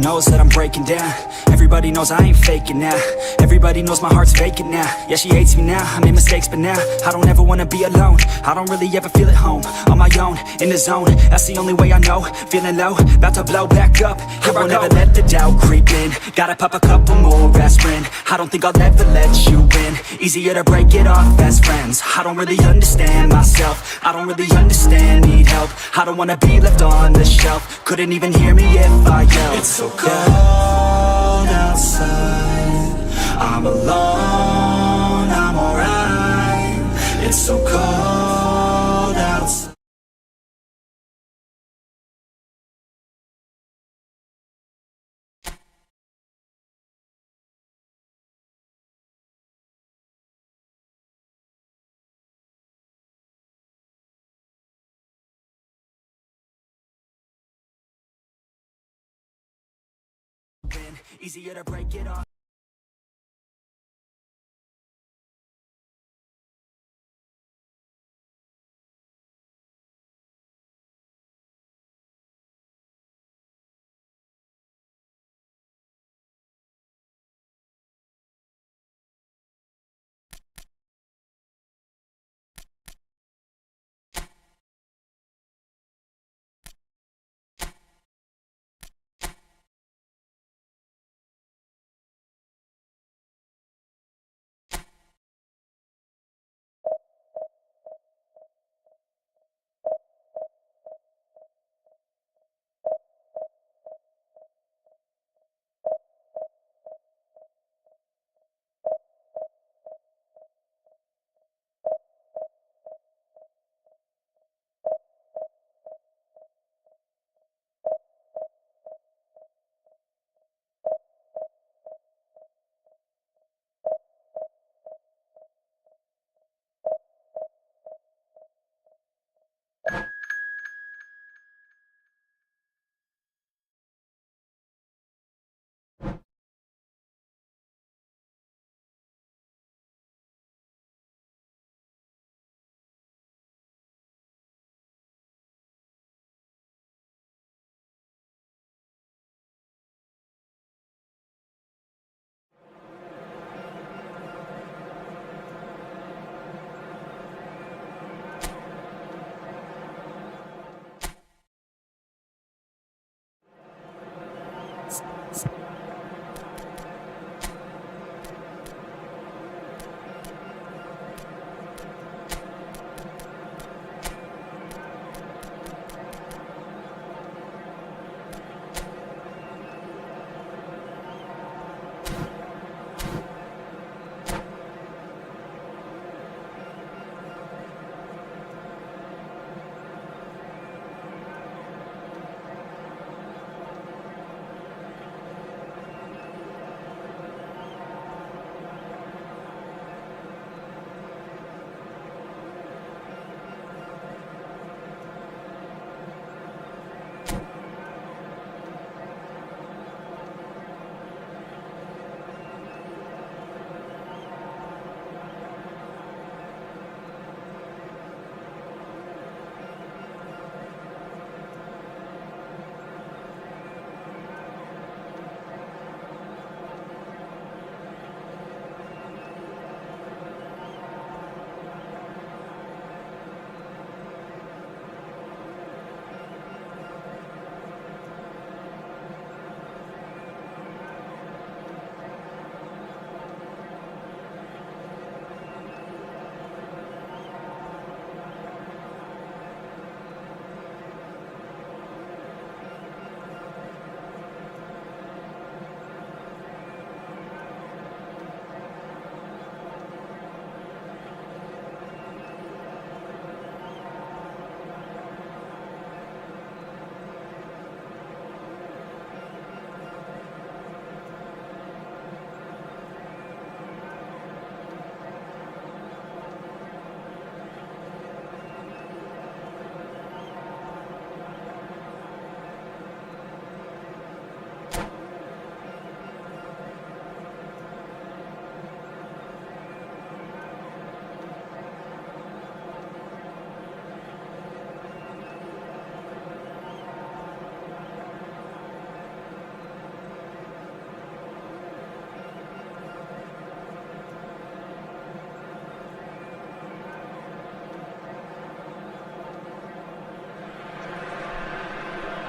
knows that I'm breaking down. Everybody knows I ain't faking now. Everybody knows my heart's vacant now. Yeah, she hates me now, I made mistakes but now I don't ever wanna be alone. I don't really ever feel at home. On my own, in the zone, that's the only way I know. Feeling low, about to blow back up. Here I won't ever let the doubt creep in. Gotta pop a couple more aspirin. I don't think I'll ever let you in. Easier to break it off best friends. I don't really understand myself. I don't really understand, need help. I don't wanna be left on the shelf. Couldn't even hear me if I yelled. It's so cold outside. I'm alone, I'm alright. It's so cold outside. Easier to break it off.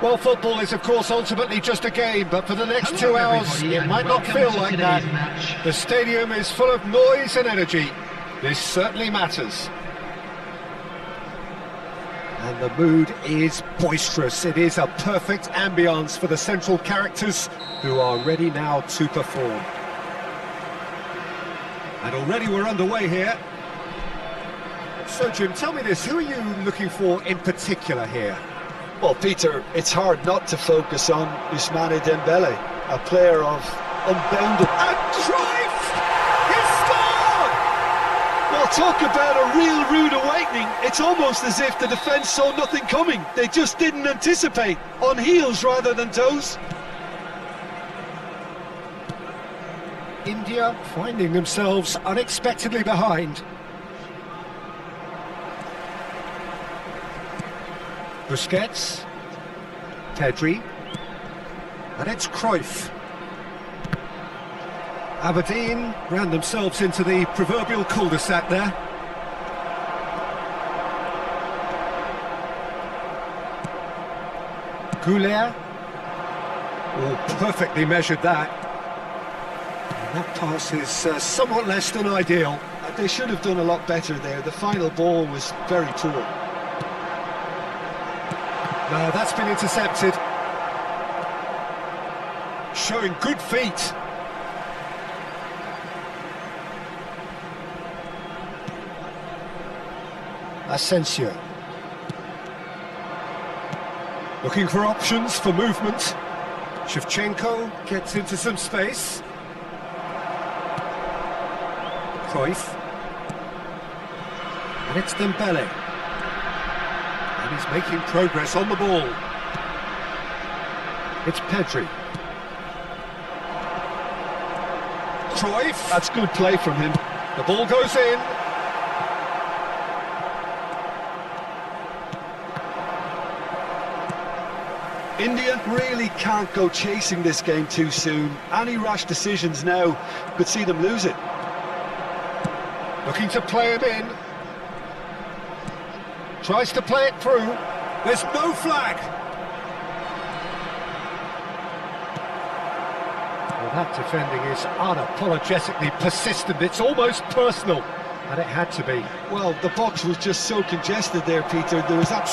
Well, football is, of course, ultimately just a game, but for the next 2 hours, it might not feel like that. The stadium is full of noise and energy. This certainly matters. And the mood is boisterous. It is a perfect ambience for the central characters who are ready now to perform. And already we're underway here. So, Jim, tell me this, who are you looking for in particular here? Well, Peter, it's hard not to focus on Ousmane Dembele, a player of unbounded... And Cruyff! He scored! Well, talk about a real rude awakening. It's almost as if the defence saw nothing coming. They just didn't anticipate, on heels rather than toes. India finding themselves unexpectedly behind. Busquets, Pedri, and it's Cruyff. Aberdeen ran themselves into the proverbial cul-de-sac there. Goulet, oh, perfectly measured that. And that pass is somewhat less than ideal. They should have done a lot better there. The final ball was very poor. No, that's been intercepted. Showing good feet. Asensio. Looking for options for movement. Shevchenko gets into some space. Cruyff. And it's Dembele. And he's making progress on the ball. It's Pedri. Cruyff. That's good play from him. The ball goes in. India really can't go chasing this game too soon. Any rash decisions now could see them lose it. Looking to play him in. Tries to play it through. There's no flag. Well, that defending is unapologetically persistent. It's almost personal. And it had to be. Well, the box was just so congested there, Peter. There was that...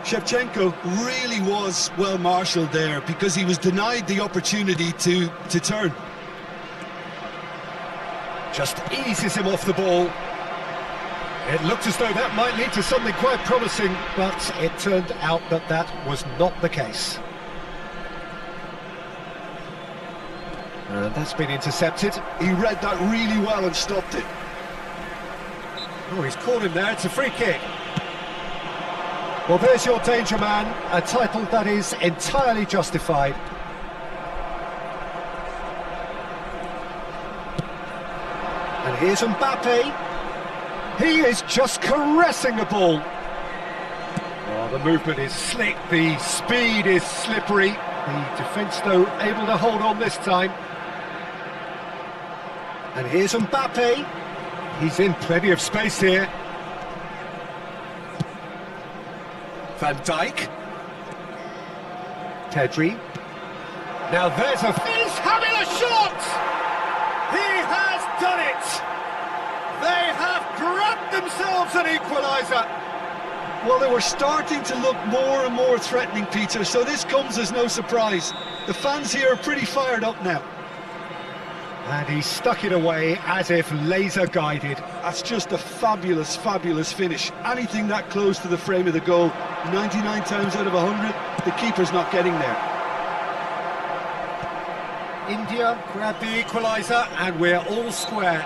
Shevchenko really was well marshalled there because he was denied the opportunity to turn. Just eases him off the ball. It looked as though that might lead to something quite promising, but it turned out that that was not the case. And that's been intercepted. He read that really well and stopped it. Oh, he's caught him there. It's a free kick. Well, there's your danger man, a title that is entirely justified. And here's Mbappé. He is just caressing the ball. Oh, the movement is slick, the speed is slippery. The defence, though, able to hold on this time. And here's Mbappé. He's in plenty of space here. Van Dijk. Pedri. Now there's a... He's having a shot! He has done it! They have grabbed themselves an equaliser! Well, they were starting to look more and more threatening, Peter, so this comes as no surprise. The fans here are pretty fired up now. And he stuck it away as if laser-guided. That's just a fabulous, fabulous finish. Anything that close to the frame of the goal, 99 times out of 100, the keeper's not getting there. India grabbed the equaliser and we're all square.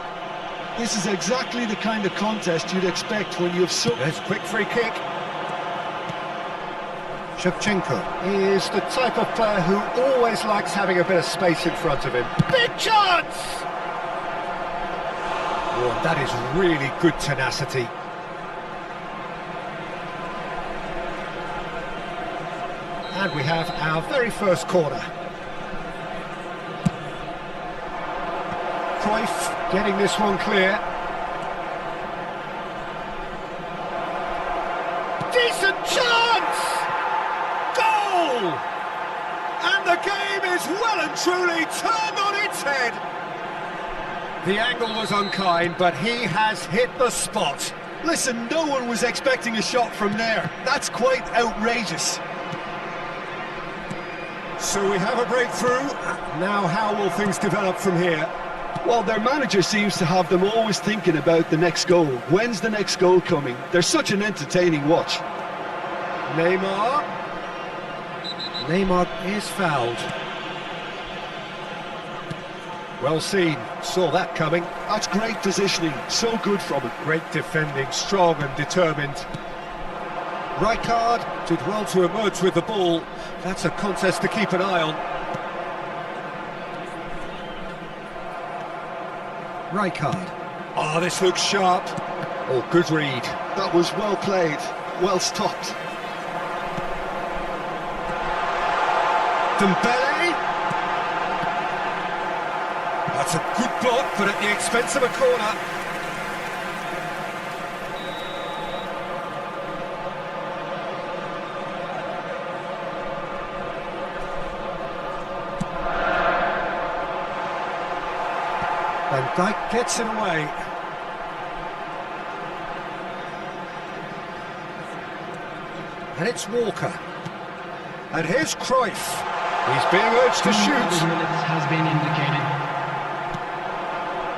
This is exactly the kind of contest you'd expect when you have so... There's a quick free kick. Shevchenko is the type of player who always likes having a bit of space in front of him. Big chance! Oh, that is really good tenacity. And we have our very first corner. Cruyff getting this one clear. The game is well and truly turned on its head. The angle was unkind, but he has hit the spot. Listen, no one was expecting a shot from there. That's quite outrageous. So we have a breakthrough. Now how will things develop from here? Well, their manager seems to have them always thinking about the next goal. When's the next goal coming? They're such an entertaining watch. Neymar. Neymar is fouled. Well seen, saw that coming. That's great positioning, so good from him. Great defending, strong and determined. Rijkaard did well to emerge with the ball. That's a contest to keep an eye on. Rijkaard. Oh, this looks sharp. Oh, good read. That was well played, well stopped. Dembele. That's a good block, but at the expense of a corner. Van Dijk gets it away. And it's Walker. And here's Cruyff. He's being urged to shoot. Has been indicated.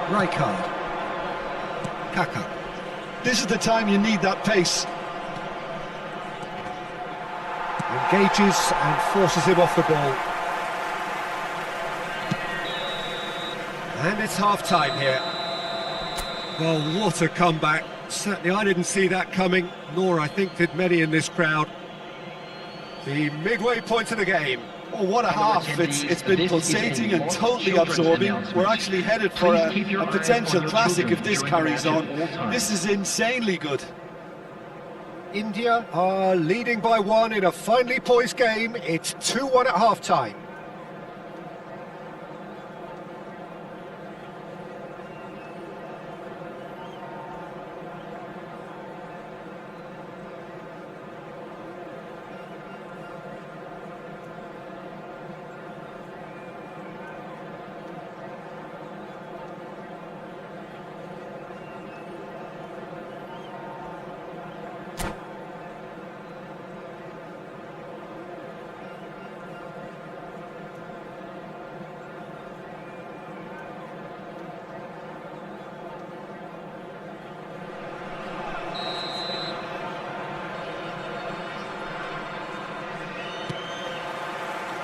Rijkaard. Kaka. This is the time you need that pace. Engages and forces him off the ball. And it's half-time here. Well, what a comeback. Certainly I didn't see that coming, nor I think did many in this crowd. The midway point of the game. Oh, what a half. It's been pulsating and totally absorbing. We're actually headed for a potential classic if this carries on. This is insanely good. India are leading by 1 in a finely poised game. It's 2-1 at half-time.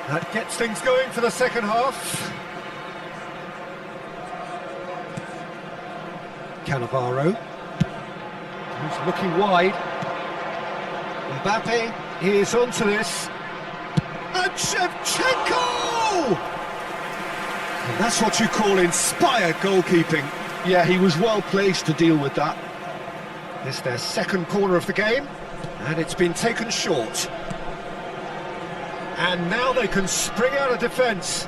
That gets things going for the second half. Cannavaro. He's looking wide. Mbappé is onto this. And Shevchenko! And that's what you call inspired goalkeeping. Yeah, he was well placed to deal with that. It's their second corner of the game, and it's been taken short. And now they can spring out of defence.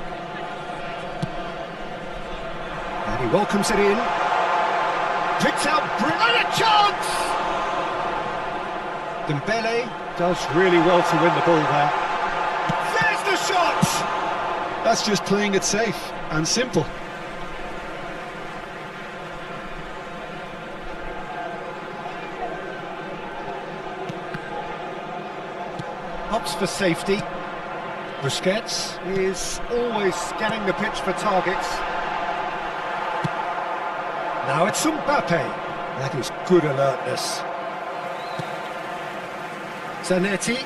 And he welcomes it in. Picks out and a chance! Dembele does really well to win the ball there. There's the shot! That's just playing it safe and simple. Opts for safety. Busquets is always scanning the pitch for targets. Now it's Mbappé. That is good alertness. Zanetti.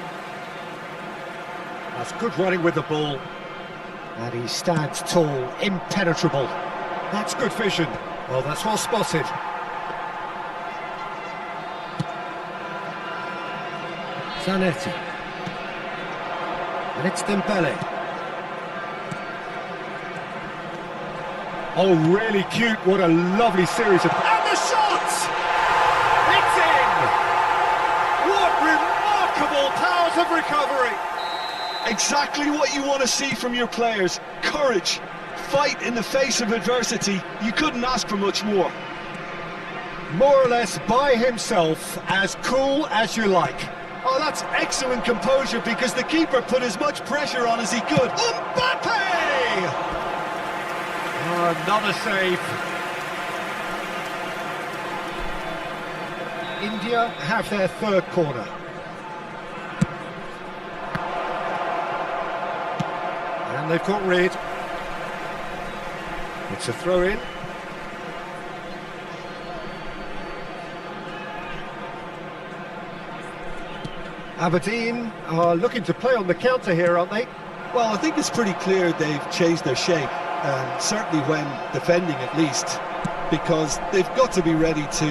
That's good running with the ball. And he stands tall, impenetrable. That's good vision. Well, that's well spotted. Zanetti. And it's Dembele. Oh, really cute. What a lovely series of... And the shot! It's in! What remarkable powers of recovery! Exactly what you want to see from your players. Courage. Fight in the face of adversity. You couldn't ask for much more. More or less by himself, as cool as you like. Oh, that's excellent composure because the keeper put as much pressure on as he could. Mbappé! Oh, another save. India have their third corner. And they've got rid. It's a throw-in. Aberdeen are looking to play on the counter here, aren't they? Well, I think it's pretty clear they've changed their shape, certainly when defending at least, because they've got to be ready to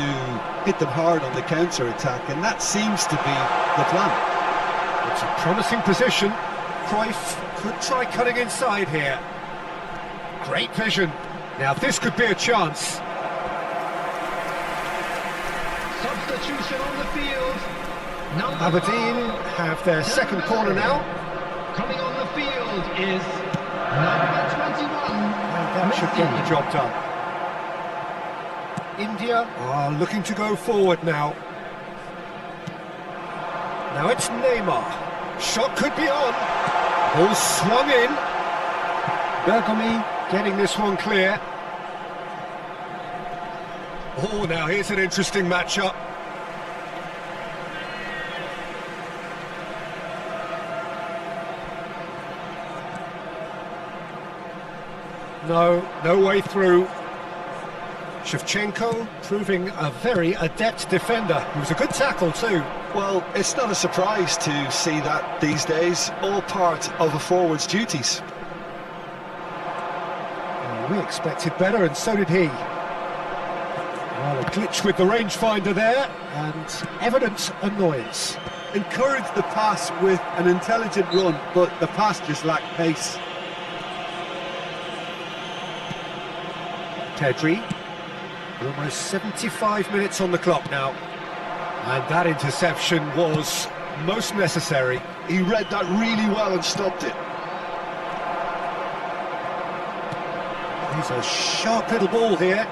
hit them hard on the counter-attack, and that seems to be the plan. It's a promising position. Cruyff could try cutting inside here. Great vision. Now this could be a chance. Substitution on the field. Number Aberdeen have their second corner now. Coming on the field is number 21. And that should get the job done. India are looking to go forward now. Now it's Neymar. Shot could be on. Ball swung in. Bergomi getting this one clear. Oh, now here's an interesting matchup. No way through. Shevchenko proving a very adept defender. It was a good tackle too. Well, it's not a surprise to see that these days, all part of a forward's duties. We expected better, and so did he. Well, a glitch with the rangefinder there, and evident annoyance. Encouraged the pass with an intelligent run, but the pass just lacked pace. Pedri, almost 75 minutes on the clock now. And that interception was most necessary. He read that really well and stopped it. He's a sharp little ball here.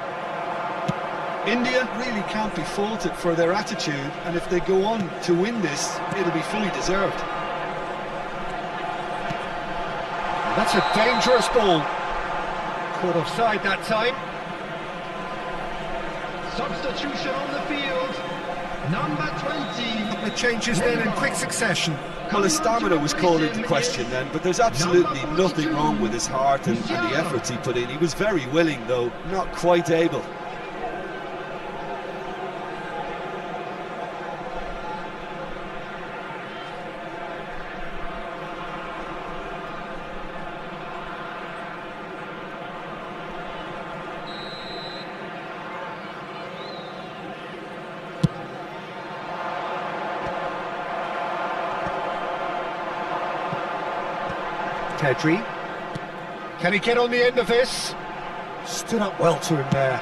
India really can't be faulted for their attitude, and if they go on to win this, it'll be fully deserved. That's a dangerous ball. Caught offside that time. Substitution on the field. Number 20. The changes then in quick succession. Well, his stamina was called into question then, but there's absolutely nothing wrong with his heart and the efforts he put in. He was very willing, though not quite able. Pedri. Can he get on the end of this? Stood up well to him there.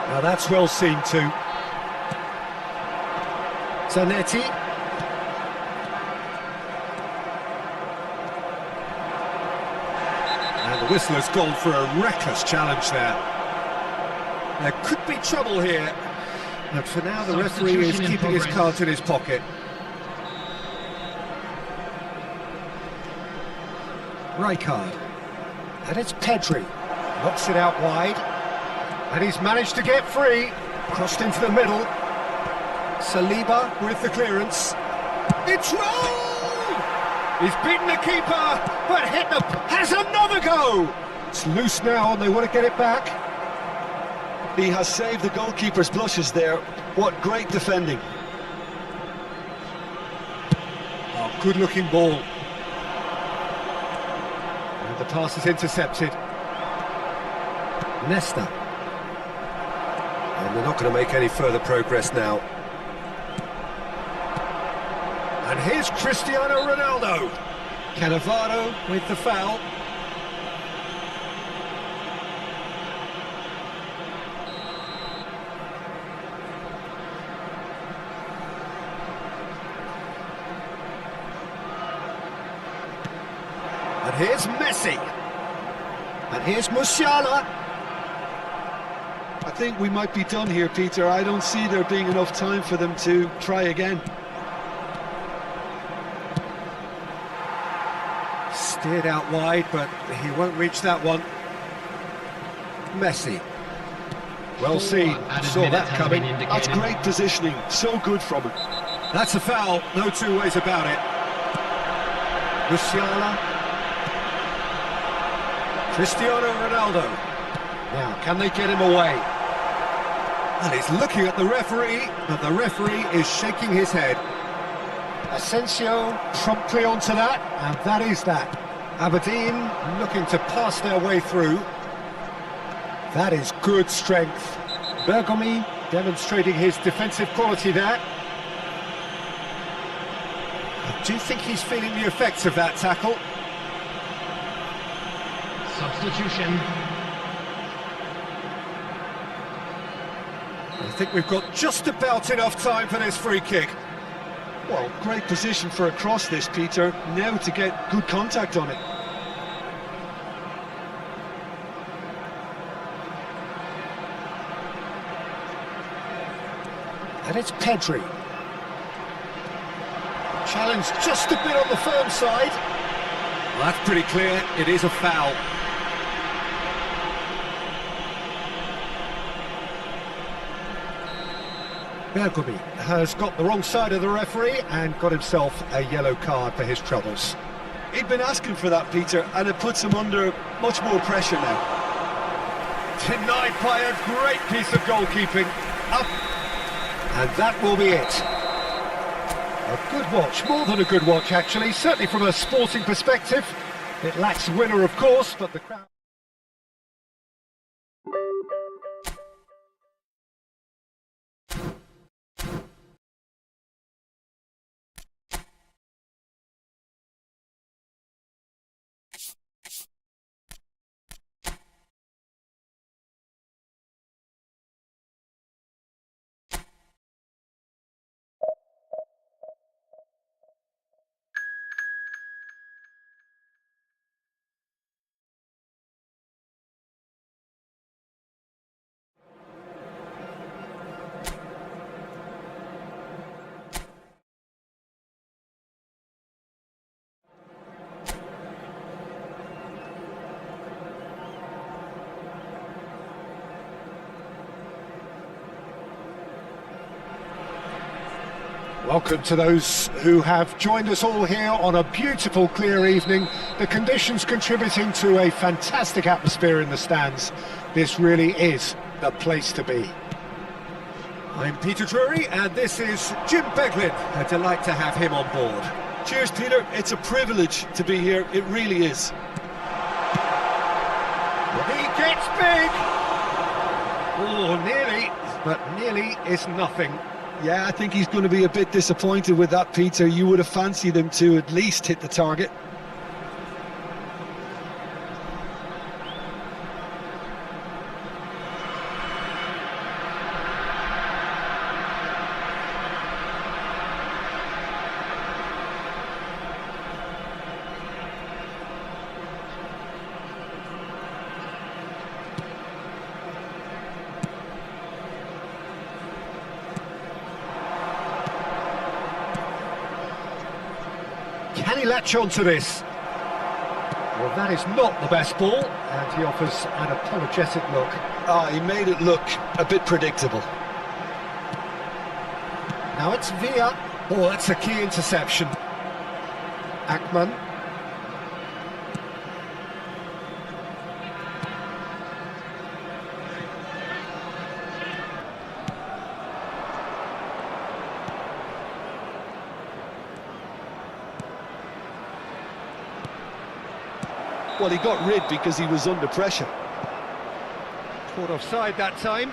Now that's well seen too. Zanetti. And the whistle has gone for a reckless challenge there. There could be trouble here. But for now the referee is keeping his cards in his pocket. Rijkaard, and it's Pedri, knocks it out wide, and he's managed to get free, crossed into the middle, Saliba with the clearance, it's rolled! He's beaten the keeper, but has another go! It's loose now and they want to get it back. He has saved the goalkeeper's blushes there. What great defending. Oh, good looking ball. The pass is intercepted. Nesta. And they're not going to make any further progress now. And here's Cristiano Ronaldo. Cannavaro with the foul. And here's Messi. And here's Musiala. I think we might be done here, Peter. I don't see there being enough time for them to try again. Steered out wide, but he won't reach that one. Messi. Well seen, saw that coming. That's great positioning, so good from him. That's a foul, no two ways about it. Musiala. Cristiano Ronaldo. Now, can they get him away? And he's looking at the referee, but the referee is shaking his head. Asensio promptly onto that, and that is that. Aberdeen looking to pass their way through. That is good strength. Bergomi demonstrating his defensive quality there. I do think he's feeling the effects of that tackle. Substitution. I think we've got just about enough time for this free kick. Well, great position for a cross this, Peter. Now to get good contact on it. And it's Pedri. Challenge just a bit on the firm side. Well, that's pretty clear, it is a foul. Bergomi has got the wrong side of the referee and got himself a yellow card for his troubles. He'd been asking for that, Peter, and it puts him under much more pressure now. Denied by a great piece of goalkeeping. Up. And that will be it. A good watch, more than a good watch actually, certainly from a sporting perspective. It lacks winner of course, but the crowd... Welcome to those who have joined us all here on a beautiful clear evening. The conditions contributing to a fantastic atmosphere in the stands. This really is the place to be. I'm Peter Drury and this is Jim Beglin. A delight to have him on board. Cheers, Peter. It's a privilege to be here. It really is. He gets big! Oh, nearly, but nearly is nothing. Yeah, I think he's going to be a bit disappointed with that, Peter. You would have fancied him to at least hit the target. Can he latch on to this? Well, that is not the best ball, and he offers an apologetic look. He made it look a bit predictable. Now it's Villa. Oh, that's a key interception. Akman. Well, he got rid because he was under pressure. Caught offside that time.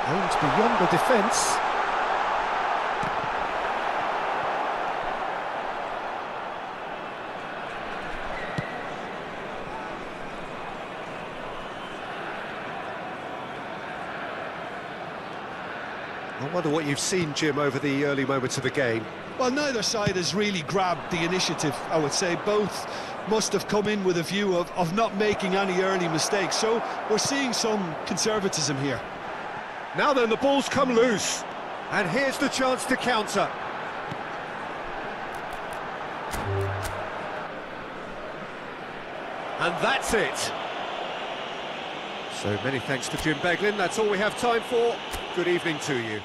Aimed beyond the defence. I wonder what you've seen, Jim, over the early moments of the game. Well, neither side has really grabbed the initiative, I would say. Both must have come in with a view of not making any early mistakes. So we're seeing some conservatism here. Now then, the ball's come loose. And here's the chance to counter. And that's it. So many thanks to Jim Beglin. That's all we have time for. Good evening to you.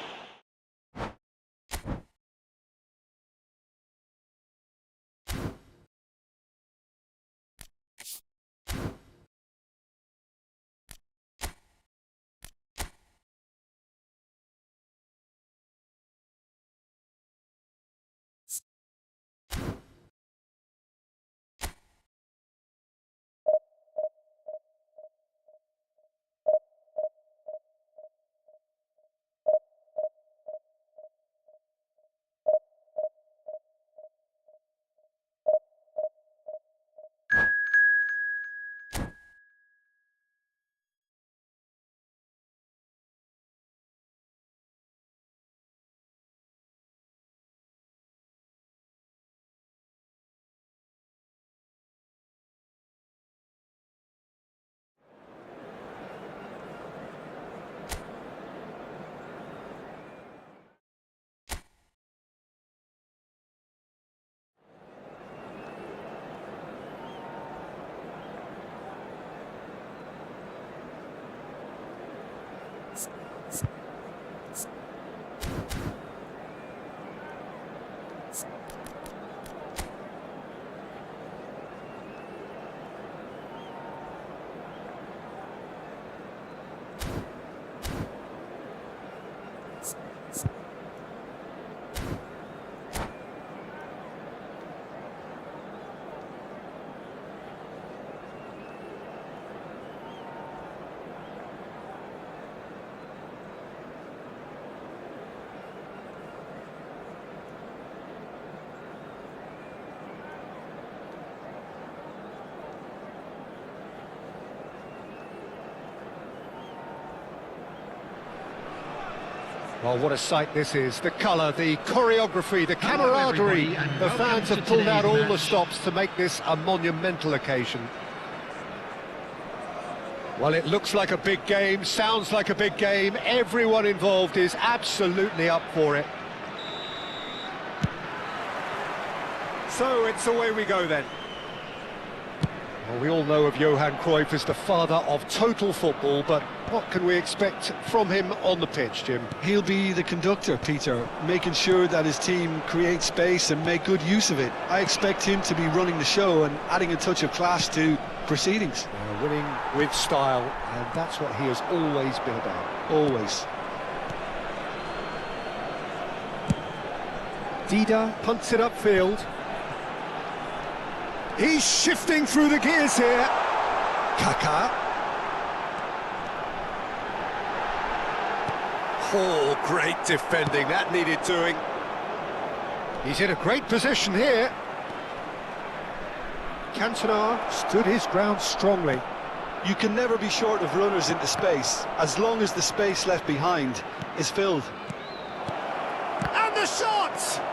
Well, what a sight this is. The colour, the choreography, the camaraderie. The fans have pulled out all the stops to make this a monumental occasion. Well, it looks like a big game, sounds like a big game. Everyone involved is absolutely up for it. So it's away we go then. Well, we all know of Johan Cruyff as the father of total football, but what can we expect from him on the pitch, Jim? He'll be the conductor, Peter, making sure that his team creates space and make good use of it. I expect him to be running the show and adding a touch of class to proceedings. Winning with style, and that's what he has always been about. Always. Dida punts it upfield. He's shifting through the gears here. Kaká. Oh, great defending. That needed doing. He's in a great position here. Cantona stood his ground strongly. You can never be short of runners into space, as long as the space left behind is filled. And the shot!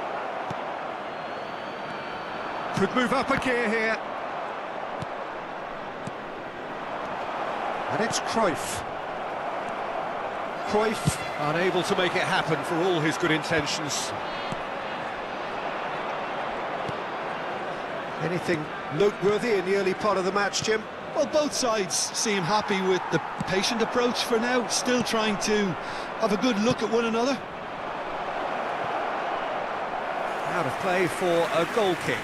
Could move up a gear here. And it's Cruyff. Cruyff unable to make it happen for all his good intentions. Anything noteworthy in the early part of the match, Jim? Well, both sides seem happy with the patient approach for now, still trying to have a good look at one another. Out of play for a goal kick.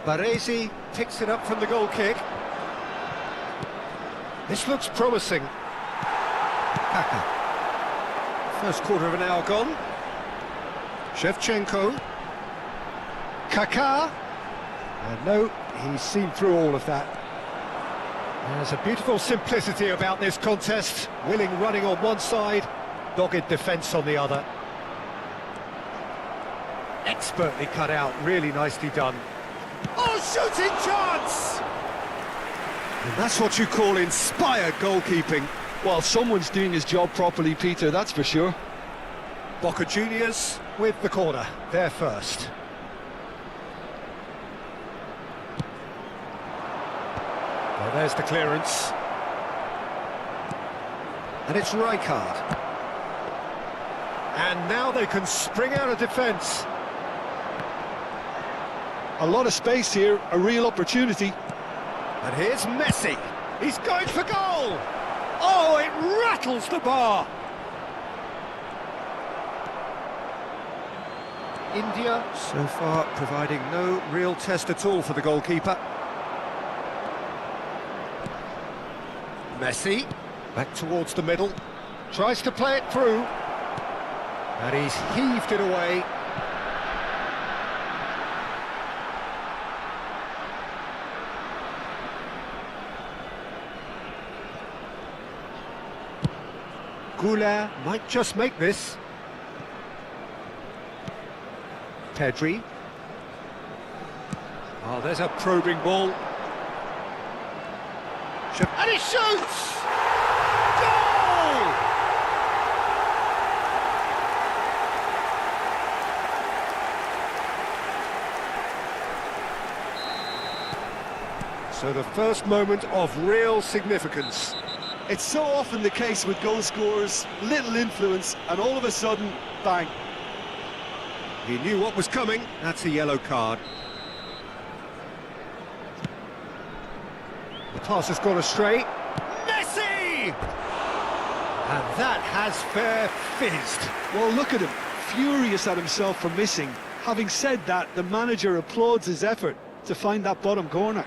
Baresi picks it up from the goal kick. This looks promising. Kaká. First quarter of an hour gone. Shevchenko. Kaká. And no, he's seen through all of that. There's a beautiful simplicity about this contest. Willing running on one side, dogged defence on the other. Expertly cut out, really nicely done. Oh, shooting chance! And that's what you call inspired goalkeeping. Well, someone's doing his job properly, Peter, that's for sure. Boca Juniors with the corner, they're first. Well, there's the clearance. And it's Rijkaard. And now they can spring out of defence. A lot of space here, a real opportunity. And here's Messi. He's going for goal. Oh, it rattles the bar. India, so far, providing no real test at all for the goalkeeper. Messi, back towards the middle. Tries to play it through. And he's heaved it away. Goulart might just make this. Pedri. Oh, there's a probing ball. And he shoots! Goal! So the first moment of real significance. It's so often the case with goal scorers, little influence, and all of a sudden, bang. He knew what was coming. That's a yellow card. The pass has gone astray. Messi! And that has fair fizzed. Well, look at him, furious at himself for missing. Having said that, the manager applauds his effort to find that bottom corner.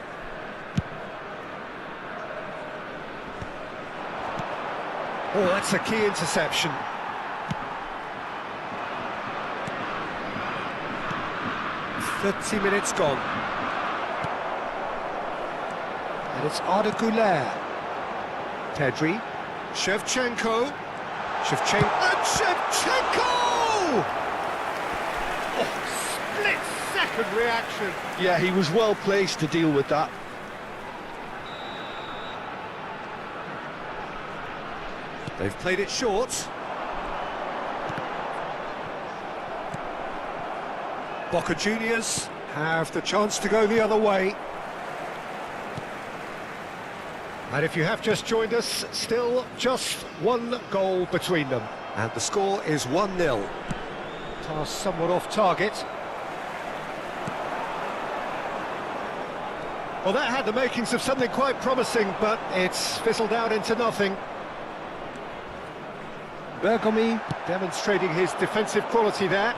Oh, that's a key interception. "30 minutes gone. And it's Arda Güler. Pedri. Shevchenko. And Shevchenko! Oh, split-second reaction. Yeah, he was well placed to deal with that. They've played it short. Boca Juniors have the chance to go the other way. And if you have just joined us, still just one goal between them. And the score is 1-0. Pass somewhat off target. Well, that had the makings of something quite promising, but it's fizzled out into nothing. Bergomi demonstrating his defensive quality there.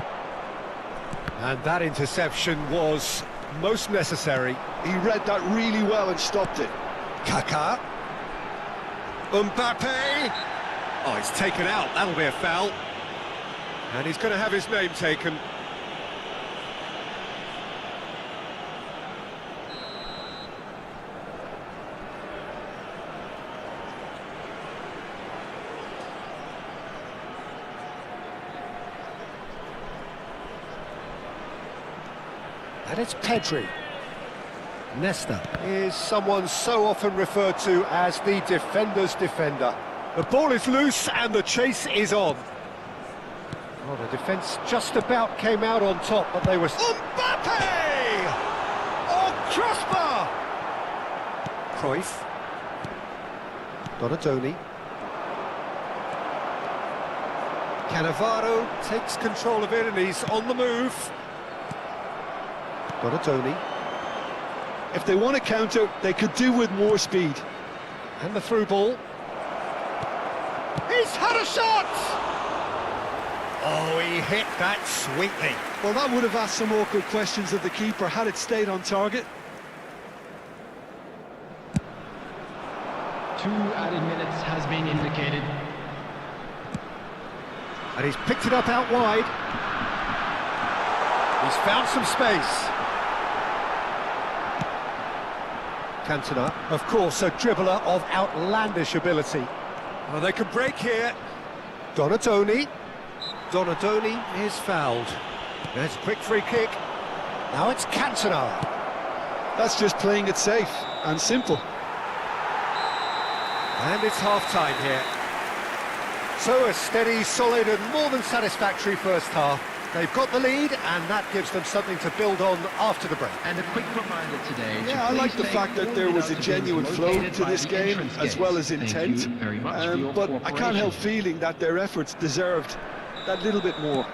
And that interception was most necessary. He read that really well and stopped it. Kaká. Mbappé. Oh, he's taken out. That'll be a foul. And he's going to have his name taken. And it's Pedri. Nesta is someone so often referred to as the defender's defender. The ball is loose and the chase is on. Well, the defence just about came out on top, but they were... Mbappé! Oh, crossbar! Cruyff. Donatoni. Cannavaro takes control of it and he's on the move. Donatoni. If they want to counter, they could do with more speed. And the through ball. He's had a shot! Oh, he hit that sweetly. Well, that would have asked some awkward questions of the keeper had it stayed on target. 2 added minutes has been indicated. And he's picked it up out wide. He's found some space. Cantona, of course, a dribbler of outlandish ability. Oh, they can break here. Donatoni. Donatoni is fouled. There's a quick free kick. Now it's Cantona. That's just playing it safe and simple. And it's half-time here. So a steady, solid and more than satisfactory first half. They've got the lead and that gives them something to build on after the break. And a quick reminder today. Yeah, I like the fact that there was a genuine flow to this game, as well as intent. But I can't help feeling that their efforts deserved that little bit more.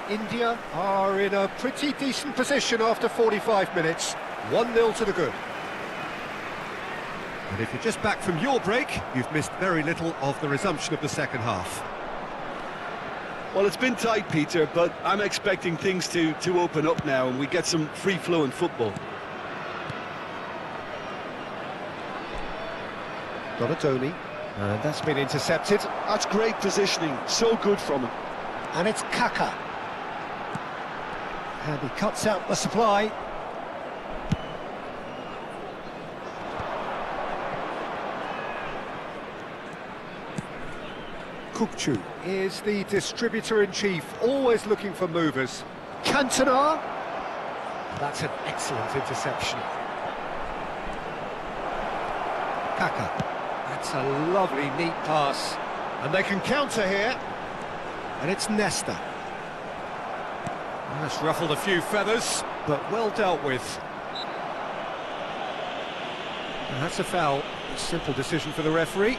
India are in a pretty decent position after 45 minutes. 1-0 to the good. And if you're just back from your break, you've missed very little of the resumption of the second half. Well, it's been tight, Peter, but I'm expecting things to open up now and we get some free-flowing football. Donatoni, and that's been intercepted. That's great positioning, so good from him. And it's Kaka. And he cuts out the supply. Kukchu is the distributor-in-chief, always looking for movers. Cantona. That's an excellent interception. Kaka. That's a lovely, neat pass. And they can counter here. And it's Nesta. That's ruffled a few feathers, but well dealt with. And that's a foul. A simple decision for the referee.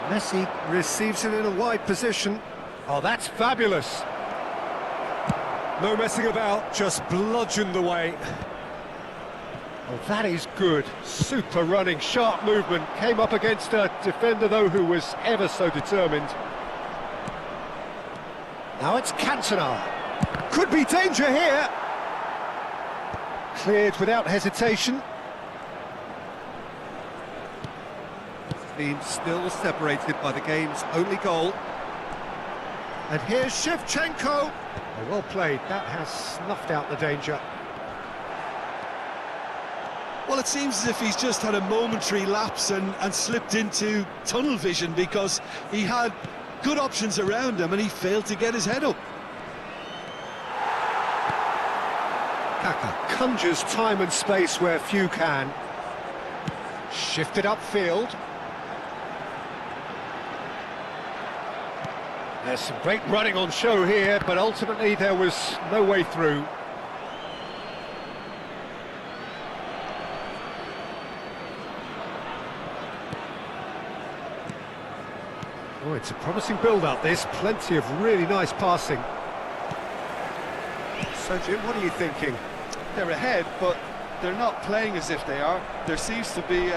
Messi receives it in a wide position. Oh, that's fabulous. No messing about, just bludgeoned away. Oh, that is good. Super running, sharp movement. Came up against a defender, though, who was ever so determined. Now it's Cantona. Could be danger here. Cleared without hesitation. Been still separated by the game's only goal. And here's Shevchenko. Oh, well played. That has snuffed out the danger. Well, it seems as if he's just had a momentary lapse and slipped into tunnel vision because he had good options around him and he failed to get his head up. Kaka conjures time and space where few can. Shifted upfield. There's some great running on show here, but ultimately there was no way through. Oh, it's a promising build-up, this. Plenty of really nice passing. So, Jim, what are you thinking? They're ahead, but they're not playing as if they are. There seems to be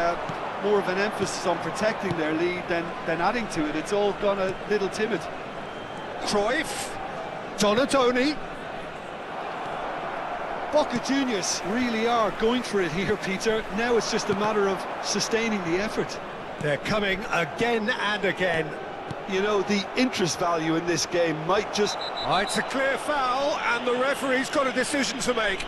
more of an emphasis on protecting their lead than adding to it. It's all gone a little timid. Cruyff, Donatoni. Boca Juniors really are going for it here, Peter. Now it's just a matter of sustaining the effort. They're coming again and again. You know, the interest value in this game might just... Oh, it's a clear foul, and the referee's got a decision to make.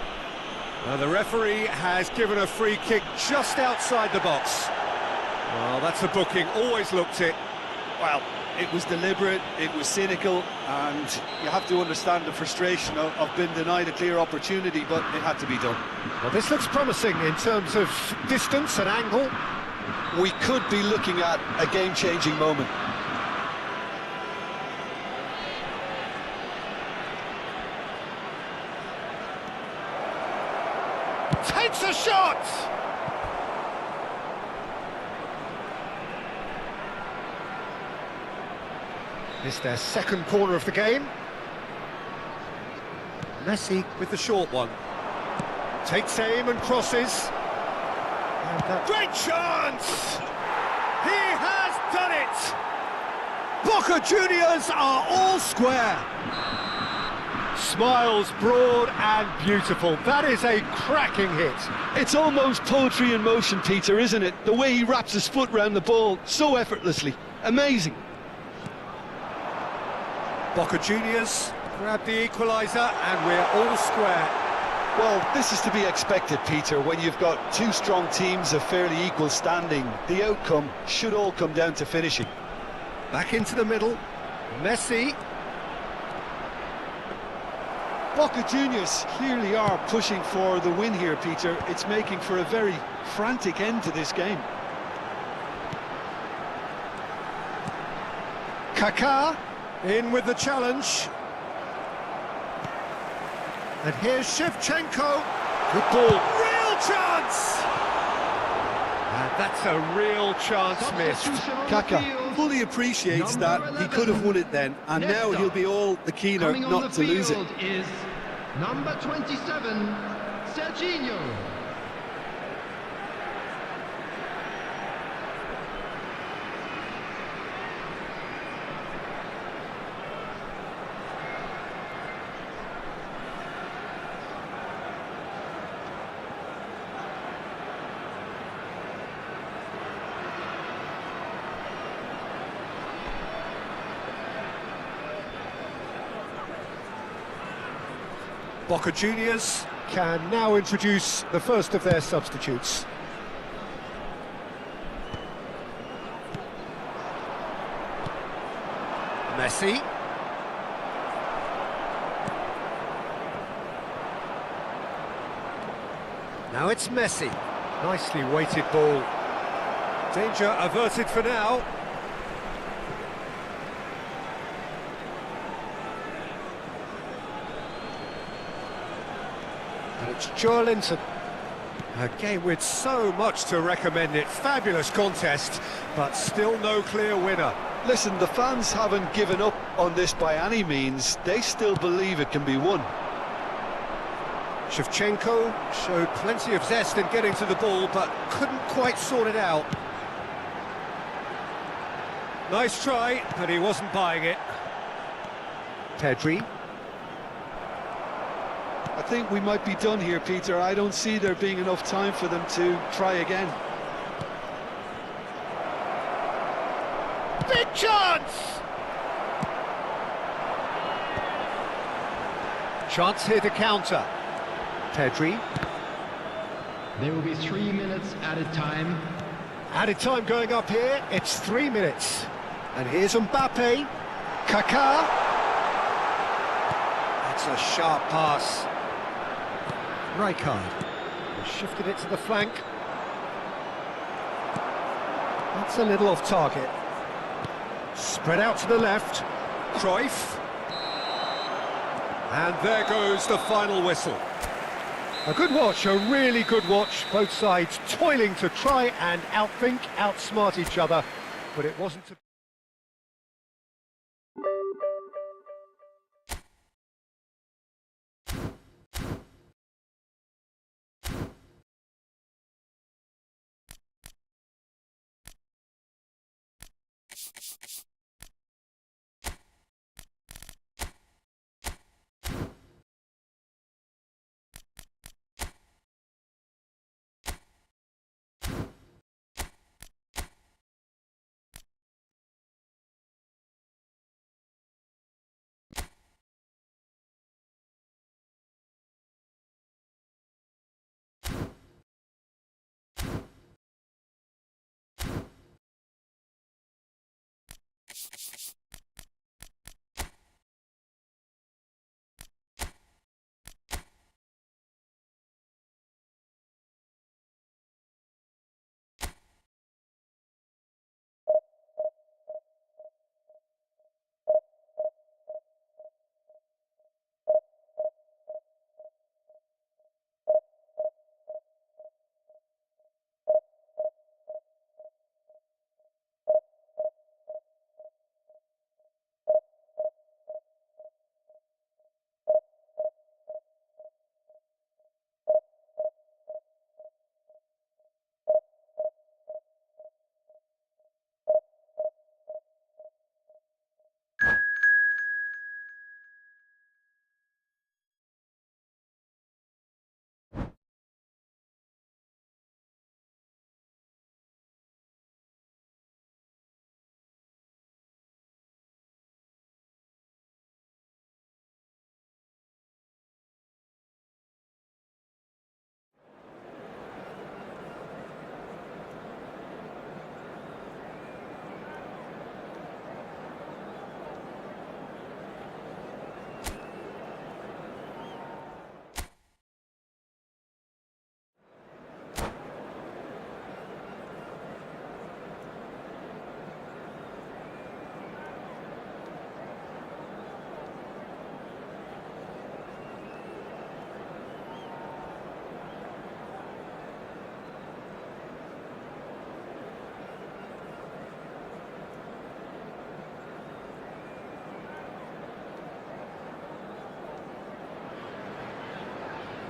The referee has given a free kick just outside the box. Well, that's a booking, always looked it. Well, it was deliberate, it was cynical, and you have to understand the frustration of being denied a clear opportunity, but it had to be done. Well, this looks promising in terms of distance and angle. We could be looking at a game-changing moment. Takes a shot! It's their second corner of the game. Messi with the short one. Takes aim and crosses. And great chance! He has done it! Boca Juniors are all square. Smiles broad and beautiful. That is a cracking hit. It's almost poetry in motion, Peter, isn't it? The way he wraps his foot round the ball so effortlessly. Amazing. Boca Juniors grab the equaliser and we're all square. Well, this is to be expected, Peter, when you've got two strong teams of fairly equal standing. The outcome should all come down to finishing. Back into the middle. Messi. Boca Juniors clearly are pushing for the win here, Peter. It's making for a very frantic end to this game. Kaká in with the challenge. And here's Shevchenko. Good ball. Real chance! And that's a real chance missed. Kaká fully appreciates that. He could have won it then, and now he'll be all the keener not to lose it. Is number 27, Serginho. Boca Juniors can now introduce the first of their substitutes. Messi. Now it's Messi. Nicely weighted ball. Danger averted for now. And it's Joelinton. A game with so much to recommend it. Fabulous contest, but still no clear winner. Listen, the fans haven't given up on this by any means. They still believe it can be won. Shevchenko showed plenty of zest in getting to the ball, but couldn't quite sort it out. Nice try, but he wasn't buying it. Pedri. I think we might be done here, Peter. I don't see there being enough time for them to try again. Big chance! Chance here to counter. Pedri. There will be 3 minutes added time. Added time going up here, it's 3 minutes. And here's Mbappé. Kaká. That's a sharp pass. Rijkaard shifted it to the flank. That's a little off target. Spread out to the left. Cruyff. And there goes the final whistle. A good watch, a really good watch. Both sides toiling to try and outthink, outsmart each other. But it wasn't to...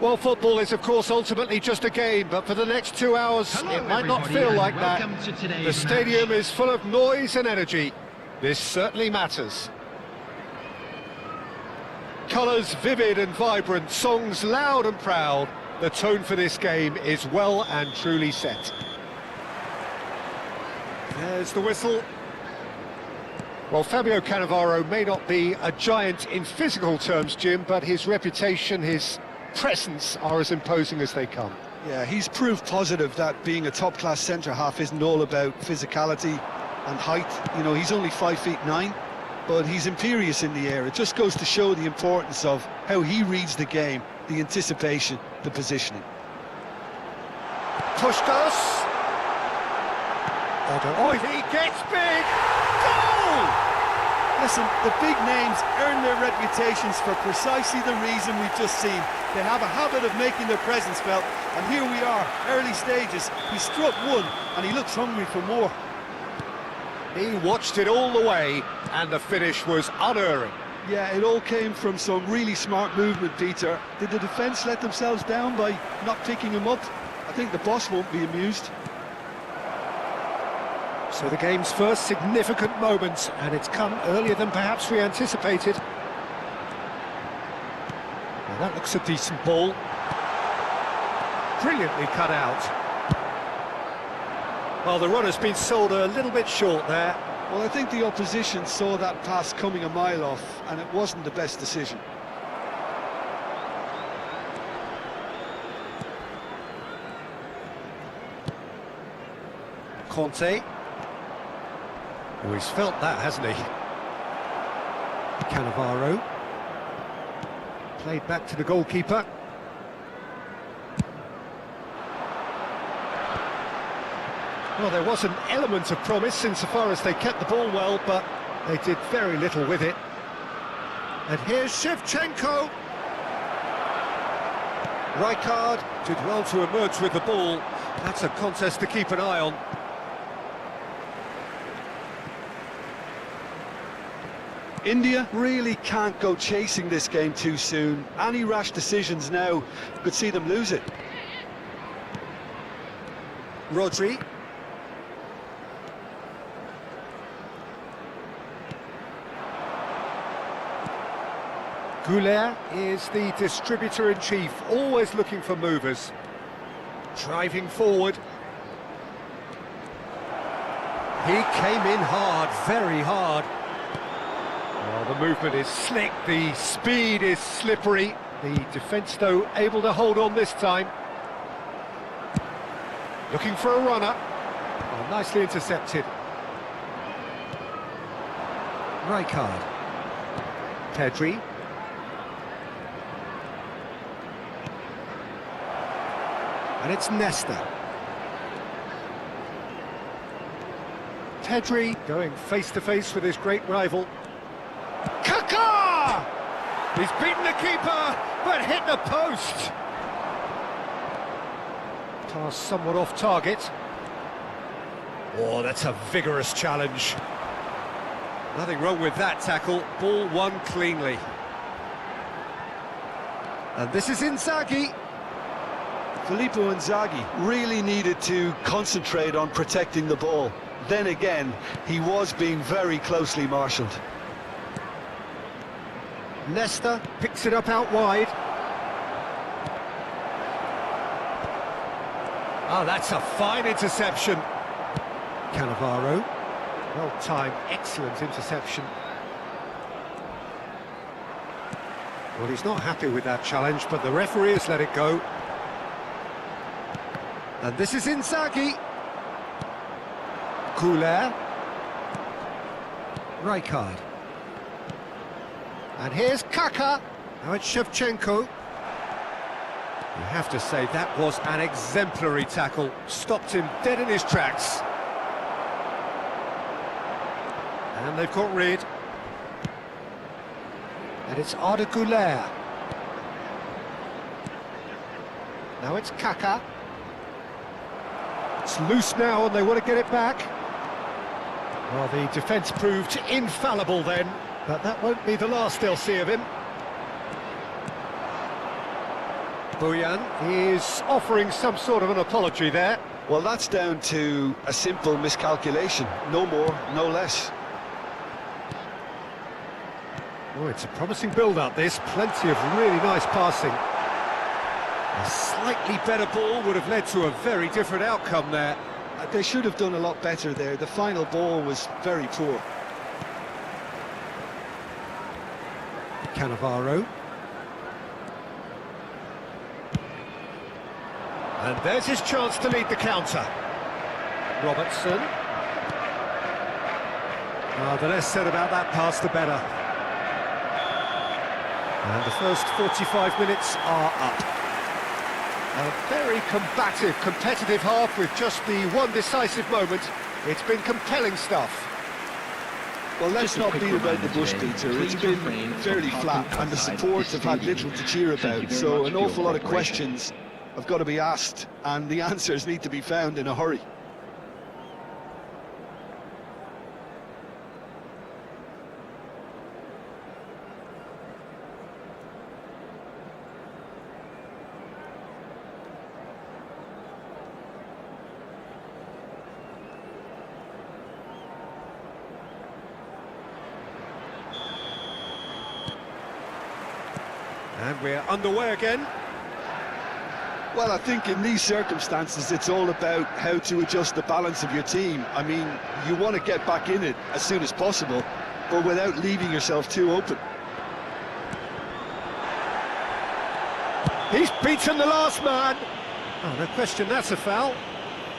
Well, football is, of course, ultimately just a game, but for the next 2 hours, Hello, it might not everybody, feel and like that. welcome to today's The stadium match. is full of noise and energy. This certainly matters. Colours vivid and vibrant, songs loud and proud. The tone for this game is well and truly set. There's the whistle. Well, Fabio Cannavaro may not be a giant in physical terms, Jim, but his reputation, his presence are as imposing as they come. Yeah, he's proof positive that being a top-class centre-half isn't all about physicality and height. You know, he's only 5'9", but he's imperious in the air. It just goes to show the importance of how he reads the game, the anticipation, the positioning. Pushkas. Oh, he gets big! Goal! Listen, the big names earn their reputations for precisely the reason we've just seen. They have a habit of making their presence felt, and here we are, early stages. He struck one, and he looks hungry for more. He watched it all the way, and the finish was unerring. Yeah, it all came from some really smart movement, Peter. Did the defence let themselves down by not picking him up? I think the boss won't be amused. So the game's first significant moment, and it's come earlier than perhaps we anticipated. Now that looks a decent ball. Brilliantly cut out. Well, the runner's been sold a little bit short there. Well, I think the opposition saw that pass coming a mile off, and it wasn't the best decision. Conte. Oh, he's felt that, hasn't he? Cannavaro. Played back to the goalkeeper. Well, there was an element of promise insofar as they kept the ball well, but they did very little with it. And here's Shevchenko. Rijkaard did well to emerge with the ball. That's a contest to keep an eye on. India really can't go chasing this game too soon. Any rash decisions now could see them lose it. Rodri. Goulet is the distributor-in-chief, always looking for movers. Driving forward. He came in hard, very hard. Well, the movement is slick, the speed is slippery. The defence, though, able to hold on this time. Looking for a runner. Oh, nicely intercepted. Rijkaard. Pedri. And it's Nesta. Pedri going face-to-face with his great rival. Kaká! He's beaten the keeper, but hit the post. Pass somewhat off target. Oh, that's a vigorous challenge. Nothing wrong with that tackle. Ball won cleanly. And this is Inzaghi. Filippo Inzaghi really needed to concentrate on protecting the ball. Then again, he was being very closely marshalled. Nesta picks it up out wide. Ah, that's a fine interception. Cannavaro. Well-timed, excellent interception. Well, he's not happy with that challenge, but the referee has let it go. And this is Inzaghi. Goulet. Rijkaard. And here's Kaká. Now it's Shevchenko. You have to say that was an exemplary tackle. Stopped him dead in his tracks. And they've got rid. And it's Arda Güler. Now it's Kaká. It's loose now and they want to get it back. Well, the defence proved infallible then, but that won't be the last they'll see of him. Bojan is offering some sort of an apology there. Well, that's down to a simple miscalculation. No more, no less. Oh, it's a promising build-up, this. Plenty of really nice passing. A slightly better ball would have led to a very different outcome there. They should have done a lot better there. The final ball was very poor. Cannavaro. And there's his chance to lead the counter. Robertson. The less said about that pass, the better. And the first 45 minutes are up. A very combative, competitive half with just the one decisive moment. It's been compelling stuff. Well, let's not beat about the bush, Peter. It's been fairly flat, and the supports have had little to cheer about, so an awful lot of questions have got to be asked, and the answers need to be found in a hurry. And we're underway again. Well, I think in these circumstances, it's all about how to adjust the balance of your team. I mean, you want to get back in it as soon as possible, but without leaving yourself too open. He's beaten the last man. Oh, no question, that's a foul.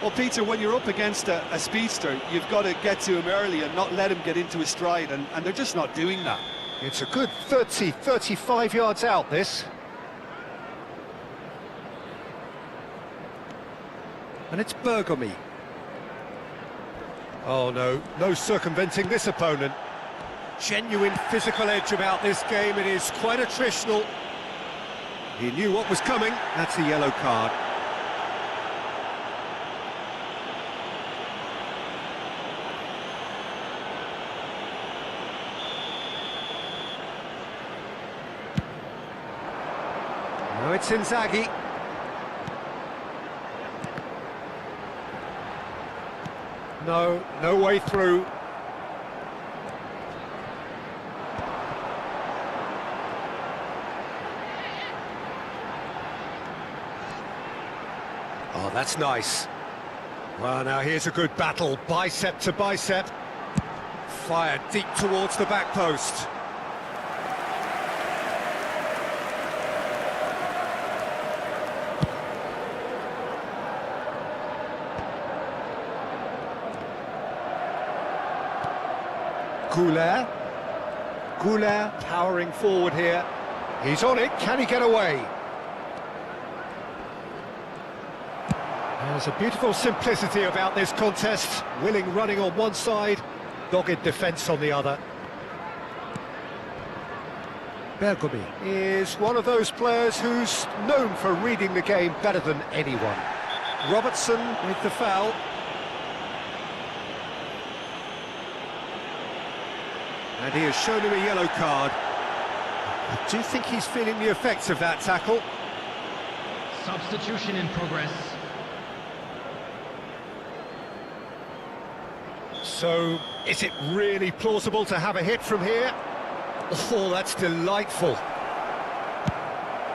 Well, Peter, when you're up against a speedster, you've got to get to him early and not let him get into his stride, and they're just not doing that. It's a good 30, 35 yards out, this. And it's Bergomi. Oh no, no circumventing this opponent. Genuine physical edge about this game, it is quite attritional. He knew what was coming, that's a yellow card. Now it's Inzaghi. No, no way through. Oh, that's nice. Well, now here's a good battle, bicep to bicep. Fired deep towards the back post. Goulet powering forward here. He's on it, can he get away? There's a beautiful simplicity about this contest. Willing running on one side, dogged defence on the other. Bergomi is one of those players who's known for reading the game better than anyone. Robertson with the foul. And he has shown him a yellow card. I do think he's feeling the effects of that tackle. Substitution in progress. So, is it really plausible to have a hit from here? Oh, that's delightful.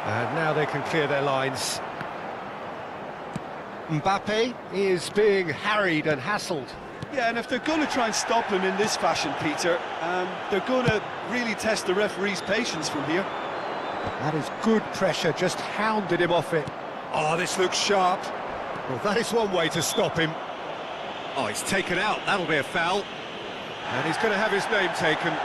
And now they can clear their lines. Mbappé is being harried and hassled. Yeah, and if they're going to try and stop him in this fashion, Peter, they're going to really test the referee's patience from here. That is good pressure, just hounded him off it. Oh, this looks sharp. Well, that is one way to stop him. Oh, he's taken out, that'll be a foul. And he's going to have his name taken.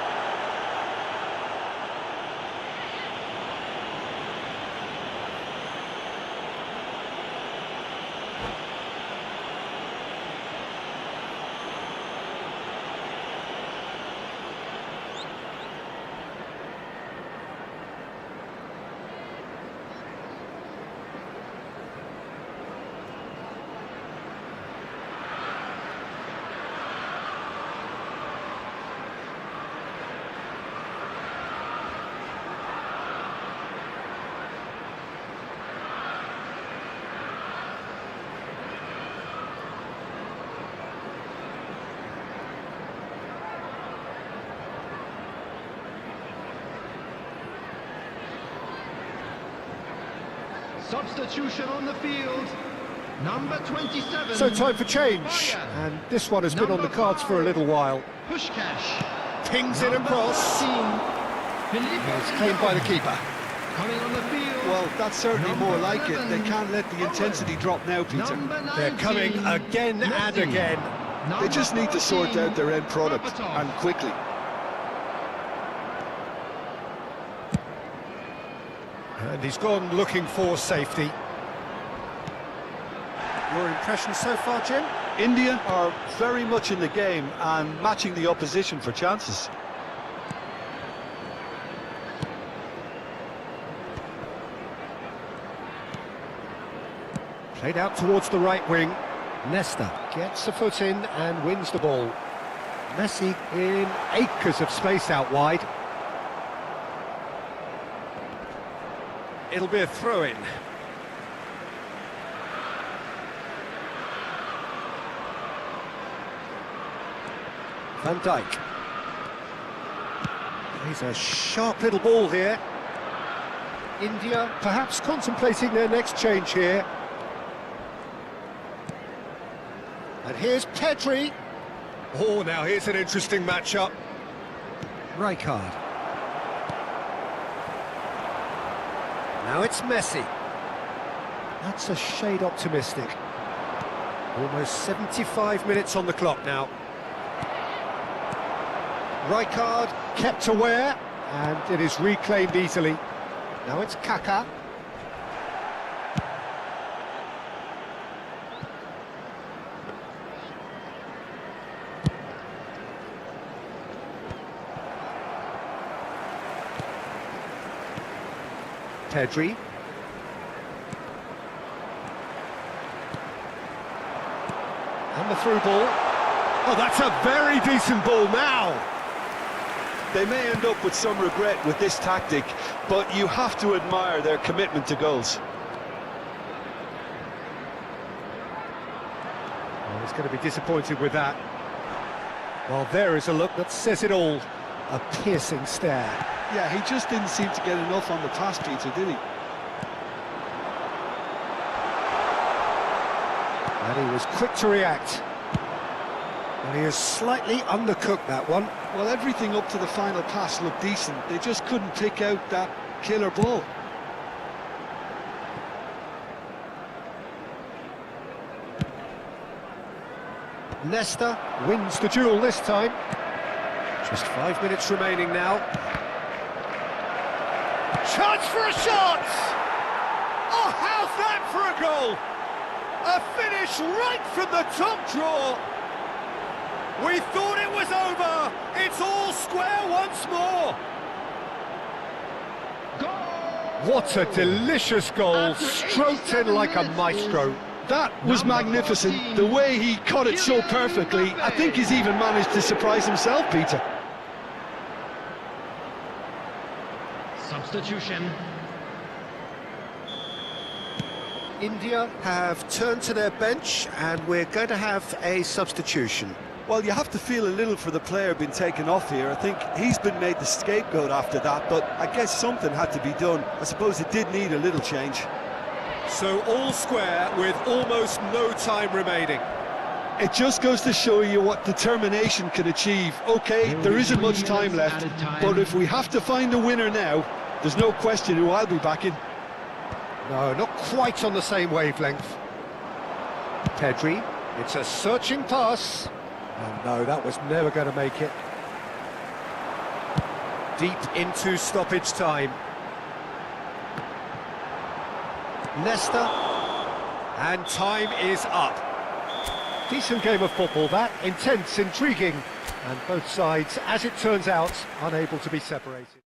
Substitution on the field. Number 27. So time for change, and this one has been on the cards for a little while. Pushkash. Pings it across. It's claimed by the keeper. Coming on the field. Well, that's certainly Number more like it. 11. They can't let the intensity drop now, Peter. Number 19. They're coming again and Messi. again. They just need to sort Number out their end product, 14, and quickly. And he's gone looking for safety. Your impression so far, Jim? India are very much in the game and matching the opposition for chances. Played out towards the right wing. Nesta gets a foot in and wins the ball. Messi in acres of space out wide. It'll be a throw-in. Van Dijk. He's a sharp little ball here. India perhaps contemplating their next change here. And here's Pedri. Oh, now here's an interesting matchup. Rijkaard. Now it's Messi. That's a shade optimistic. Almost 75 minutes on the clock now. Rijkaard kept aware, and it is reclaimed easily. Now it's Kaká. Pedri. And the through ball. Oh, that's a very decent ball now. They may end up with some regret with this tactic, but you have to admire their commitment to goals. Well, he's going to be disappointed with that. Well, there is a look that says it all. A piercing stare. Yeah, he just didn't seem to get enough on the pass, Peter, did he? And he was quick to react. And he has slightly undercooked that one. Well, everything up to the final pass looked decent. They just couldn't pick out that killer ball. Nesta wins the duel this time. Just 5 minutes remaining now. Chance for a shot! Oh, how's that for a goal? A finish right from the top draw. We thought it was over. It's all square once more. Goal! What a delicious goal, stroked in like a maestro. That was magnificent. The way he caught it so perfectly, I think he's even managed to surprise himself, Peter. Substitution. India have turned to their bench and we're going to have a substitution. Well, you have to feel a little for the player being taken off here. I think he's been made the scapegoat after that, but I guess something had to be done. I suppose it did need a little change. So all square with almost no time remaining. It just goes to show you what determination can achieve. Okay, there isn't much time left, but if we have to find a winner now, there's no question who I'll be backing. No, not quite on the same wavelength. Pedri, it's a searching pass. And no, that was never going to make it. Deep into stoppage time. Nesta. And time is up. Decent game of football that, intense, intriguing, and both sides, as it turns out, unable to be separated.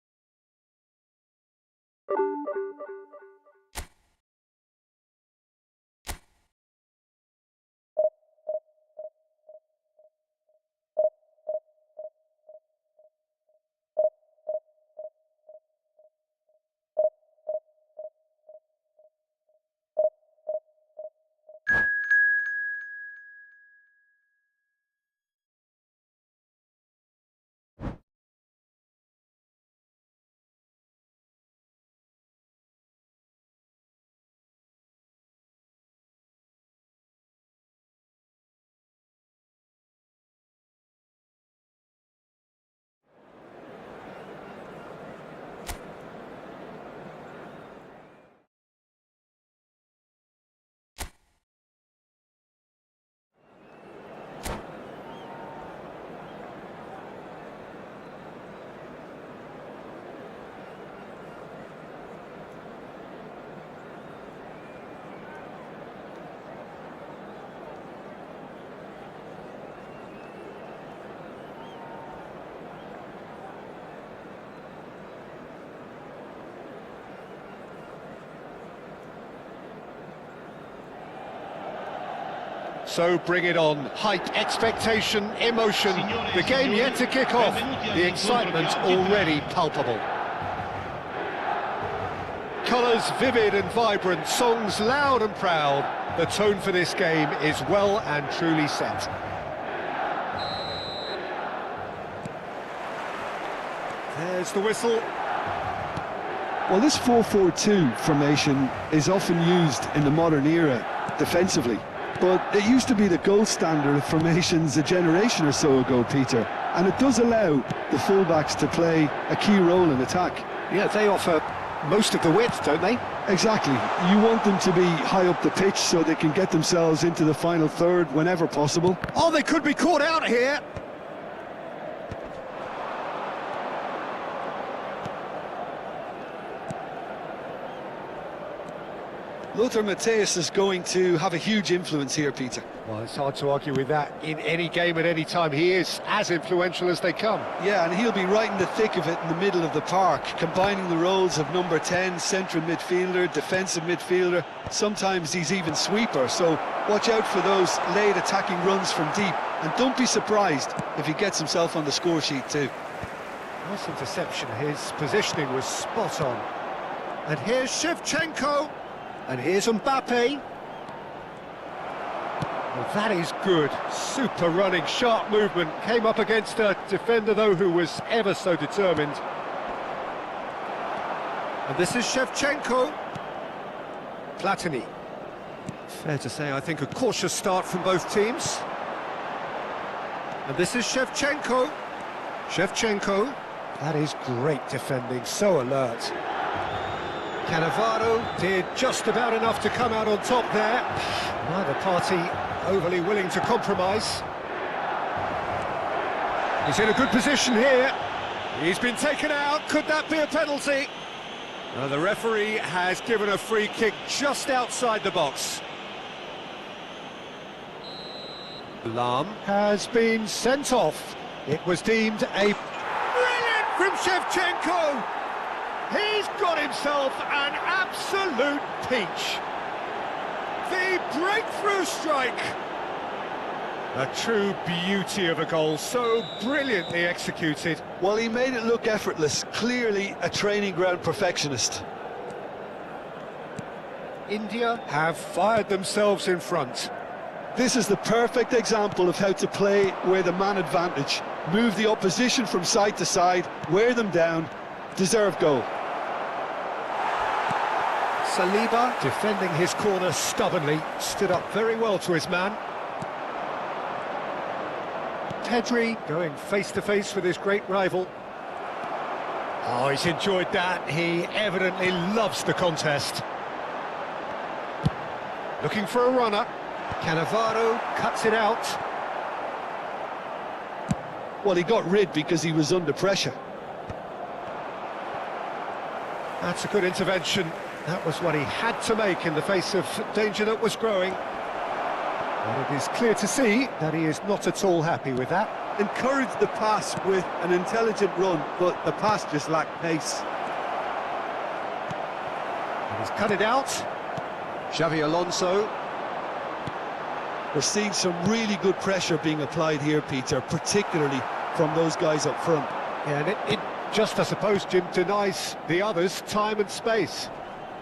So bring it on. Hype, expectation, emotion. The game yet to kick off. The excitement already palpable. Colours vivid and vibrant, songs loud and proud. The tone for this game is well and truly set. There's the whistle. Well, this 4-4-2 formation is often used in the modern era defensively, but it used to be the gold standard of formations a generation or so ago, Peter, and it does allow the fullbacks to play a key role in attack. Yeah, they offer most of the width, don't they? Exactly. You want them to be high up the pitch so they can get themselves into the final third whenever possible. Oh, they could be caught out here. Lothar Matthäus is going to have a huge influence here, Peter. Well, it's hard to argue with that. In any game at any time, he is as influential as they come. Yeah, and he'll be right in the thick of it in the middle of the park, combining the roles of number 10, central midfielder, defensive midfielder. Sometimes he's even sweeper, so watch out for those late attacking runs from deep. And don't be surprised if he gets himself on the score sheet too. Nice interception. His positioning was spot on. And here's Shevchenko. And here's Mbappé. Well, that is good. Super running, sharp movement. Came up against a defender, though, who was ever so determined. And this is Shevchenko. Platini. Fair to say, I think, a cautious start from both teams. And this is Shevchenko. Shevchenko. That is great defending, so alert. Cannavaro did just about enough to come out on top there. Neither party overly willing to compromise. He's in a good position here. He's been taken out. Could that be a penalty? The referee has given a free kick just outside the box. Lam has been sent off. It was deemed a brilliant from Shevchenko. He's got himself an absolute peach. The breakthrough strike. A true beauty of a goal, so brilliantly executed. Well, he made it look effortless, clearly a training ground perfectionist. India have fired themselves in front. This is the perfect example of how to play with a man advantage. Move the opposition from side to side, wear them down, deserve goal. Saliba defending his corner stubbornly, stood up very well to his man. Pedri going face to face with his great rival. Oh, he's enjoyed that. He evidently loves the contest. Looking for a runner. Cannavaro cuts it out. Well, he got rid because he was under pressure. That's a good intervention. That was what he had to make in the face of danger that was growing. But it is clear to see that he is not at all happy with that. Encouraged the pass with an intelligent run, but the pass just lacked pace. And he's cut it out. Xavi Alonso. We're seeing some really good pressure being applied here, Peter, particularly from those guys up front. Yeah, and it just, I suppose, Jim, denies the others time and space.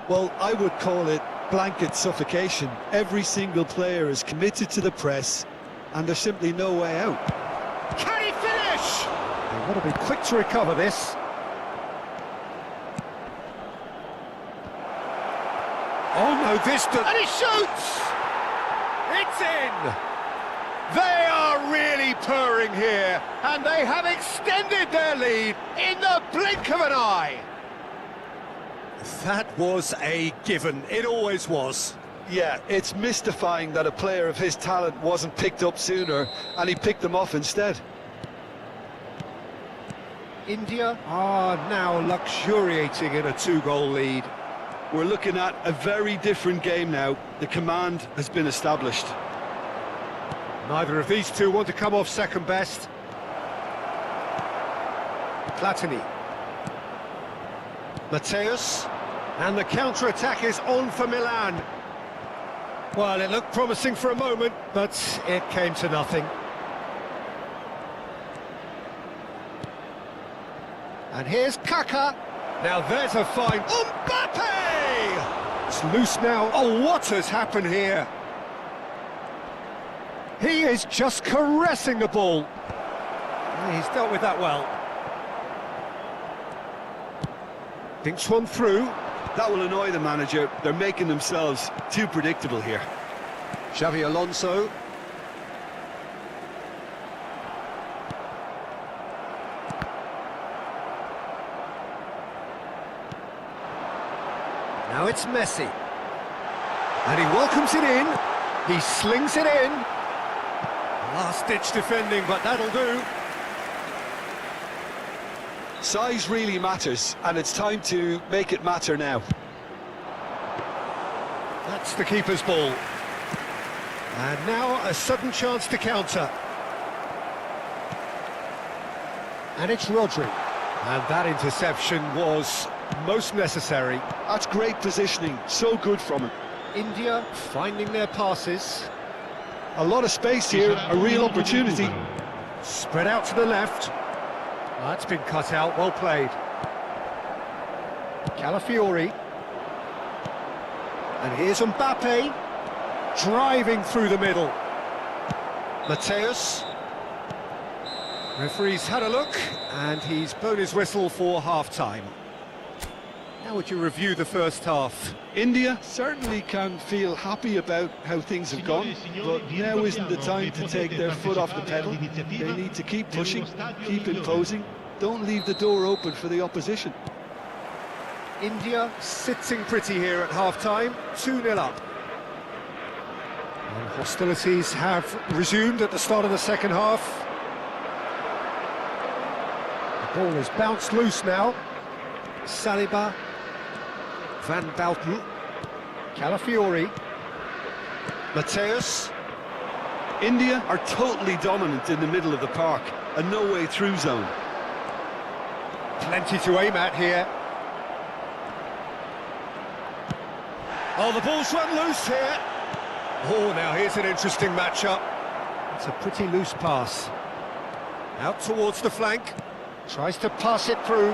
Well, I would call it blanket suffocation. Every single player is committed to the press, and there's simply no way out. Can he finish? They've got to be quick to recover this. Oh no, this does... And he shoots! It's in! They are really purring here, and they have extended their lead in the blink of an eye. That was a given. It always was. Yeah, it's mystifying that a player of his talent wasn't picked up sooner, and he picked them off instead. India are now luxuriating in a 2-goal lead. We're looking at a very different game now. The command has been established. Neither of these two want to come off second best. Platini. Matthäus. And the counter-attack is on for Milan. Well, it looked promising for a moment, but it came to nothing. And here's Kaka. Now there's a fine... Mbappé! It's loose now. Oh, what has happened here? He is just caressing the ball. He's dealt with that well. Thinks one through. That will annoy the manager. They're making themselves too predictable here. Xavi Alonso. Now it's Messi. And he welcomes it in. He slings it in. Last-ditch defending, but that'll do. Size really matters, and it's time to make it matter now. That's the keeper's ball. And now a sudden chance to counter. And it's Rodri. And that interception was most necessary. That's great positioning, so good from him. India finding their passes. A lot of space here, a real opportunity. Spread out to the left. That's been cut out, well played. Calafiori. And here's Mbappé, driving through the middle. Mateus. Referee's had a look, and he's blown his whistle for half-time. How would you review the first half? India certainly can feel happy about how things have gone, but now isn't the time to take their foot off the pedal. They need to keep pushing, keep imposing, don't leave the door open for the opposition. India sitting pretty here at half-time, 2-0 up. And hostilities have resumed at the start of the second half. The ball is bounced loose now. Saliba, Van Bouten, Calafiori, Mateus. India are totally dominant in the middle of the park, a no-way through zone. Plenty to aim at here. Oh, the ball's run loose here. Oh, now here's an interesting matchup. It's a pretty loose pass. Out towards the flank. Tries to pass it through.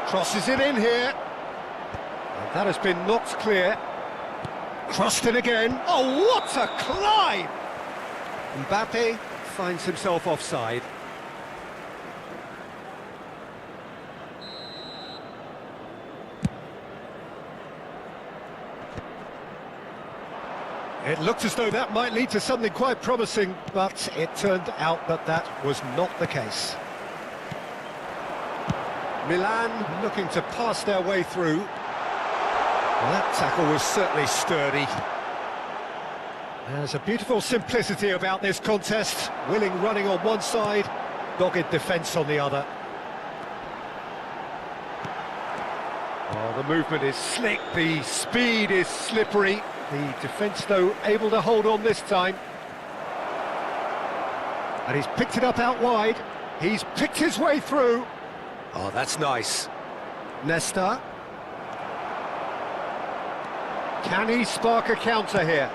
Crosses it in here. And that has been knocked clear. Crossed in again. Oh, what a climb! Mbappé finds himself offside. It looked as though that might lead to something quite promising, but it turned out that that was not the case. Milan looking to pass their way through. Well, that tackle was certainly sturdy. There's a beautiful simplicity about this contest. Willing running on one side, dogged defence on the other. Oh, the movement is slick, the speed is slippery. The defence, though, able to hold on this time. And he's picked it up out wide. He's picked his way through. Oh, that's nice. Nesta. Can he spark a counter here?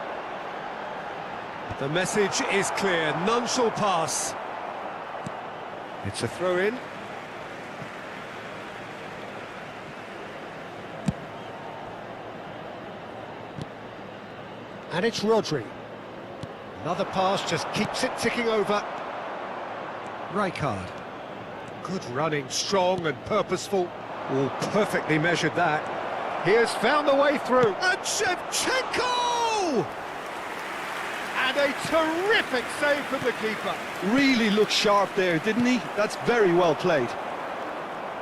The message is clear. None shall pass. It's a throw-in. And it's Rodri. Another pass just keeps it ticking over. Rijkaard. Good running, strong and purposeful. Oh, perfectly measured that. He has found the way through. And Shevchenko! And a terrific save from the keeper. Really looked sharp there, didn't he? That's very well played.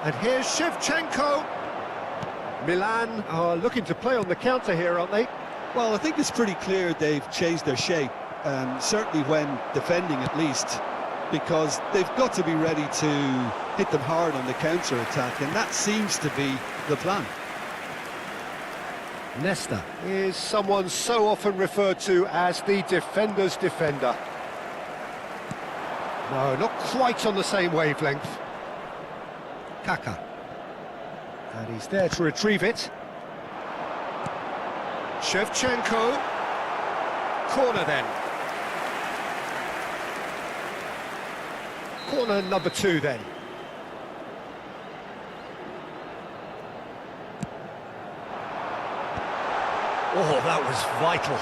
And here's Shevchenko. Milan are looking to play on the counter here, aren't they? Well, I think it's pretty clear they've changed their shape, certainly when defending at least, because they've got to be ready to hit them hard on the counter-attack, and that seems to be the plan. Nesta is someone so often referred to as the defender's defender. No, not quite on the same wavelength. Kaka. And he's there to retrieve it. Shevchenko. corner then. Corner number 2 then. Oh, that was vital.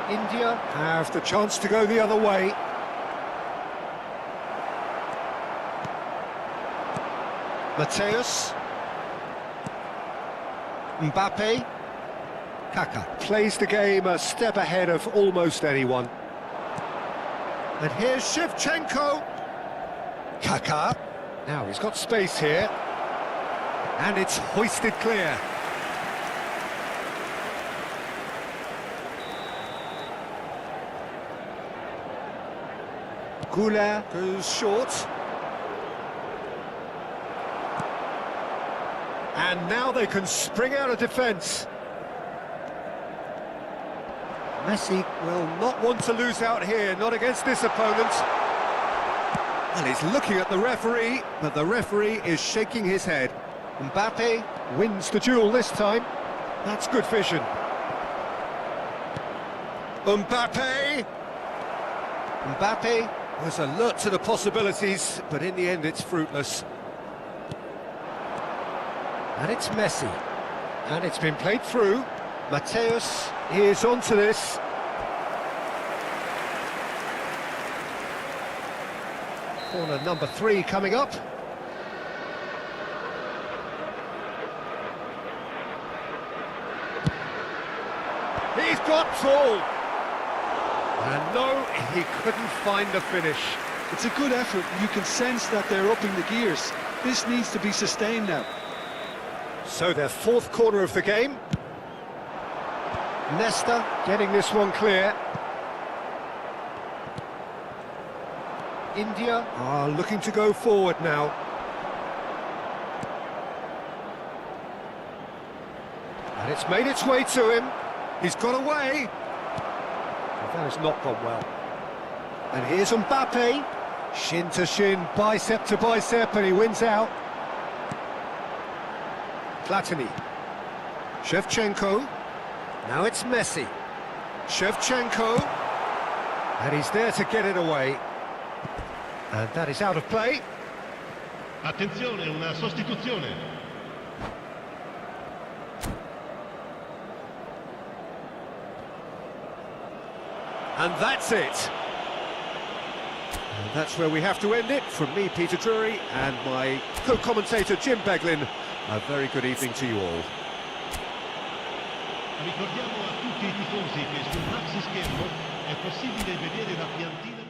India have the chance to go the other way. Mateus. Mbappé. Kaka plays the game a step ahead of almost anyone. And here's Shevchenko. Kaka. Now he's got space here. And it's hoisted clear. Goulart goes short. And now they can spring out of defence. Messi will not want to lose out here, not against this opponent. And he's looking at the referee, but the referee is shaking his head. Mbappé wins the duel this time. That's good vision. Mbappé! Mbappé was alert to the possibilities, but in the end it's fruitless. And it's Messi. And it's been played through. Mateus is onto this. Corner number 3 coming up. He's got ball. And no, he couldn't find the finish. It's a good effort. You can sense that they're upping the gears. This needs to be sustained now. So their 4th corner of the game. Nesta getting this one clear. India are looking to go forward now. And it's made its way to him. He's got away. That has not gone well. And here's Mbappé. Shin to shin, bicep to bicep, and he wins out. Platini. Shevchenko. Now it's Messi. Shevchenko. And he's there to get it away. And that is out of play. Attenzione, una sostituzione. And that's it. And that's where we have to end it. From me, Peter Drury, and my co-commentator, Jim Beglin. A very good evening to you all. Ricordiamo a tutti i tifosi che sul maxi schermo è possibile vedere la piantina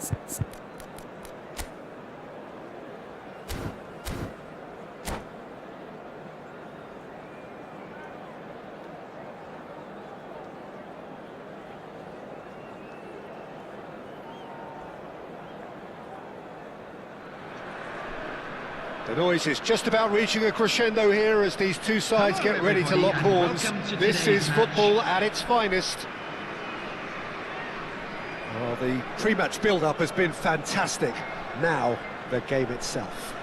The noise is just about reaching a crescendo here as these two sides Hello, get ready to lock everybody, and horns. welcome to This today's is match. football at its finest. Well, the pre-match build-up has been fantastic. Now, the game itself.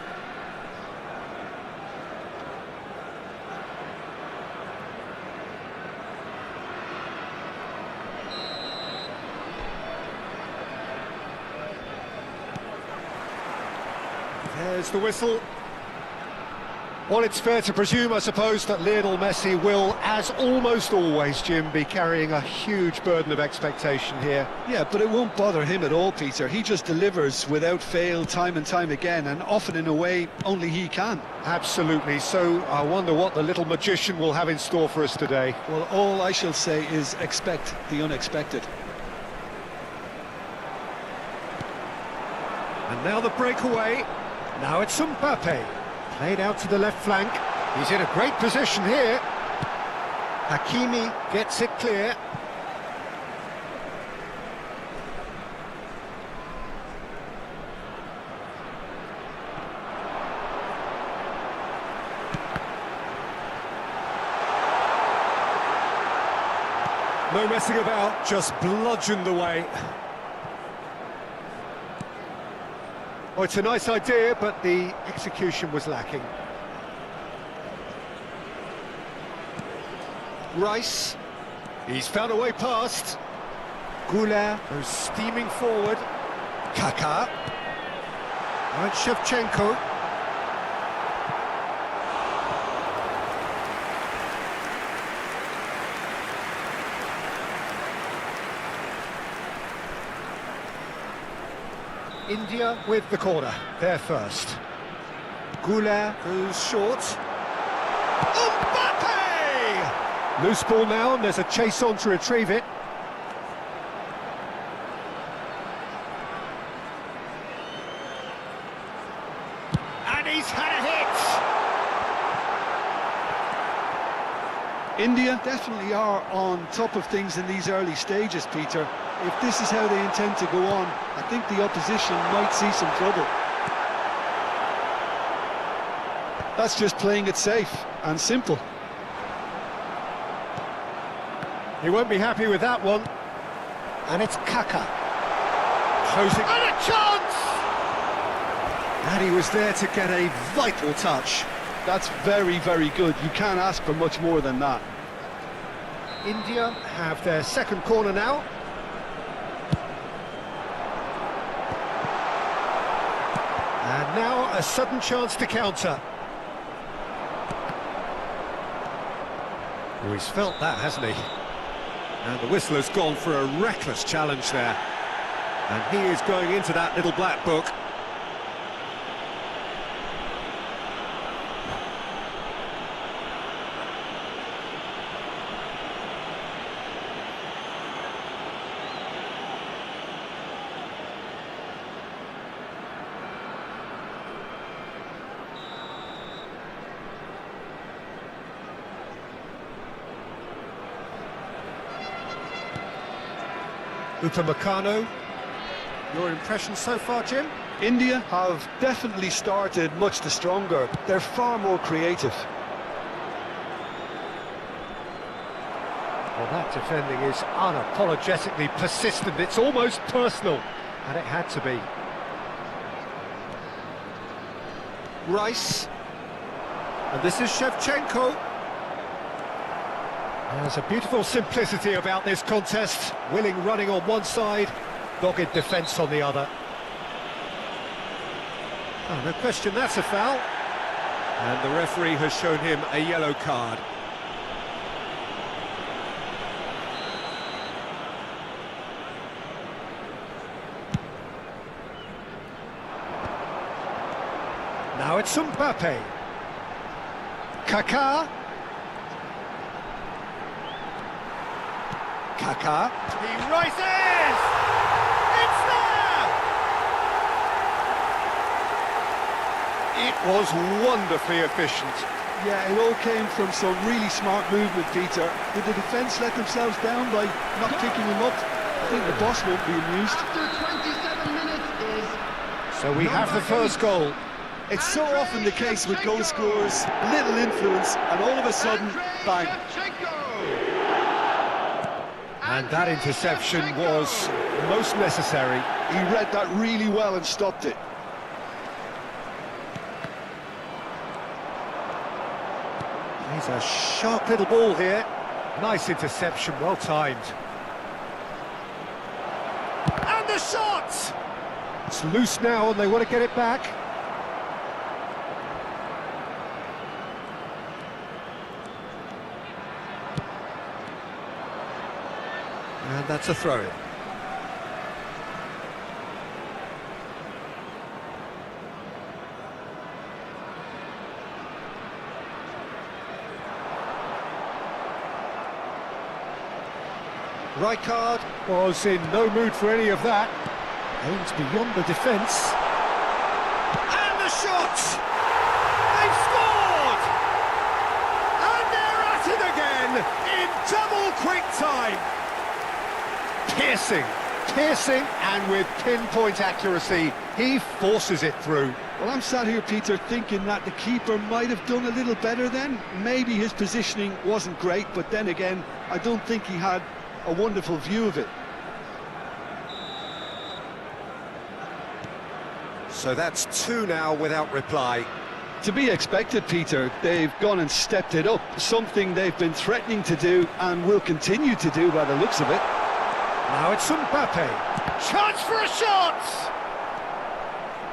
There's the whistle. Well, it's fair to presume, I suppose, that Lionel Messi will, as almost always, Jim, be carrying a huge burden of expectation here. Yeah, but it won't bother him at all, Peter. He just delivers without fail time and time again, and often in a way only he can. Absolutely. So I wonder what the little magician will have in store for us today. Well, all I shall say is expect the unexpected. And now the breakaway. Now it's Mbappé. Played out to the left flank. He's in a great position here. Hakimi gets it clear. No messing about, just bludgeoned away. Oh, it's a nice idea, but the execution was lacking. Rice, he's found a way past. Goulart goes steaming forward. Kaká. And Shevchenko. India with the corner, there first. Goulart goes short. Mbappé! Loose ball now, and there's a chase on to retrieve it. And he's had a hit! India definitely are on top of things in these early stages, Peter. If this is how they intend to go on, I think the opposition might see some trouble. That's just playing it safe and simple. He won't be happy with that one. And it's Kaká. Closing. And a chance! And he was there to get a vital touch. That's very, very good. You can't ask for much more than that. India have their second corner now. And now a sudden chance to counter. Oh, he's felt that, hasn't he? And the whistler's gone for a reckless challenge there. And he is going into that little black book. Upamecano, your impression so far, Jim? India have definitely started much the stronger. They're far more creative. Well, that defending is unapologetically persistent. It's almost personal, and it had to be. Rice, and this is Shevchenko. There's a beautiful simplicity about this contest. Willing running on one side, dogged defence on the other. Oh, no question, that's a foul. And the referee has shown him a yellow card. Now it's Mbappé. Kaká. Kaká. He rises! It's there! It was wonderfully efficient. Yeah, it all came from some really smart movement, Peter. Did the defence let themselves down by not picking him up? I think the boss won't be amused. After 27 minutes is... So we have the first goal. It's so often the case with goal scorers, little influence, and all of a sudden, bang. And that interception was most necessary. He read that really well and stopped it. He's a sharp little ball here. Nice interception, well timed. And the shot! It's loose now and they want to get it back. And that's a throw-in. Rijkaard was in no mood for any of that. Aims beyond the defence. And the shot! They've scored! And they're at it again in double quick time. Piercing, and with pinpoint accuracy, he forces it through. Well, I'm sat here, Peter, thinking that the keeper might have done a little better then. Maybe his positioning wasn't great, but then again, I don't think he had a wonderful view of it. So that's two now without reply. To be expected, Peter. They've gone and stepped it up, something they've been threatening to do and will continue to do by the looks of it. Now it's Mbappé. Chance for a shot!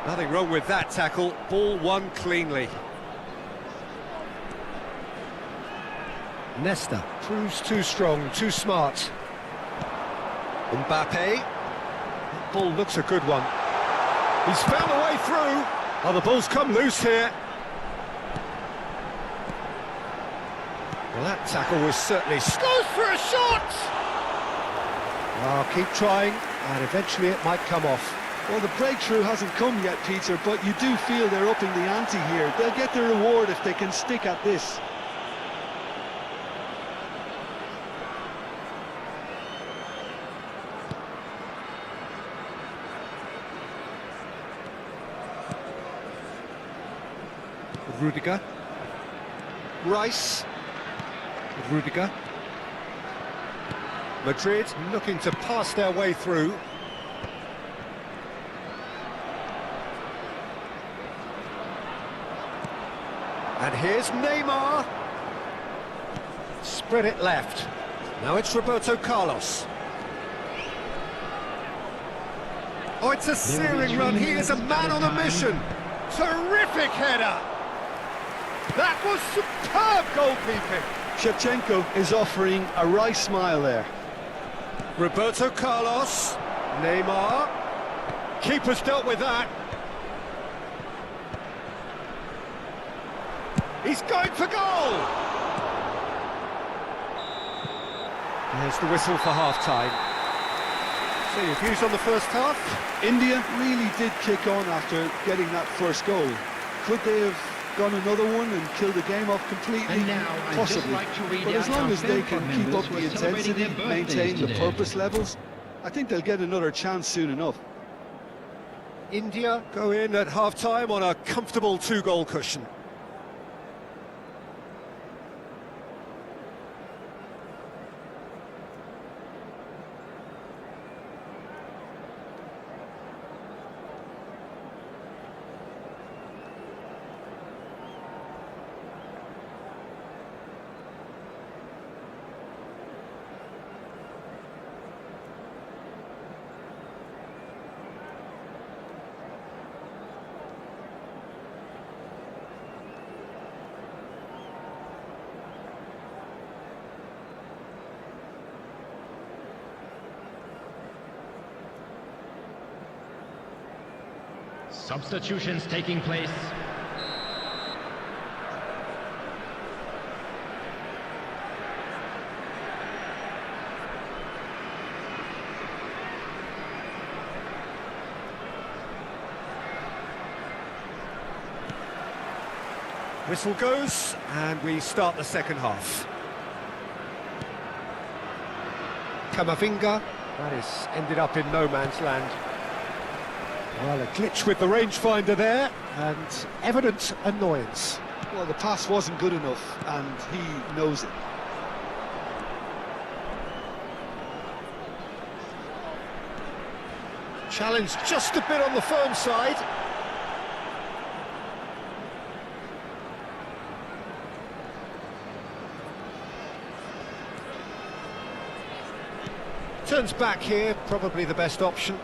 Nothing wrong with that tackle. Ball won cleanly. Nesta proves too strong, too smart. Mbappé. That ball looks a good one. He's found a way through. Oh, the ball's come loose here. Well, that tackle was certainly... Goes for a shot! Oh, keep trying, and eventually it might come off. Well, the breakthrough hasn't come yet, Peter, but you do feel they're upping the ante here. They'll get the reward if they can stick at this. Rudiger. Rice. Rudiger. Madrid looking to pass their way through. And here's Neymar. Spread it left. Now it's Roberto Carlos. Oh, it's a searing run. He is a man on a mission. Terrific header. That was superb goalkeeping. Shevchenko is offering a wry smile there. Roberto Carlos. Neymar. Keeper's dealt with that. He's going for goal! There's the whistle for half-time. So your views on the first half? India really did kick on after getting that first goal. Could they have gone another one and killed the game off completely? And now, I'd just possibly. like to read But as out long our as they film can keep members up who the are celebrating intensity, their birthdays maintain the today. purpose levels, I think they'll get another chance soon enough. India go in at half-time on a comfortable two-goal cushion. Substitutions taking place. Whistle goes, and we start the second half. Kamavinga, that is ended up in no man's land. Well, a glitch with the rangefinder there, and evident annoyance. Well, the pass wasn't good enough, and he knows it. Challenge just a bit on the firm side. Turns back here, probably the best option.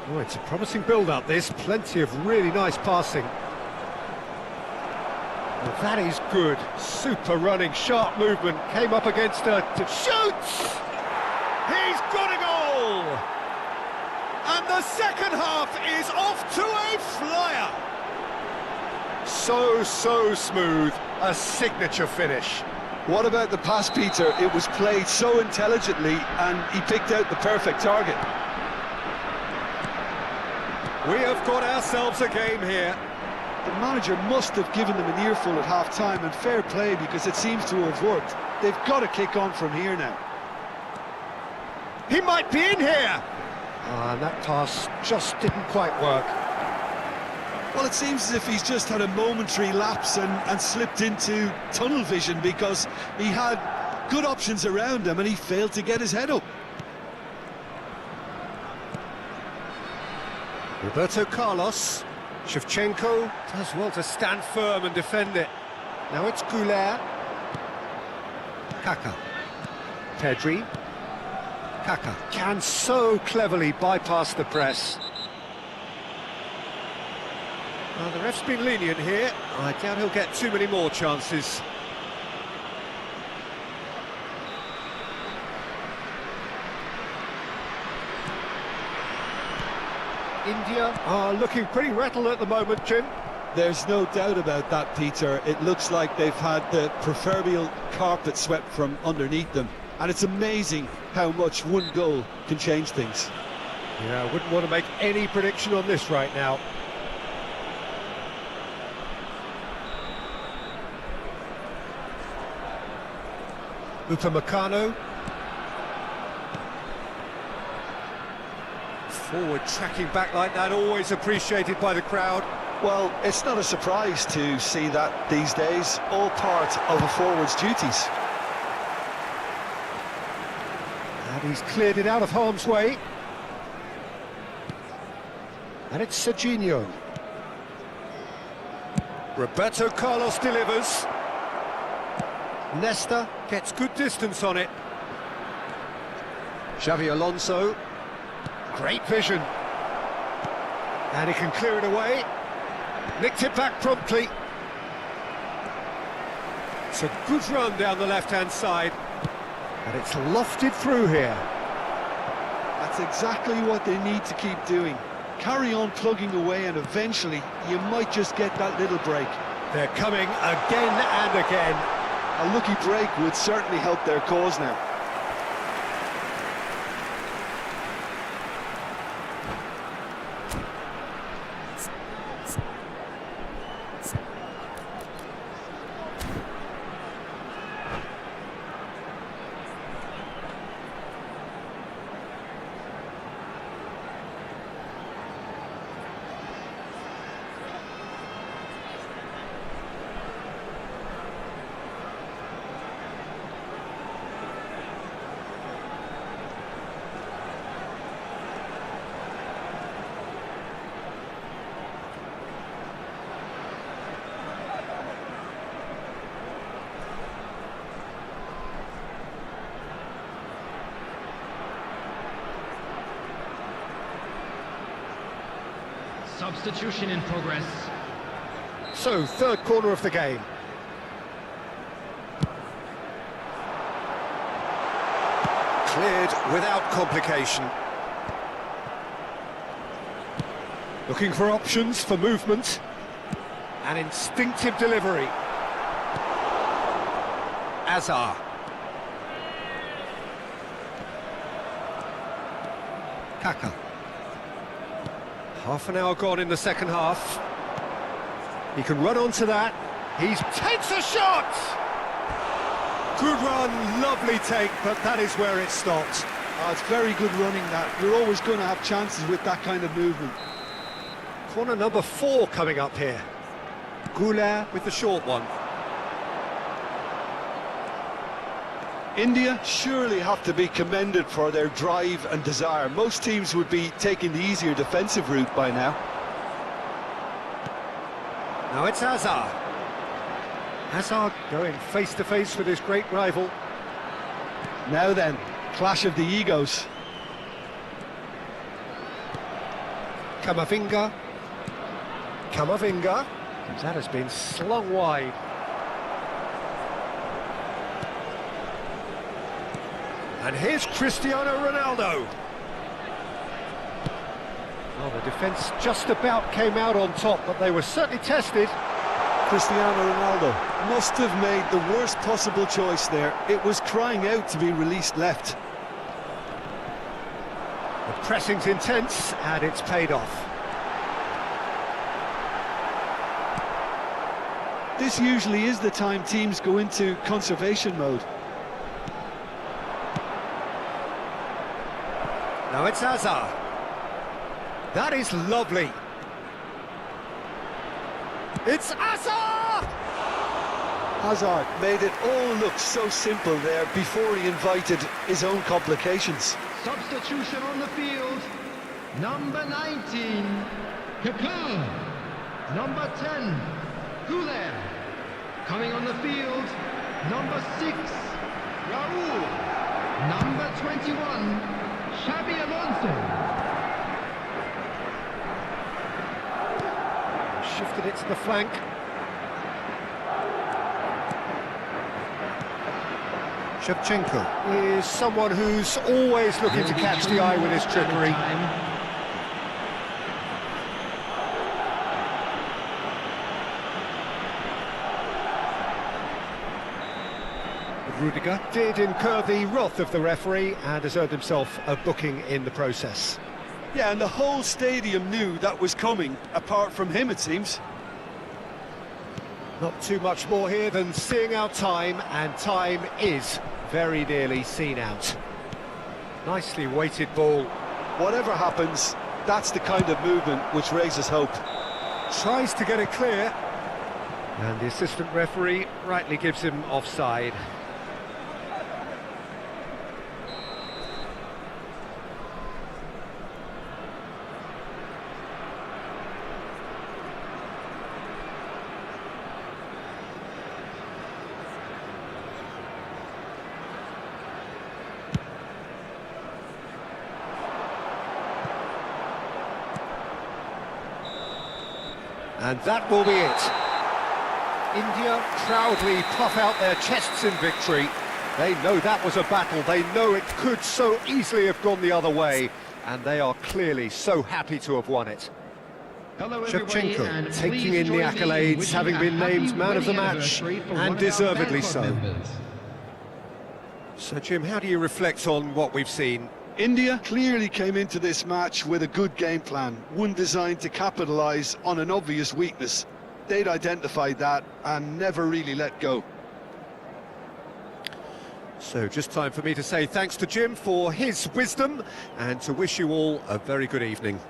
Oh, it's a promising build-up, this. Plenty of really nice passing. Well, that is good. Super running, sharp movement. Came up against her to shoots! He's got a goal! And the second half is off to a flyer! So smooth. A signature finish. What about the pass, Peter? It was played so intelligently, and he picked out the perfect target. We have got ourselves a game here. The manager must have given them an earful at half-time, and fair play, because it seems to have worked. They've got to kick on from here now. He might be in here! And that pass just didn't quite work. Well, it seems as if he's just had a momentary lapse and slipped into tunnel vision, because he had good options around him and he failed to get his head up. Roberto Carlos. Shevchenko does well to stand firm and defend it. Now it's Goulet. Kaka. Pedri. Kaka can so cleverly bypass the press. Well, the ref's been lenient here. I doubt he'll get too many more chances. India are looking pretty rattled at the moment, Jim. There's no doubt about that, Peter. It looks like they've had the proverbial carpet swept from underneath them. And it's amazing how much one goal can change things. Yeah, I wouldn't want to make any prediction on this right now. Upamecano. Forward tracking back like that, always appreciated by the crowd. Well, it's not a surprise to see that these days, all part of a forward's duties. And he's cleared it out of harm's way. And it's Serginho. Roberto Carlos delivers. Nesta gets good distance on it. Xavi Alonso. Great vision. And he can clear it away. Nicked it back promptly. It's a good run down the left-hand side. And it's lofted through here. That's exactly what they need to keep doing. Carry on plugging away, and eventually you might just get that little break. They're coming again and again. A lucky break would certainly help their cause now. Substitution in progress. So, third corner of the game. Cleared without complication. Looking for options for movement. An instinctive delivery. Azar. Kaka. Half an hour gone in the second half. He can run onto that. He takes a shot! Good run, lovely take, but that is where it stopped. It's very good running that. You're always going to have chances with that kind of movement. Corner number 4 coming up here. Goulart with the short one. India surely have to be commended for their drive and desire. Most teams would be taking the easier defensive route by now. Now it's Hazard. Hazard going face-to-face with his great rival. Now then, clash of the egos. Camavinga. That has been slung wide. And here's Cristiano Ronaldo. Well, the defence just about came out on top, but they were certainly tested. Cristiano Ronaldo must have made the worst possible choice there. It was crying out to be released left. The pressing's intense, and it's paid off. This usually is the time teams go into conservation mode. Now it's Hazard. That is lovely. It's Hazard! Hazard made it all look so simple there before he invited his own complications. Substitution on the field. Number 19, Kaká. Number 10, Goulart. Coming on the field, number 6, Raúl. Number 21, Xabi Alonso. Shifted it to the flank. Shevchenko is someone who's always looking to catch the eye with his trickery. Rudiger did incur the wrath of the referee and has earned himself a booking in the process. Yeah, and the whole stadium knew that was coming, apart from him, it seems. Not too much more here than seeing out time, and time is very nearly seen out. Nicely weighted ball. Whatever happens, that's the kind of movement which raises hope. Tries to get it clear, and the assistant referee rightly gives him offside. And that will be it. India proudly puff out their chests in victory. They know that was a battle. They know it could so easily have gone the other way. And they are clearly so happy to have won it. Hello everybody, and Shevchenko taking please in the join me accolades, wishing having a been happy named man of the wedding match, anniversary for one and of our deservedly fan so. club members. So, Jim, how do you reflect on what we've seen? India clearly came into this match with a good game plan, one designed to capitalise on an obvious weakness. They'd identified that and never really let go. So just time for me to say thanks to Jim for his wisdom and to wish you all a very good evening.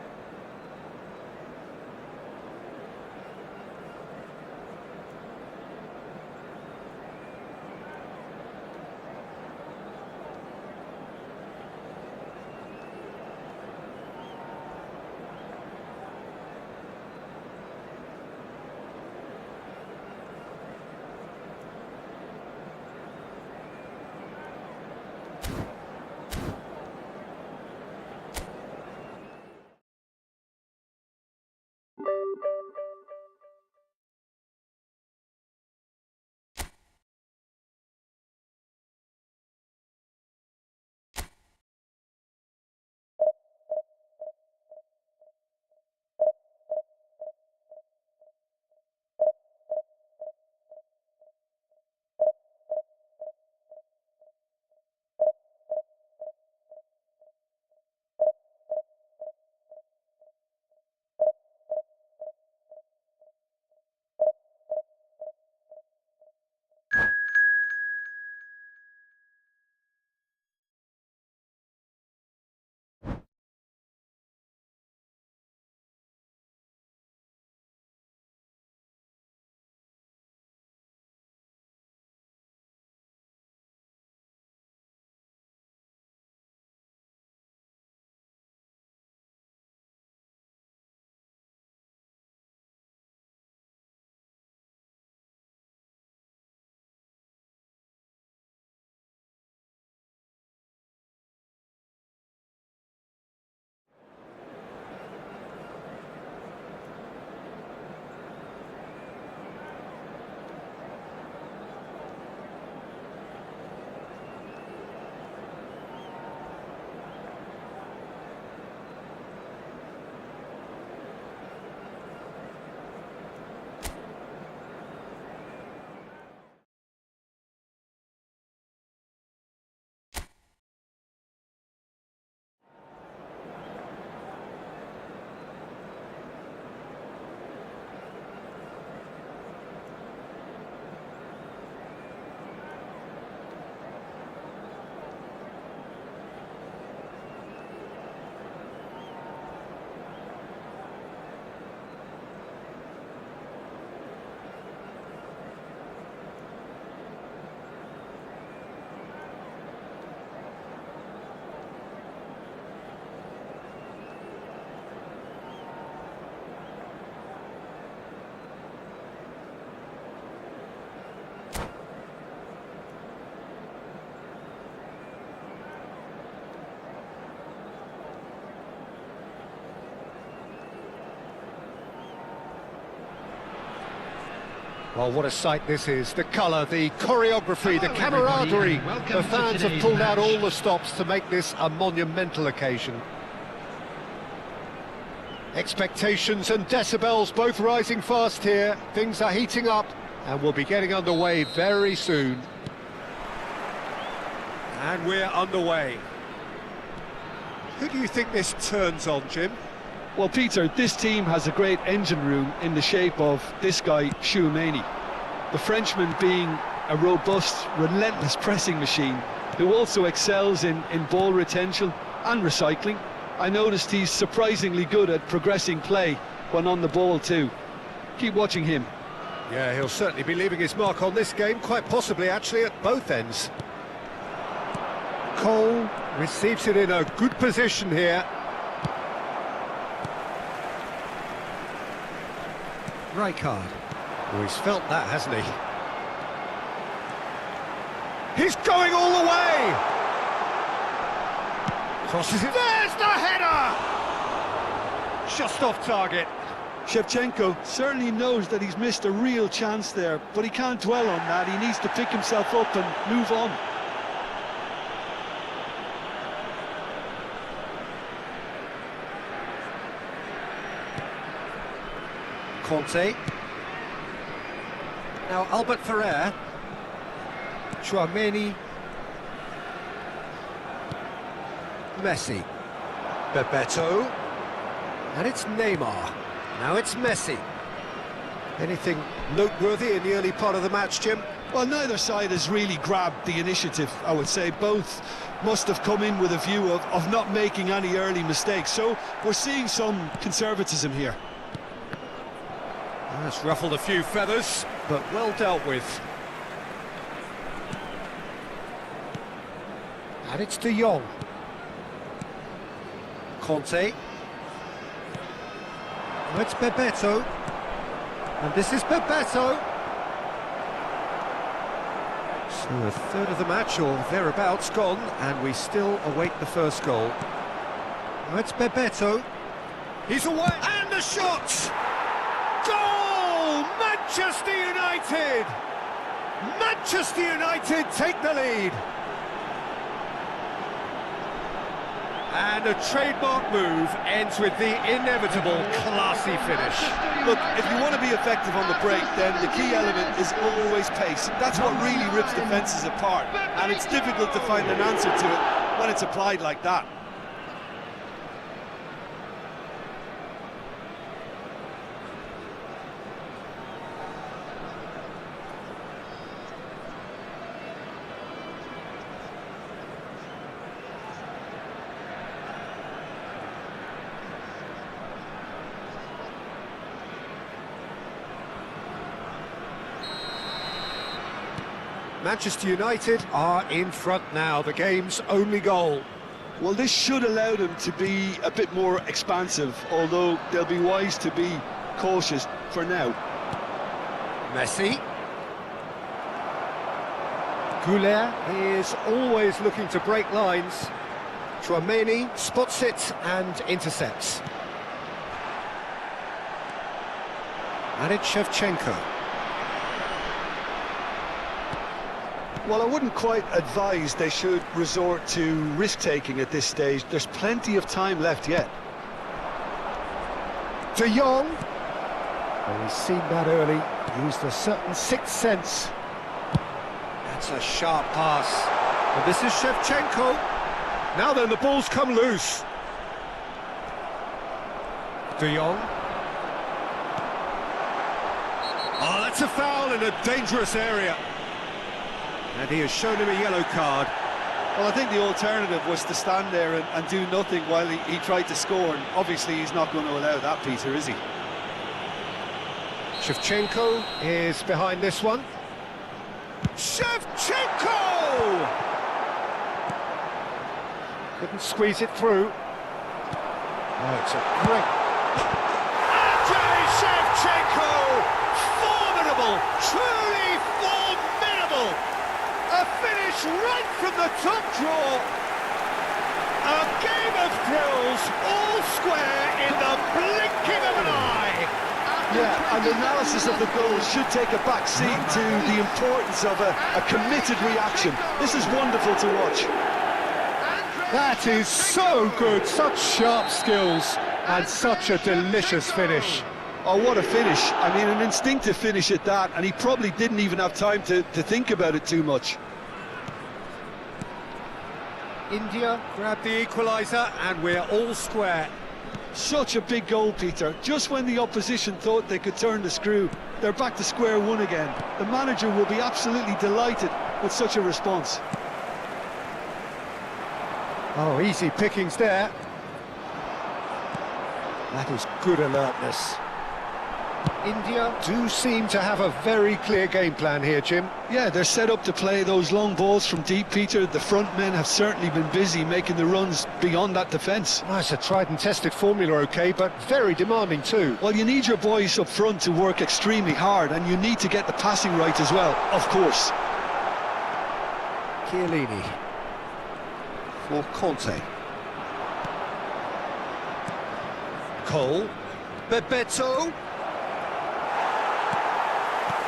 Well, what a sight this is. The colour, the choreography, the Hello, camaraderie. everybody, and welcome The to fans have today's pulled out match. all the stops to make this a monumental occasion. Expectations and decibels both rising fast here. Things are heating up and we'll be getting underway very soon. And we're underway. Who do you think this turns on, Jim? Well, Peter, this team has a great engine room in the shape of this guy, Tchouaméni. The Frenchman being a robust, relentless pressing machine who also excels in ball retention and recycling. I noticed he's surprisingly good at progressing play when on the ball too. Keep watching him. Yeah, he'll certainly be leaving his mark on this game, quite possibly actually at both ends. Cole receives it in a good position here. Rijkaard. Oh, he's felt that, hasn't he? He's going all the way! Crosses it. There's the header! Just off target. Shevchenko certainly knows that he's missed a real chance there, but he can't dwell on that. He needs to pick himself up and move on. Conte. Now Albert Ferrer. Tchouaméni. Messi. Bebeto. And it's Neymar. Now it's Messi. Anything noteworthy in the early part of the match, Jim? Well, neither side has really grabbed the initiative, I would say. Both must have come in with a view of not making any early mistakes. So we're seeing some conservatism here. That's ruffled a few feathers, but well dealt with. And it's De Jong. Conte. Oh, it's Bebeto. And this is Bebeto. So a third of the match, or thereabouts, gone, and we still await the first goal. Oh, it's Bebeto. He's away, and the shot! Goal! Manchester United! Manchester United take the lead. And a trademark move ends with the inevitable classy finish. Look, if you want to be effective on the break, then the key element is always pace. That's what really rips defences apart, and it's difficult to find an answer to it when it's applied like that. Manchester United are in front now, the game's only goal. Well, this should allow them to be a bit more expansive, although they'll be wise to be cautious for now. Messi. Goulet is always looking to break lines. Tchouaméni spots it and intercepts. And it's Shevchenko. Well, I wouldn't quite advise they should resort to risk-taking at this stage. There's plenty of time left yet. De Jong. Well, he's seen that early, used a certain sixth sense. That's a sharp pass. And this is Shevchenko. Now then, the ball's come loose. De Jong. Oh, that's a foul in a dangerous area. And he has shown him a yellow card. Well, I think the alternative was to stand there and do nothing while he tried to score, and obviously he's not going to allow that, Peter, is he? Shevchenko is behind this one. Shevchenko! Couldn't squeeze it through. Oh, it's a great... Andrei Shevchenko! Formidable! Truly formidable! A finish right from the top draw. A game of thrills, all square in the blinking of an eye. Yeah, and analysis of the goal should take a back seat to the importance of a committed reaction. This is wonderful to watch. That is so good, such sharp skills and such a delicious finish. Oh, what a finish. I mean, an instinctive finish at that, and he probably didn't even have time to think about it too much. India grab the equaliser and we're all square. Such a big goal, Peter. Just when the opposition thought they could turn the screw, they're back to square one again. The manager will be absolutely delighted with such a response. Oh, easy pickings there. That is good alertness. India do seem to have a very clear game plan here, Jim. Yeah, they're set up to play those long balls from deep, Peter. The front men have certainly been busy making the runs beyond that defence. Well, it's a tried and tested formula, OK, but very demanding too. Well, you need your boys up front to work extremely hard, and you need to get the passing right as well, of course. Chiellini for Conte. Cole. Bebeto.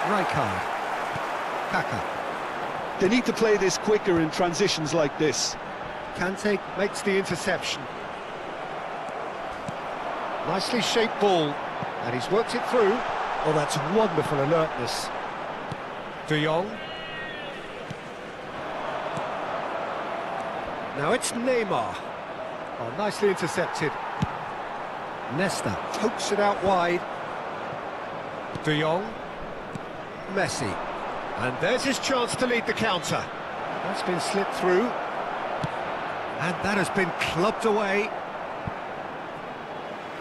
Rijkaard. Kaka. They need to play this quicker in transitions like this. Kante makes the interception. Nicely shaped ball, and he's worked it through. Oh, that's wonderful alertness. De Jong. Now it's Neymar. Oh, nicely intercepted. Nesta pokes it out wide. De Jong. Messi. And there's his chance to lead the counter. That's been slipped through. And that has been clubbed away.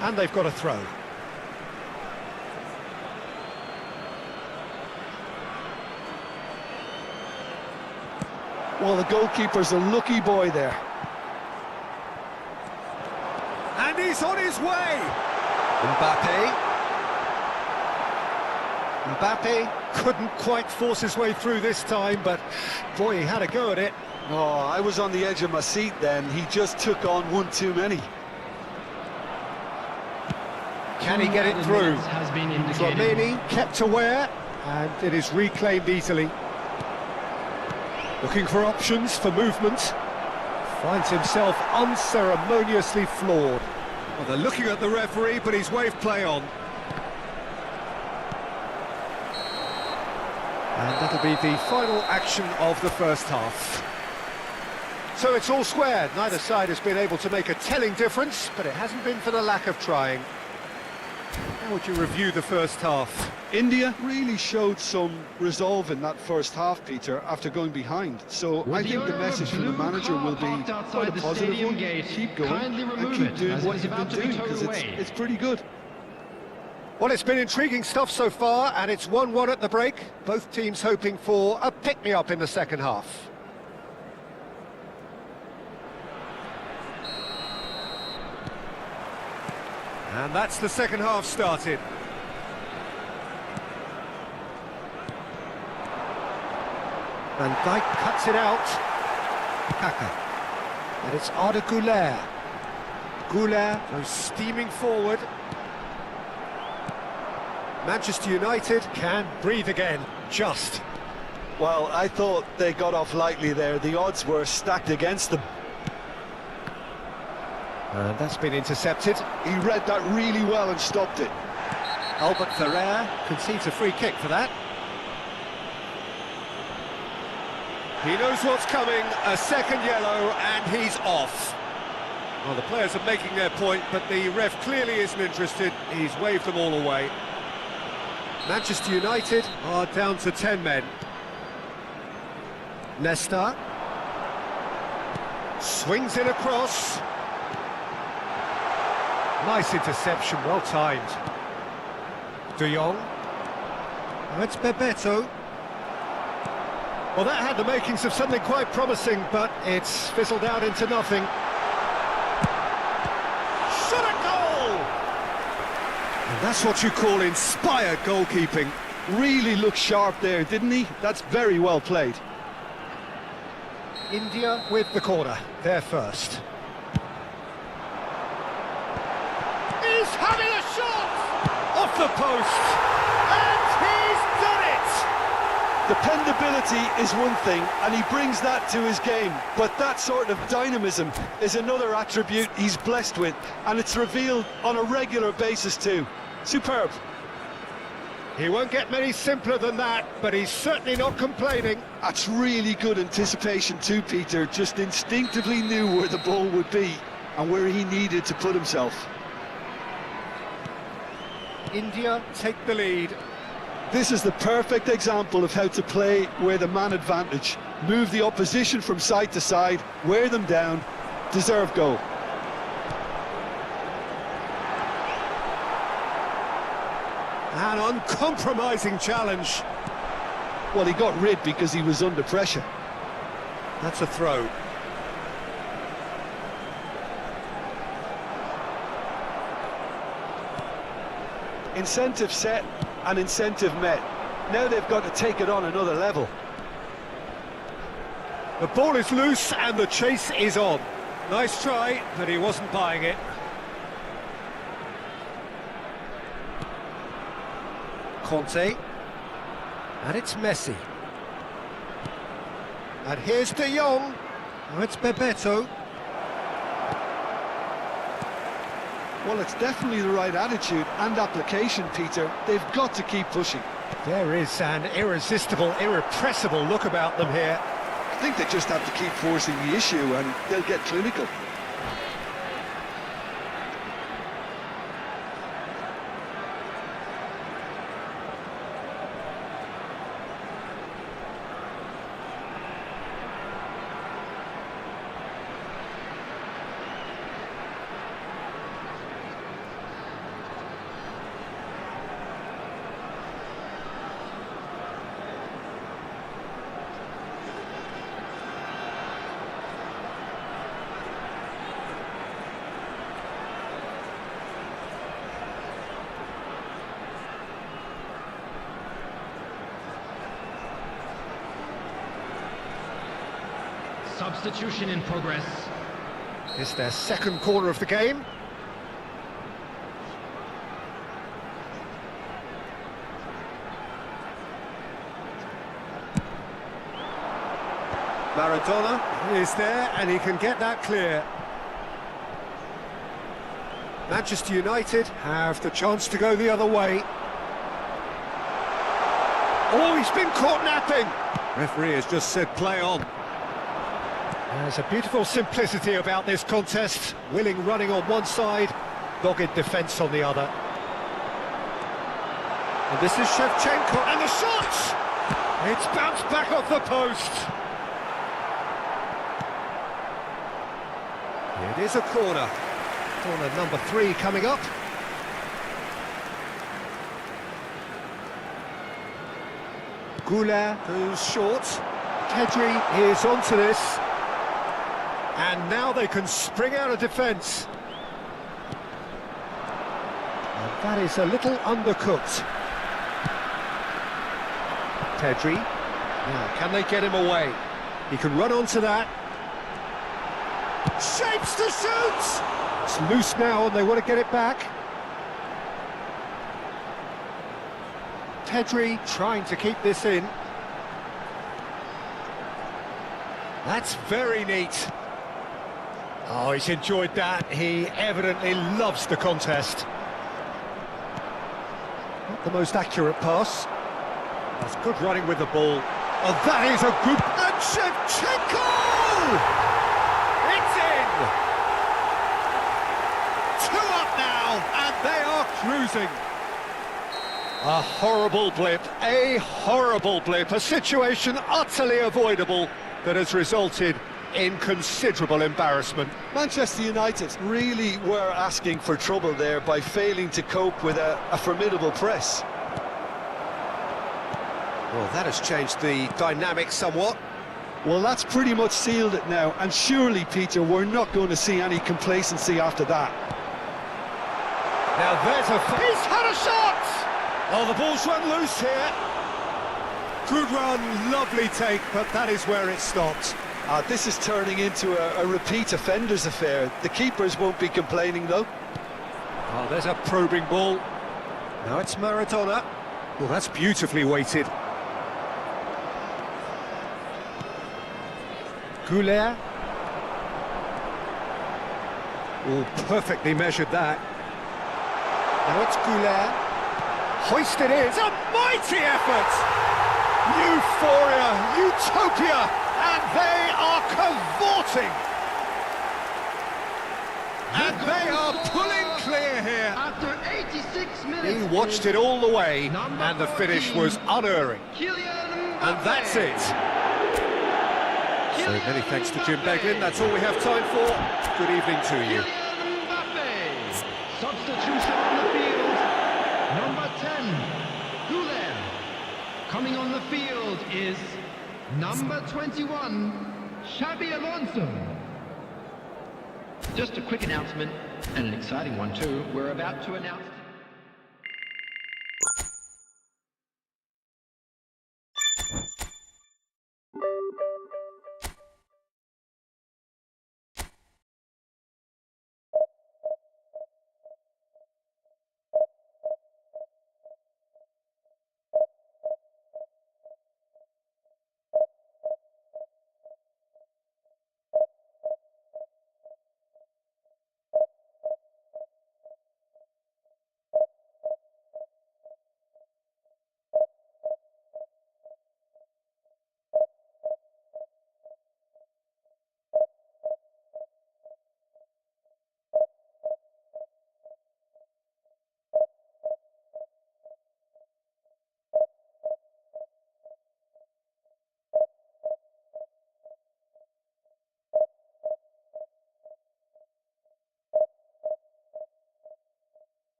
And they've got a throw. Well, the goalkeeper's a lucky boy there. And he's on his way! Mbappé couldn't quite force his way through this time, but boy, he had a go at it. Oh, I was on the edge of my seat then. He just took on one too many. Can he get it through? Has been indicated. Flamini kept aware, and it is reclaimed easily. Looking for options for movement. Finds himself unceremoniously floored. Well, they're looking at the referee, but he's waved play on. And that'll be the final action of the first half. So it's all square. Neither side has been able to make a telling difference, but it hasn't been for the lack of trying. How would you review the first half? India really showed some resolve in that first half, Peter, after going behind. So I think the message from the manager will be quite a positive one. Keep going and keep doing what you've been doing, because it's pretty good. Well, it's been intriguing stuff so far, and it's 1-1 at the break. Both teams hoping for a pick-me-up in the second half. And that's the second half started. Van Dijk cuts it out. Kaka. And it's Arda Güler. Güler goes steaming forward. Manchester United can breathe again, just. Well, I thought they got off lightly there. The odds were stacked against them. And that's been intercepted. He read that really well and stopped it. Albert Ferrer concedes a free kick for that. He knows what's coming, a second yellow, and he's off. Well, the players are making their point, but the ref clearly isn't interested. He's waved them all away. Manchester United are down to 10 men. Nesta. Swings in across. Nice interception, well timed. De Jong. Oh, it's Bebeto. Well, that had the makings of something quite promising, but it's fizzled out into nothing. Shot a goal! And that's what you call inspired goalkeeping. Really looked sharp there, didn't he? That's very well played. India with the corner, they're first. He's having a shot! off the post, and he's done it! Dependability is one thing, and he brings that to his game, but that sort of dynamism is another attribute he's blessed with, and it's revealed on a regular basis too. Superb. He won't get many simpler than that, but he's certainly not complaining. That's really good anticipation too, Peter. Just instinctively knew where the ball would be and where he needed to put himself. India take the lead. This is the perfect example of how to play with a man advantage. Move the opposition from side to side, wear them down, deserve goal. An uncompromising challenge. Well, he got rid because he was under pressure. That's a throw. Incentive set and incentive met. Now they've got to take it on another level. The ball is loose and the chase is on. Nice try, but he wasn't buying it. Conte. And it's Messi. And here's De Jong. Oh, it's Bebeto. Well, it's definitely the right attitude and application, Peter. They've got to keep pushing. There is an irresistible, irrepressible look about them here. I think they just have to keep forcing the issue and they'll get clinical. Substitution in progress. It's their second corner of the game. Maradona is there and he can get that clear. Manchester United have the chance to go the other way. Oh, he's been caught napping. Referee has just said play on. There's a beautiful simplicity about this contest. Willing running on one side, dogged defence on the other. And this is Shevchenko, and the shot! It's bounced back off the post. It is a corner. Corner number 3 coming up. Goulart goes short. Kedri is onto this. And now they can spring out of defence. And that is a little undercooked. Pedri. Now, can they get him away? He can run onto that. Shapes to shoot! It's loose now and they want to get it back. Pedri trying to keep this in. That's very neat. Oh, he's enjoyed that. He evidently loves the contest. Not the most accurate pass. That's good running with the ball. Oh, that is a good... And Shevchenko! It's in! 2 up now, and they are cruising. A horrible blip, a situation utterly avoidable that has resulted in considerable embarrassment. Manchester United really were asking for trouble there by failing to cope with a formidable press. Well, that has changed the dynamic somewhat. Well, that's pretty much sealed it now, and surely, Peter, we're not going to see any complacency after that. Now there's he's had a shot! Oh, the ball's run loose here. Good run, lovely take, but that is where it stopped. This is turning into a repeat offenders affair. The keepers won't be complaining, though. Oh, there's a probing ball. Now it's Maradona. Well, that's beautifully weighted. Goulet. Oh, perfectly measured that. Now it's Goulet. Hoisted is a mighty effort! Euphoria, utopia, and they are cavorting! And they are pulling clear here. After 86 minutes. He watched it all the way, and the finish was unerring. Kylian And that's it. So many thanks to Jim Beglin. That's all we have time for. Good evening to you. Kylian Mbappé. Substitution on the field. Number 10, Goulet. Coming on the field is number 21, Xabi Alonso. Just a quick announcement, and an exciting one too. We're about to announce...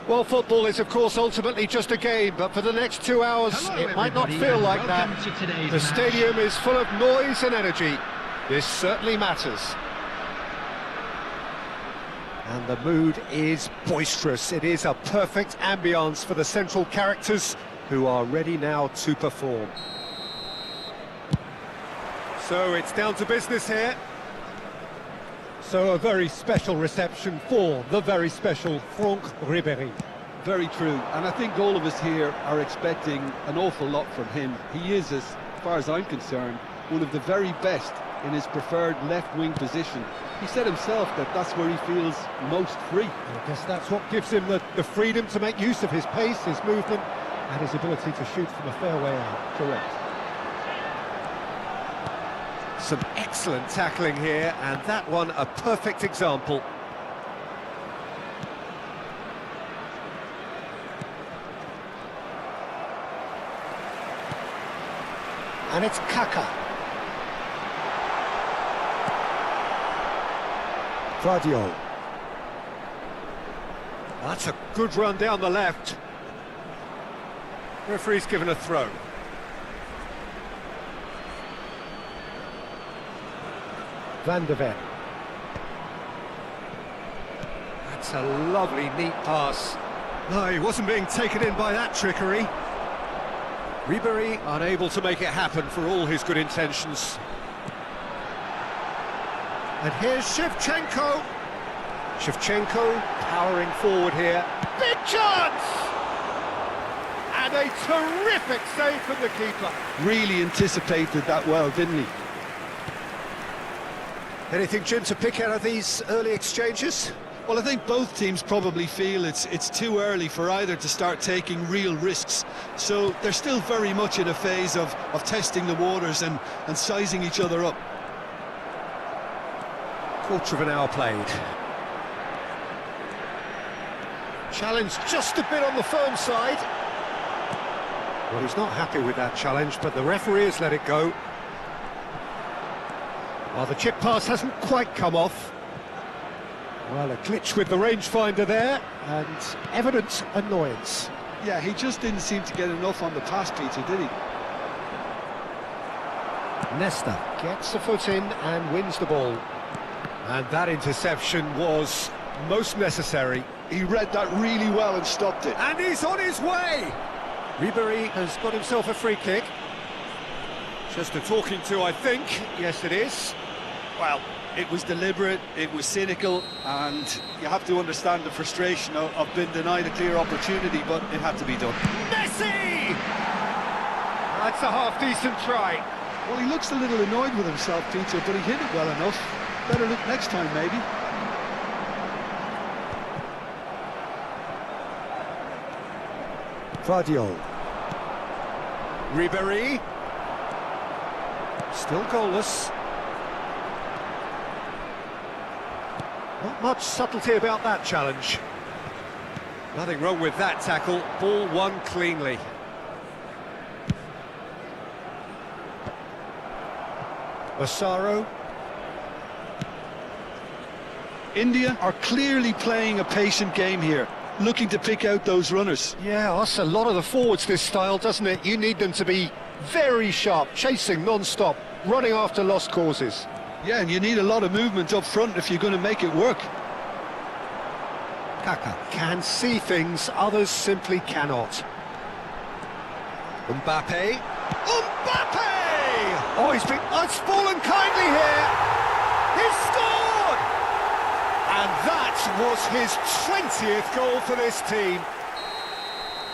Well, football is, of course, ultimately just a game, but for the next 2 hours, Hello, it might not everybody, feel and like that. welcome to today's The match. stadium is full of noise and energy. This certainly matters. And the mood is boisterous. It is a perfect ambience for the central characters who are ready now to perform. So it's down to business here. So a very special reception for the very special Franck Ribéry. Very true, and I think all of us here are expecting an awful lot from him. He is, as far as I'm concerned, one of the very best in his preferred left-wing position. He said himself that that's where he feels most free. I guess that's what gives him the freedom to make use of his pace, his movement, and his ability to shoot from a fair way out. Correct. Some excellent tackling here, and that one a perfect example. And it's Kaka. Vadio. That's a good run down the left. Referee's given a throw. Van der Ven. That's a lovely, neat pass. No, he wasn't being taken in by that trickery. Ribéry unable to make it happen for all his good intentions. And here's Shevchenko. Shevchenko powering forward here. Big chance! And a terrific save from the keeper. Really anticipated that well, didn't he? Anything, Jim, to pick out of these early exchanges? Well, I think both teams probably feel it's too early for either to start taking real risks. So they're still very much in a phase of testing the waters and sizing each other up. Quarter of an hour played. Challenge just a bit on the firm side. Well, he's not happy with that challenge, but the referee has let it go. Well, the chip pass hasn't quite come off. Well, a glitch with the rangefinder there, and evident annoyance. Yeah, he just didn't seem to get enough on the pass, Peter, did he? Nesta gets the foot in and wins the ball. And that interception was most necessary. He read that really well and stopped it. And he's on his way! Ribéry has got himself a free kick. Just a talking to, I think. Yes, it is. Well, it was deliberate, it was cynical, and you have to understand the frustration of being denied a clear opportunity, but it had to be done. Messi! That's a half-decent try. Well, he looks a little annoyed with himself, Peter, but he hit it well enough. Better look next time, maybe. Vadio. Ribéry. Still goalless. Not much subtlety about that challenge. Nothing wrong with that tackle. Ball won cleanly. Massaro. India are clearly playing a patient game here, looking to pick out those runners. Yeah, that's a lot of the forwards, this style, doesn't it? You need them to be very sharp, chasing non-stop, running after lost causes. Yeah, and you need a lot of movement up front if you're going to make it work. Kaka can see things others simply cannot. Mbappé. Mbappé! Oh, it's fallen kindly here. He's scored! And that was his 20th goal for this team.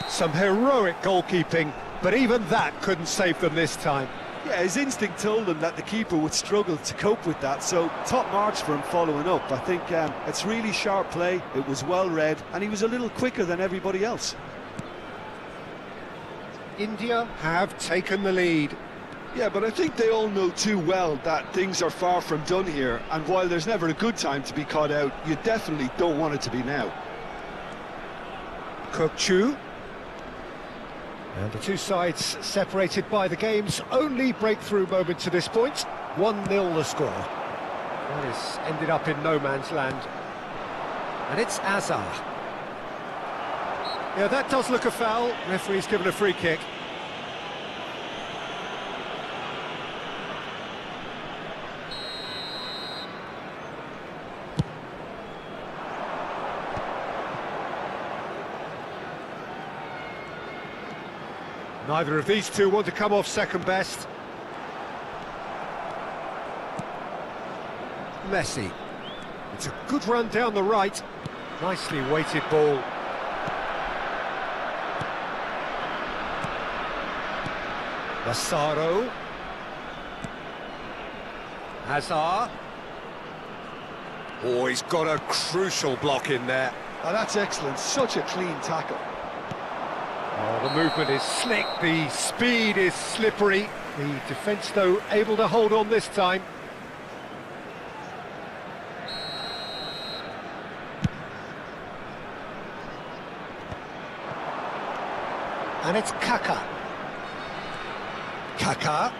Some heroic goalkeeping, but even that couldn't save them this time. Yeah, his instinct told him that the keeper would struggle to cope with that, so top marks for him following up. I think it's really sharp play, it was well read, and he was a little quicker than everybody else. India have taken the lead. Yeah, but I think they all know too well that things are far from done here, and while there's never a good time to be caught out, you definitely don't want it to be now. Kokchu. And the two sides separated by the game's only breakthrough moment to this point. 1-0 the score. That has ended up in no man's land. And it's Azar. Yeah, that does look a foul. Referee's given a free kick. Neither of these two want to come off second best. Messi. It's a good run down the right. Nicely weighted ball. Massaro. Hazard. Oh, he's got a crucial block in there. Oh, that's excellent, such a clean tackle. Oh, the movement is slick, the speed is slippery. The defence, though, able to hold on this time. And it's Kaka. Kaka,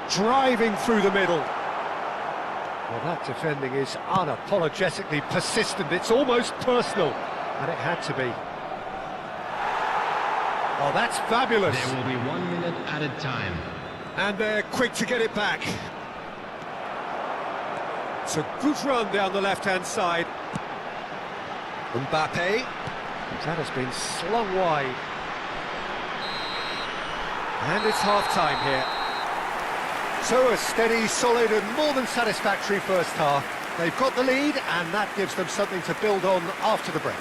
driving through the middle. Well, that defending is unapologetically persistent. It's almost personal, and it had to be. Oh, that's fabulous. There will be 1 minute added time. And they're quick to get it back. It's a good run down the left-hand side. Mbappé. That has been slung wide. And it's half-time here. So a steady, solid and more than satisfactory first half. They've got the lead and that gives them something to build on after the break.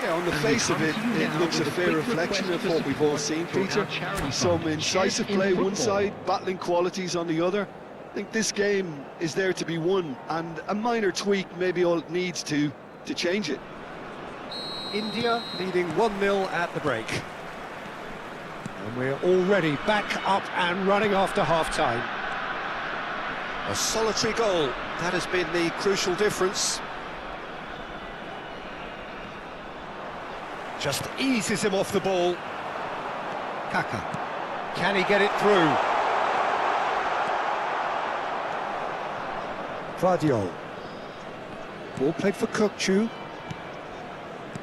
Yeah, on the face of it, it looks a fair reflection of what we've all seen, Peter. Some incisive play one side, battling qualities on the other. I think this game is there to be won, and a minor tweak maybe all it needs to change it. India leading 1-0 at the break. And we're already back up and running after half-time. A solitary goal, that has been the crucial difference. Just eases him off the ball. Kaka. Can he get it through? Vardiol. Ball played for Kokchu.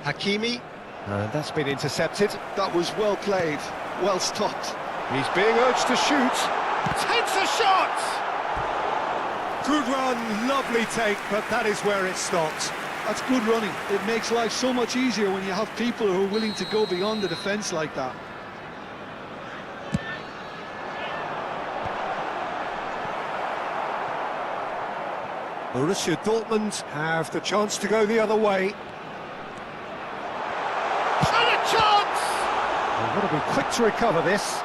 Hakimi. And that's been intercepted. That was well played, well stopped. He's being urged to shoot. Takes a shot! Good run, lovely take, but that is where it stopped. That's good running. It makes life so much easier when you have people who are willing to go beyond the defence like that. Borussia Dortmund have the chance to go the other way. And a chance! They've got to be quick to recover this.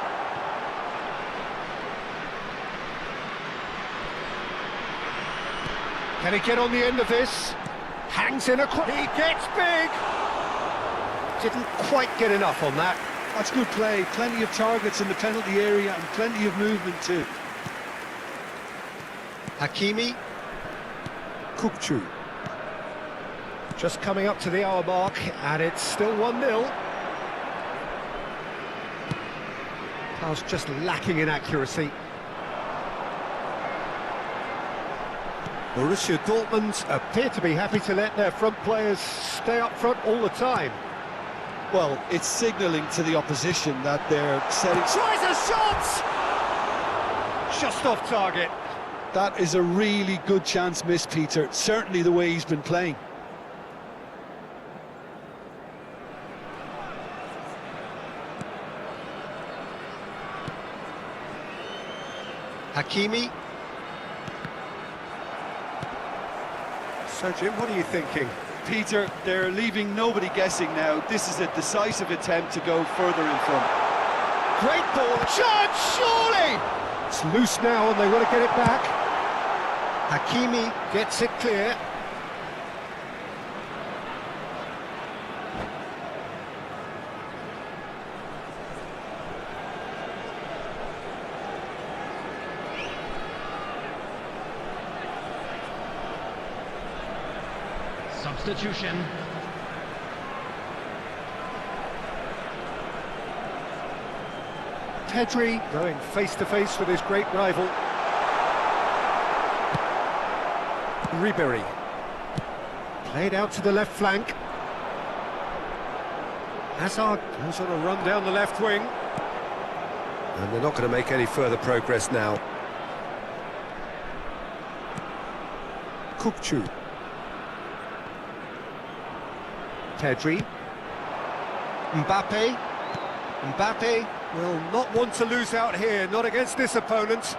Can he get on the end of this? Hangs in a... He gets big! Didn't quite get enough on that. That's good play. Plenty of targets in the penalty area and plenty of movement too. Hakimi. Kokchu. Just coming up to the hour mark, and it's still 1-0. Pass just lacking in accuracy. Borussia Dortmund appear to be happy to let their front players stay up front all the time. Well, it's signalling to the opposition that they're setting... Tries a shot! Just off target. That is a really good chance missed, Peter. Certainly the way he's been playing. Hakimi. So, Jim, what are you thinking? Peter, they're leaving nobody guessing now. This is a decisive attempt to go further in front. Great ball. Chance, surely! It's loose now and they want to get it back. Hakimi gets it clear. Substitution. Pedri going face-to-face with his great rival. Ribery. Played out to the left flank. Hazard goes on a run down the left wing. And they're not going to make any further progress now. Kukçu. Pedri. Mbappé. Mbappé will not want to lose out here, not against this opponent.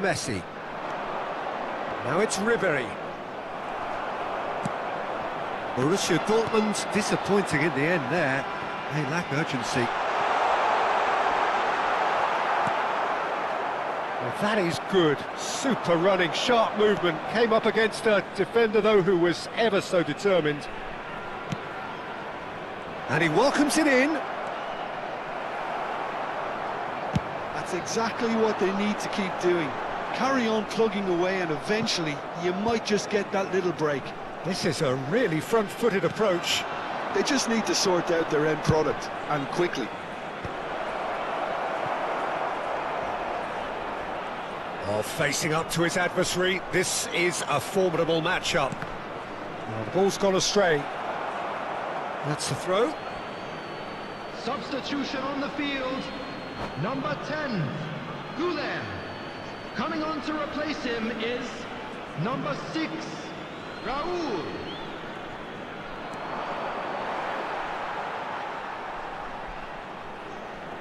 Messi. Now it's Ribery. Borussia Dortmund disappointing in the end there. They lack urgency. Well, that is good. Super running, sharp movement. Came up against a defender, though, who was ever so determined. And he welcomes it in. That's exactly what they need to keep doing. Carry on plugging away and eventually you might just get that little break. This is a really front-footed approach. They just need to sort out their end product, and quickly. Oh, facing up to his adversary, this is a formidable matchup. Well, the ball's gone astray. That's the throw. Substitution on the field. Number 10, Kylian. Coming on to replace him is number 6, Raul.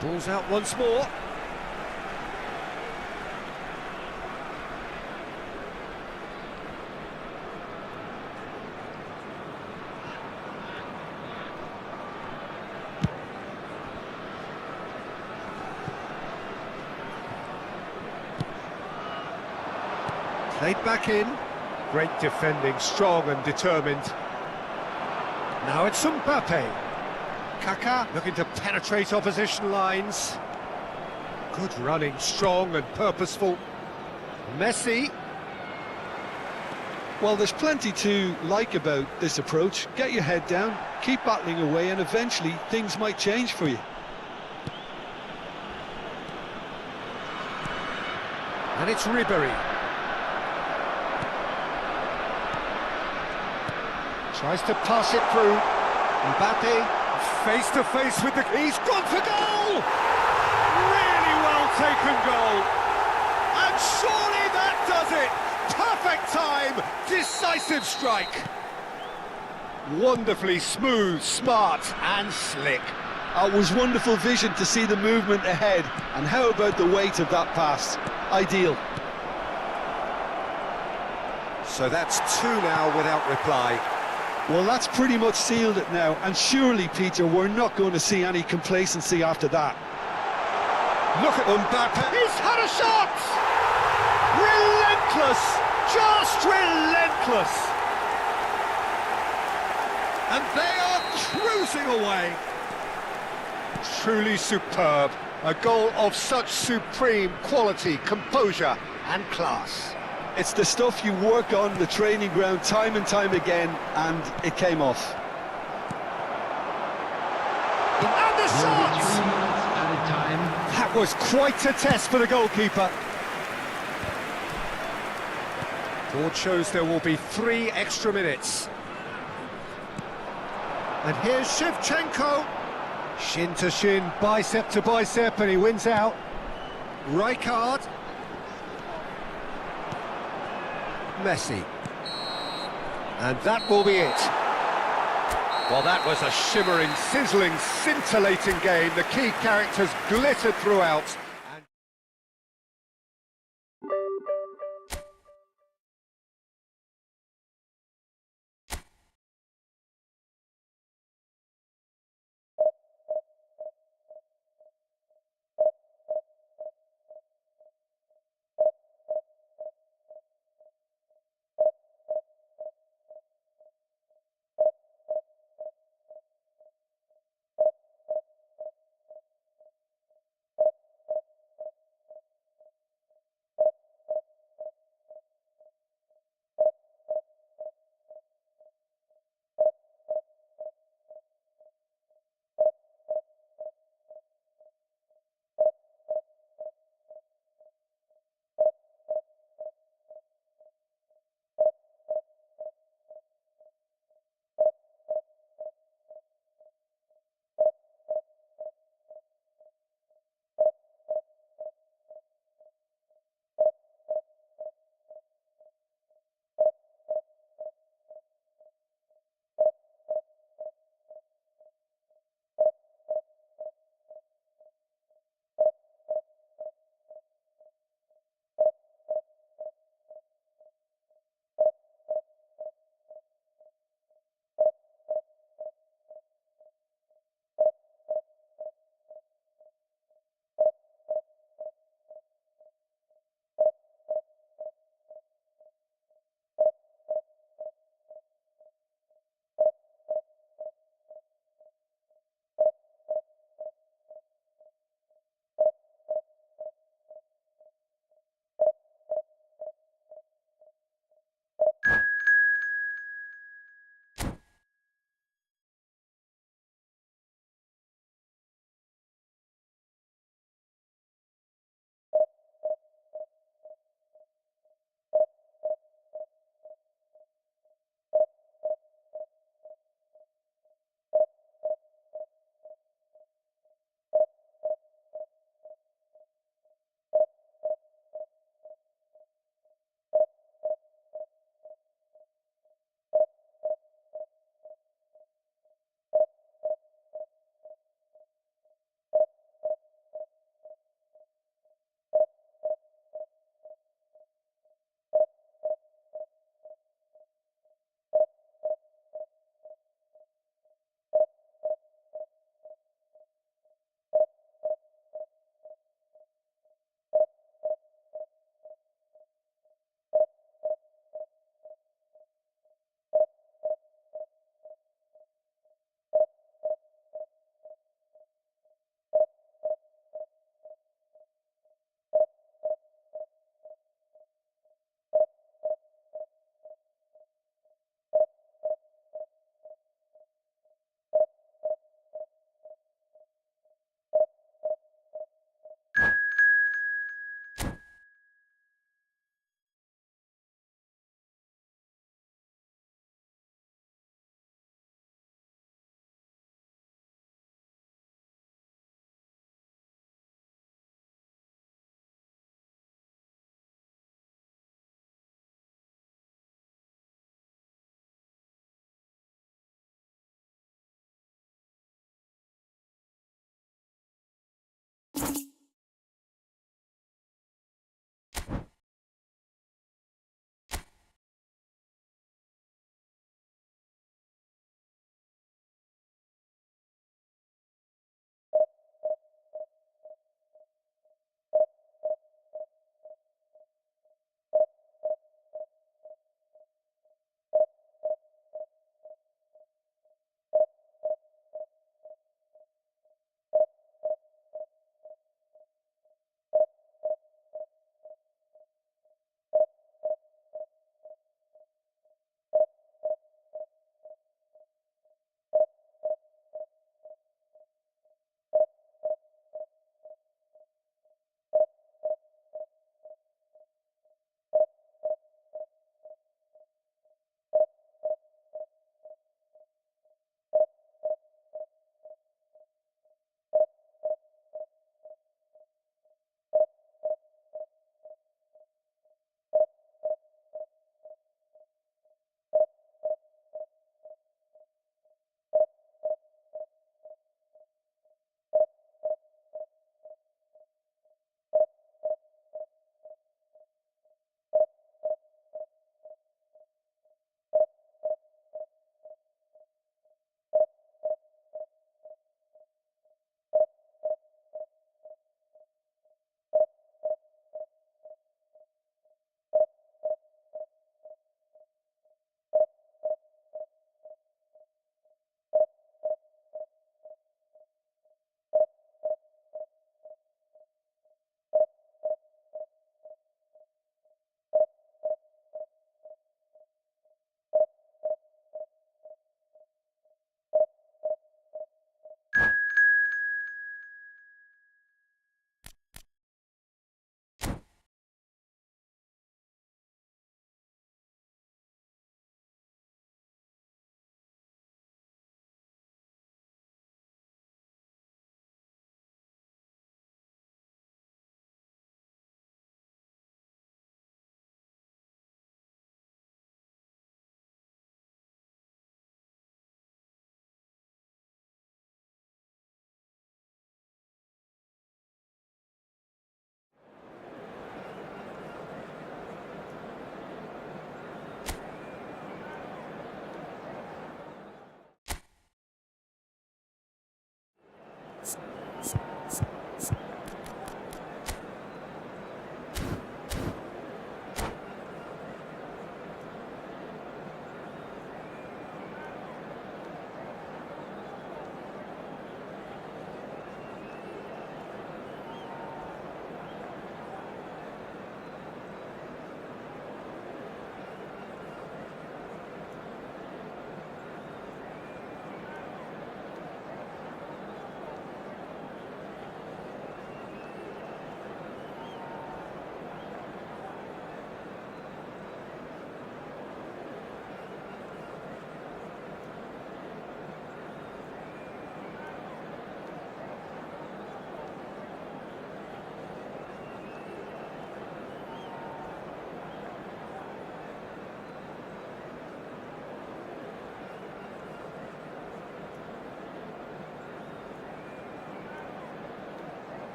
Ball's out once more. Played back in. Great defending, strong and determined. Now it's Mbappé. Kaká looking to penetrate opposition lines. Good running, strong and purposeful. Messi. Well, there's plenty to like about this approach. Get your head down, keep battling away, and eventually things might change for you. And it's Ribery. Tries to pass it through. Mbappé, face to face with the... He's gone for goal! Really well taken goal. And surely that does it! Perfect time, decisive strike. Wonderfully smooth, smart and slick. It was wonderful vision to see the movement ahead. And how about the weight of that pass? Ideal. So that's 2 now without reply. Well, that's pretty much sealed it now, and surely, Peter, we're not going to see any complacency after that. Look at Mbappé, he's had a shot! Relentless, just relentless! And they are cruising away. Truly superb, a goal of such supreme quality, composure and class. It's the stuff you work on the training ground time and time again, and it came off. And the shot! 3 minutes added time. That was quite a test for the goalkeeper. Board shows there will be 3 extra minutes. And here's Shevchenko. Shin to shin, bicep to bicep, and he wins out. Rijkaard. Messi. And that will be it. Well, that was a shimmering, sizzling, scintillating game. The key characters glittered throughout.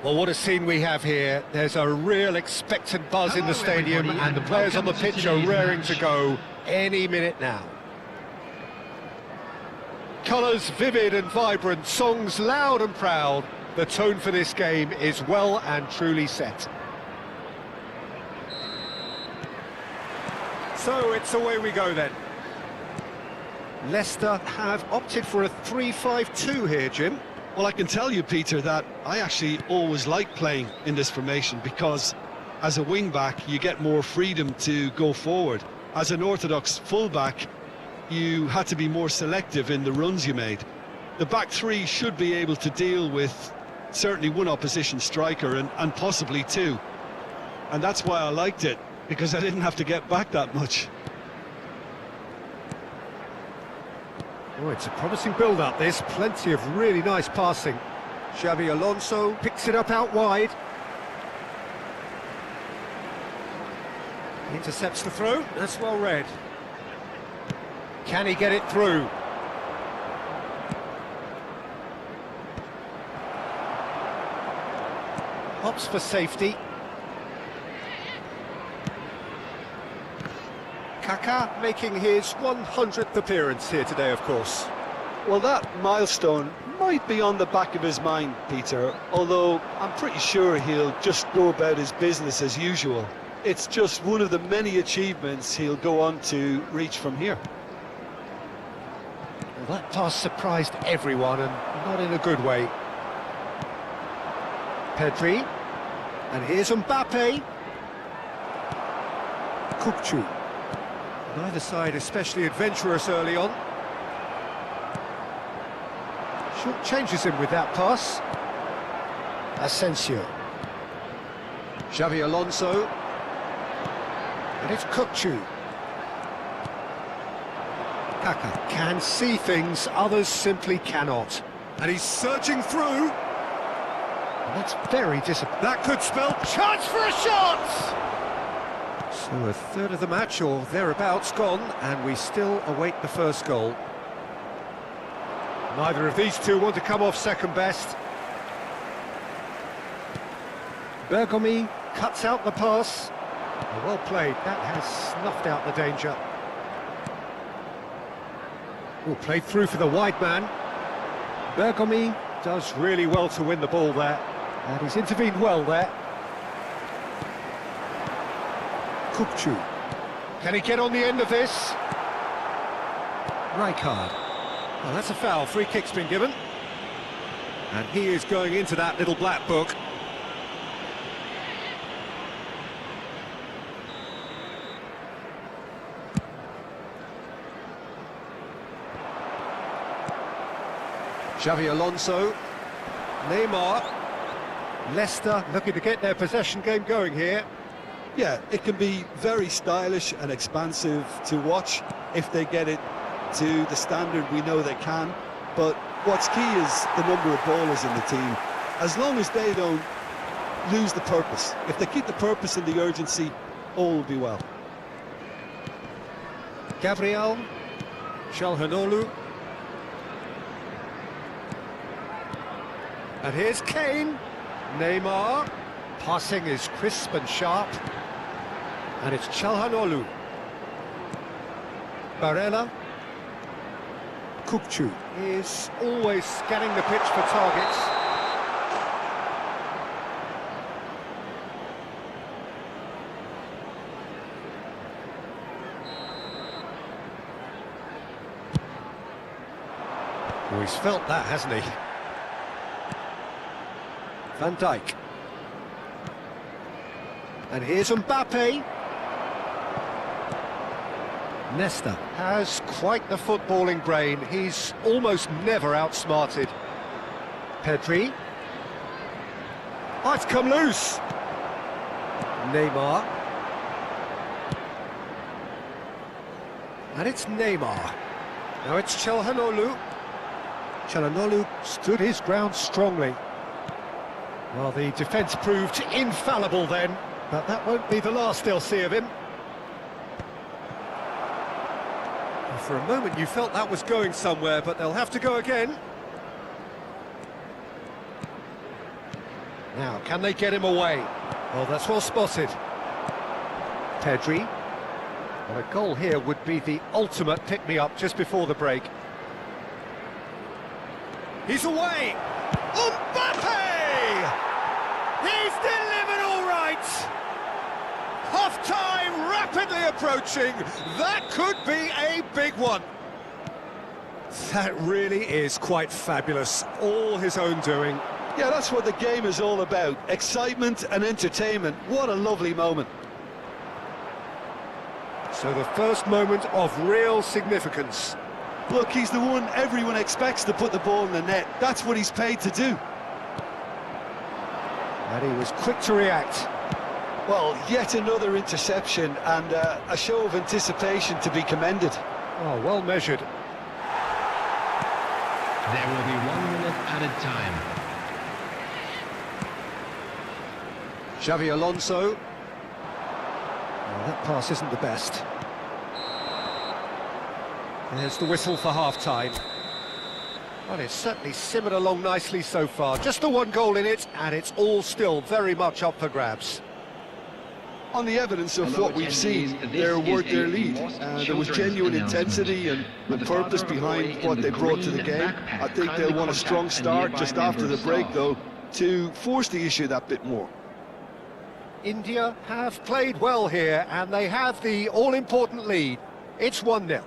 Well, what a scene we have here. There's a real expectant buzz in the stadium, and the players on the pitch are raring to go any minute now. Colours vivid and vibrant, songs loud and proud. The tone for this game is well and truly set. So it's away we go then. Leicester have opted for a 3-5-2 here, Jim. Well, I can tell you, Peter, that I actually always like playing in this formation because as a wing-back, you get more freedom to go forward. As an orthodox full-back, you had to be more selective in the runs you made. The back three should be able to deal with certainly one opposition striker and possibly two. And that's why I liked it, because I didn't have to get back that much. Oh, it's a promising build-up, this. Plenty of really nice passing. Xabi Alonso picks it up out wide. Intercepts the throw. That's well read. Can he get it through? Hops for safety. Kaka making his 100th appearance here today, of course. Well, that milestone might be on the back of his mind, Peter, although I'm pretty sure he'll just go about his business as usual. It's just one of the many achievements he'll go on to reach from here. Well, that pass surprised everyone, and not in a good way. Pedri, and here's Mbappé. Kukçu. Neither side especially adventurous early on. Short changes him with that pass. Asensio. Xabi Alonso. And it's Kukçu. Kaka can see things others simply cannot. And he's surging through. And that's very disappointing. That could spell chance for a shot! So a third of the match, or thereabouts, gone, and we still await the first goal. Neither of these two want to come off second best. Bergomi cuts out the pass. Well played, that has snuffed out the danger. Oh, played through for the wide man. Bergomi does really well to win the ball there, and he's intervened well there. Kukçu. Can he get on the end of this? Rijkaard. Well, that's a foul. Free kick's been given. And he is going into that little black book. Xabi Alonso. Neymar. Leicester looking to get their possession game going here. Yeah, it can be very stylish and expansive to watch if they get it to the standard we know they can. But what's key is the number of ballers in the team. As long as they don't lose the purpose, if they keep the purpose and the urgency, all will be well. Gabriel. Çalhanoğlu. And here's Kane. Neymar. Passing is crisp and sharp. And it's Çalhanoğlu. Barella. Kukçu is always scanning the pitch for targets. Oh, he's felt that, hasn't he? Van Dijk. And here's Mbappé. Nesta has quite the footballing brain. He's almost never outsmarted. Pedri. Oh, it's come loose. Neymar. And it's Neymar. Now it's Çalhanoğlu. Çalhanoğlu stood his ground strongly. Well, the defence proved infallible then, but that won't be the last they'll see of him. For a moment you felt that was going somewhere, but they'll have to go again. Now, can they get him away? Well, that's well spotted. Pedri. Well, a goal here would be the ultimate pick-me-up just before the break. He's away! Mbappé! He's delivered all right! Half-time rapidly approaching. That could be a big one. That really is quite fabulous. All his own doing. Yeah, that's what the game is all about. Excitement and entertainment. What a lovely moment. So the first moment of real significance. Look, he's the one everyone expects to put the ball in the net. That's what he's paid to do. And he was quick to react. Well, yet another interception and a show of anticipation to be commended. Oh, well measured. There will be 1 minute added time. Xavi Alonso. Well, that pass isn't the best. There's the whistle for half-time. Well, it's certainly simmered along nicely so far. Just the one goal in it, and it's all still very much up for grabs. On the evidence of Hello, what we've attendees. seen, This they're is worth their a lead. Lost There was Children's genuine announcement. intensity and With the purpose father of the behind boy what in they the brought to the green game. backpack I think kindly they'll want a strong contact a start nearby just after member the of break, staff. though, to force the issue that bit more. India have played well here, and they have the all-important lead. It's 1-0.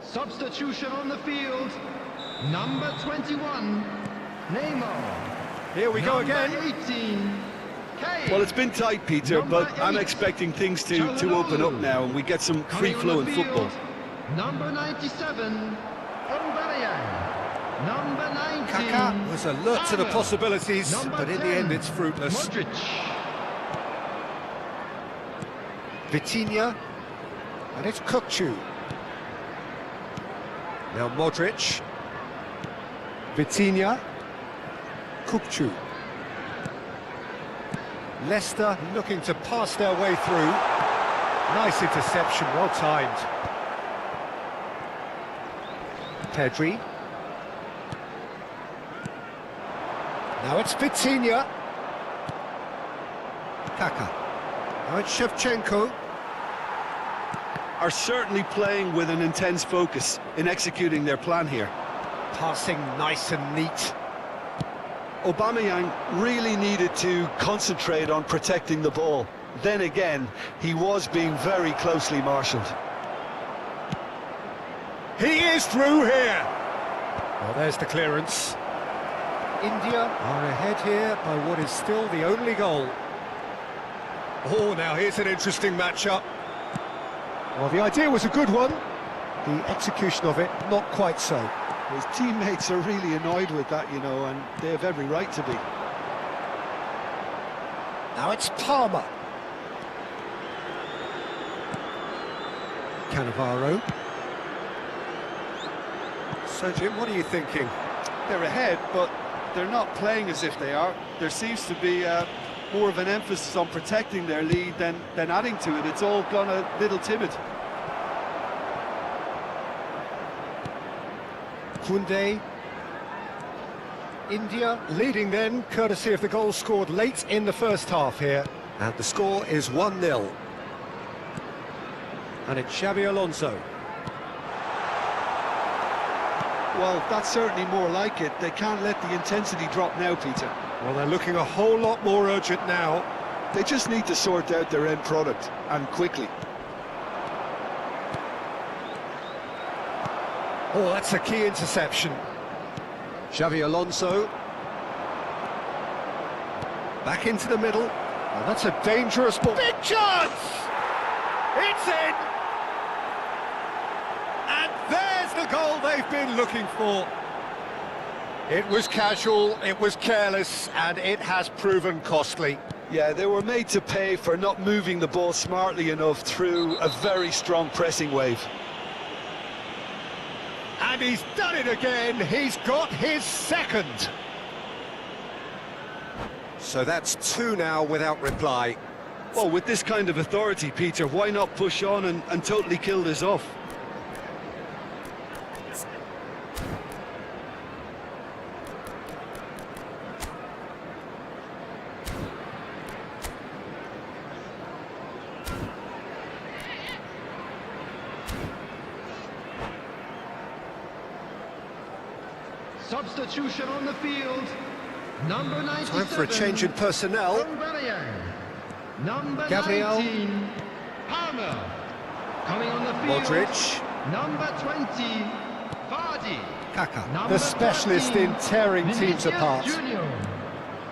Substitution on the field. Number 21, Neymar. Here we go again. Number 18, Kane. Well, it's been tight, Peter, but I'm expecting things to open up now and we get some free-flowing football. Number 97, Aubameyang. Number 19, Kaká was alert to the Allen. possibilities, Number but in the 10, end it's fruitless. Modric. Vitinha, and it's Kukçu. Now Modric, Vitinha, Kukçu. Leicester looking to pass their way through. Nice interception, well timed. Pedri. Now it's Vitinha. Kaká. Now it's Shevchenko. Are certainly playing with an intense focus in executing their plan here. Passing nice and neat. Aubameyang really needed to concentrate on protecting the ball. Then again, he was being very closely marshalled. He is through here. Well, there's the clearance. India are ahead here by what is still the only goal. Oh, now here's an interesting matchup. Well, the idea was a good one. The execution of it, not quite so. His teammates are really annoyed with that, you know, and they have every right to be. Now it's Palmer. Cannavaro. So, Jim, what are you thinking? They're ahead, but they're not playing as if they are. There seems to be more of an emphasis on protecting their lead than adding to it. It's all gone a little timid. Koundé. India leading then, courtesy of the goal scored late in the first half here. And the score is 1-0. And it's Xabi Alonso. Well, that's certainly more like it. They can't let the intensity drop now, Peter. Well, they're looking a whole lot more urgent now. They just need to sort out their end product, and quickly. Oh, that's a key interception. Xavi Alonso. Back into the middle. Well, that's a dangerous ball. Big chance! It's in! And there's the goal they've been looking for. It was casual, it was careless, and it has proven costly. Yeah, they were made to pay for not moving the ball smartly enough through a very strong pressing wave. And he's done it again, he's got his second. So that's two now without reply. Well, with this kind of authority, Peter, why not push on and totally kill this off? Substitution on the field. Number 97. Time for a change in personnel. Number Gabriel. 19. Palmer. Coming on the field. Modric. Number 20. Vardy. Kaka. Number The specialist 13, in tearing teams Vinicius apart. Junior.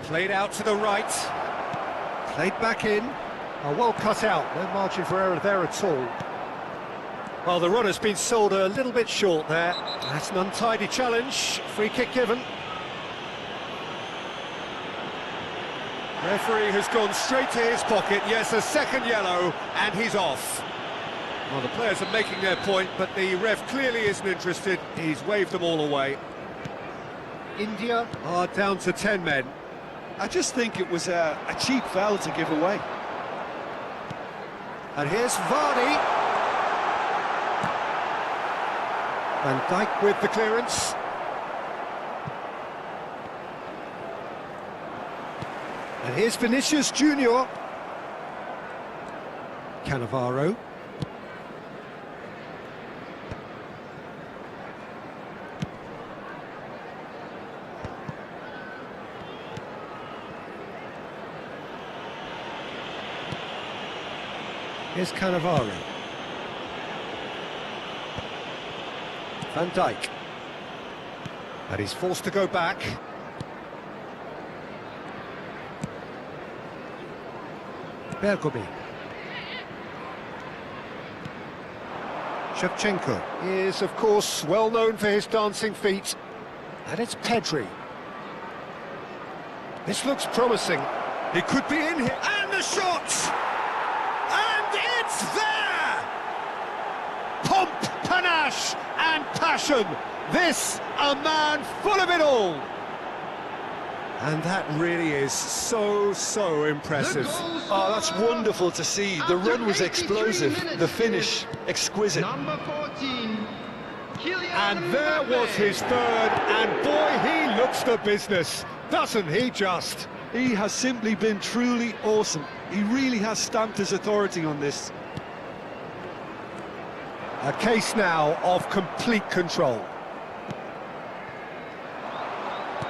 Played out to the right. Played back in. Oh, well cut out. No margin for error there at all. Well, the run has been sold a little bit short there. That's an untidy challenge. Free kick given. Referee has gone straight to his pocket. Yes, a second yellow, and he's off. Well, the players are making their point, but the ref clearly isn't interested. He's waved them all away. India are down to 10 men. I just think it was a cheap foul to give away. And here's Vardy. Van Dijk with the clearance. And here's Vinicius Junior. Cannavaro. Here's Cannavaro. Van Dijk. And he's forced to go back. Bergomi. Shevchenko is, of course, well known for his dancing feet. And it's Pedri. This looks promising. He could be in here. And the shot! And it's there! Pomp, panache, and passion. This, a man full of it all. And that really is so impressive. Oh, that's wonderful to see. The run was explosive, the finish exquisite. Number 14. Kylian And there was his third, and boy, he looks the business, doesn't he just? He has simply been truly awesome. He really has stamped his authority on this. A case now of complete control.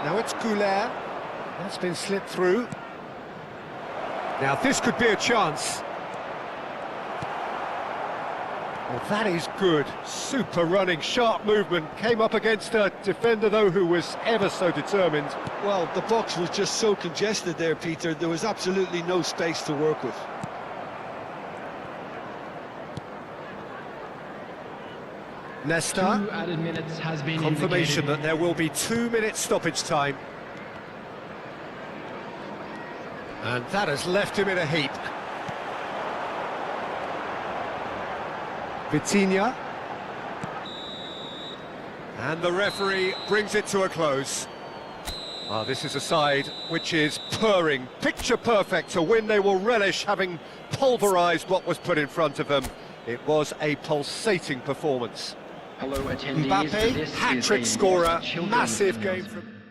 Now it's Goulet. That's been slipped through. Now this could be a chance. Well, that is good. Super running, sharp movement. Came up against a defender, though, who was ever so determined. Well, the box was just so congested there, Peter. There was absolutely no space to work with. Nesta. 2 added minutes has been Confirmation indicated. that there will be 2 minutes stoppage time. And that has left him in a heap. Vitinha. And the referee brings it to a close. Ah, this is a side which is purring, picture perfect, to win. They will relish having pulverised what was put in front of them. It was a pulsating performance. Hello, attendees. Mbappé, This is hat-trick a scorer, children's massive game announcement. from...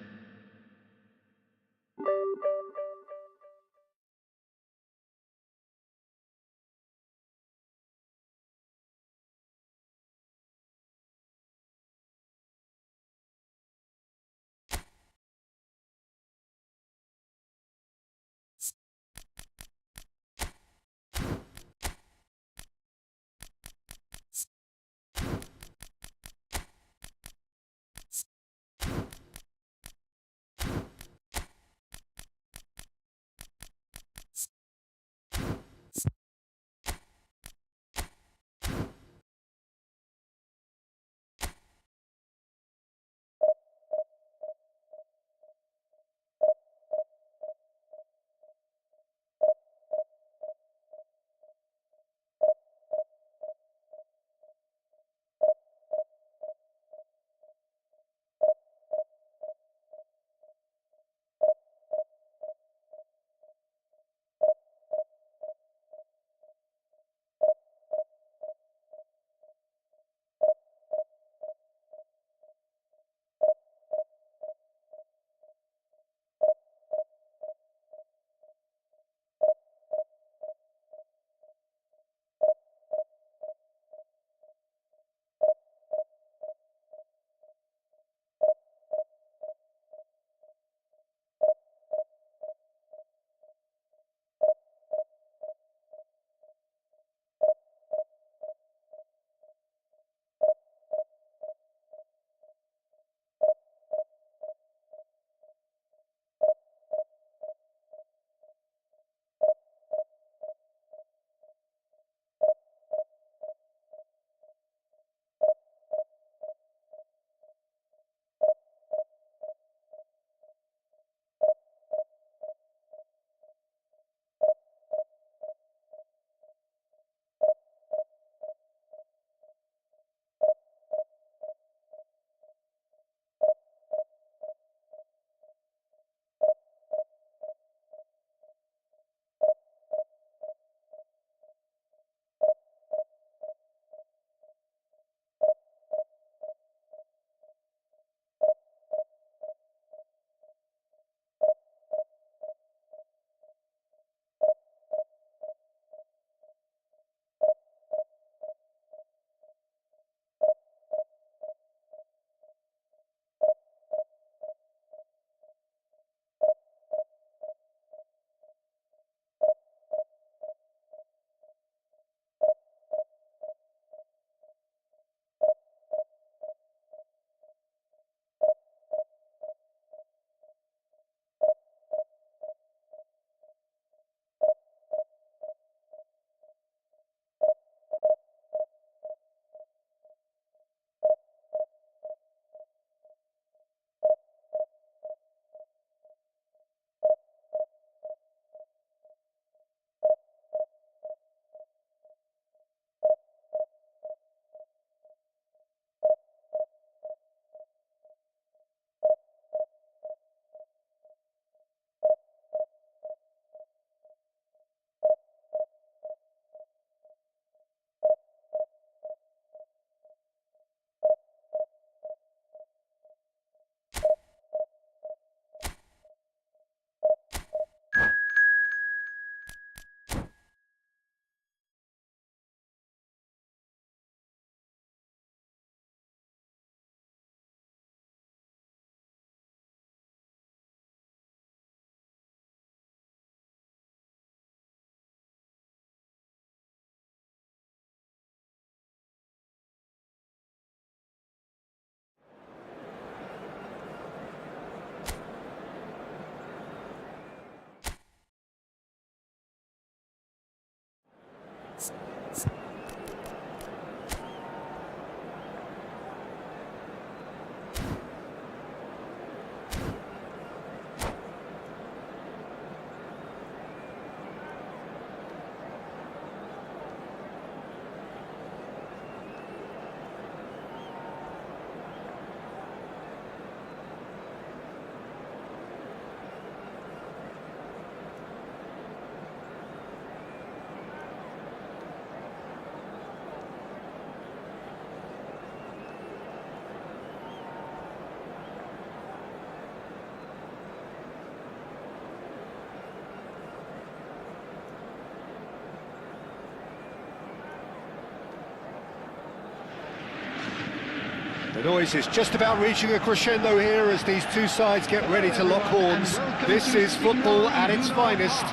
The noise is just about reaching a crescendo here as these two sides get ready to lock horns. This is football at its finest.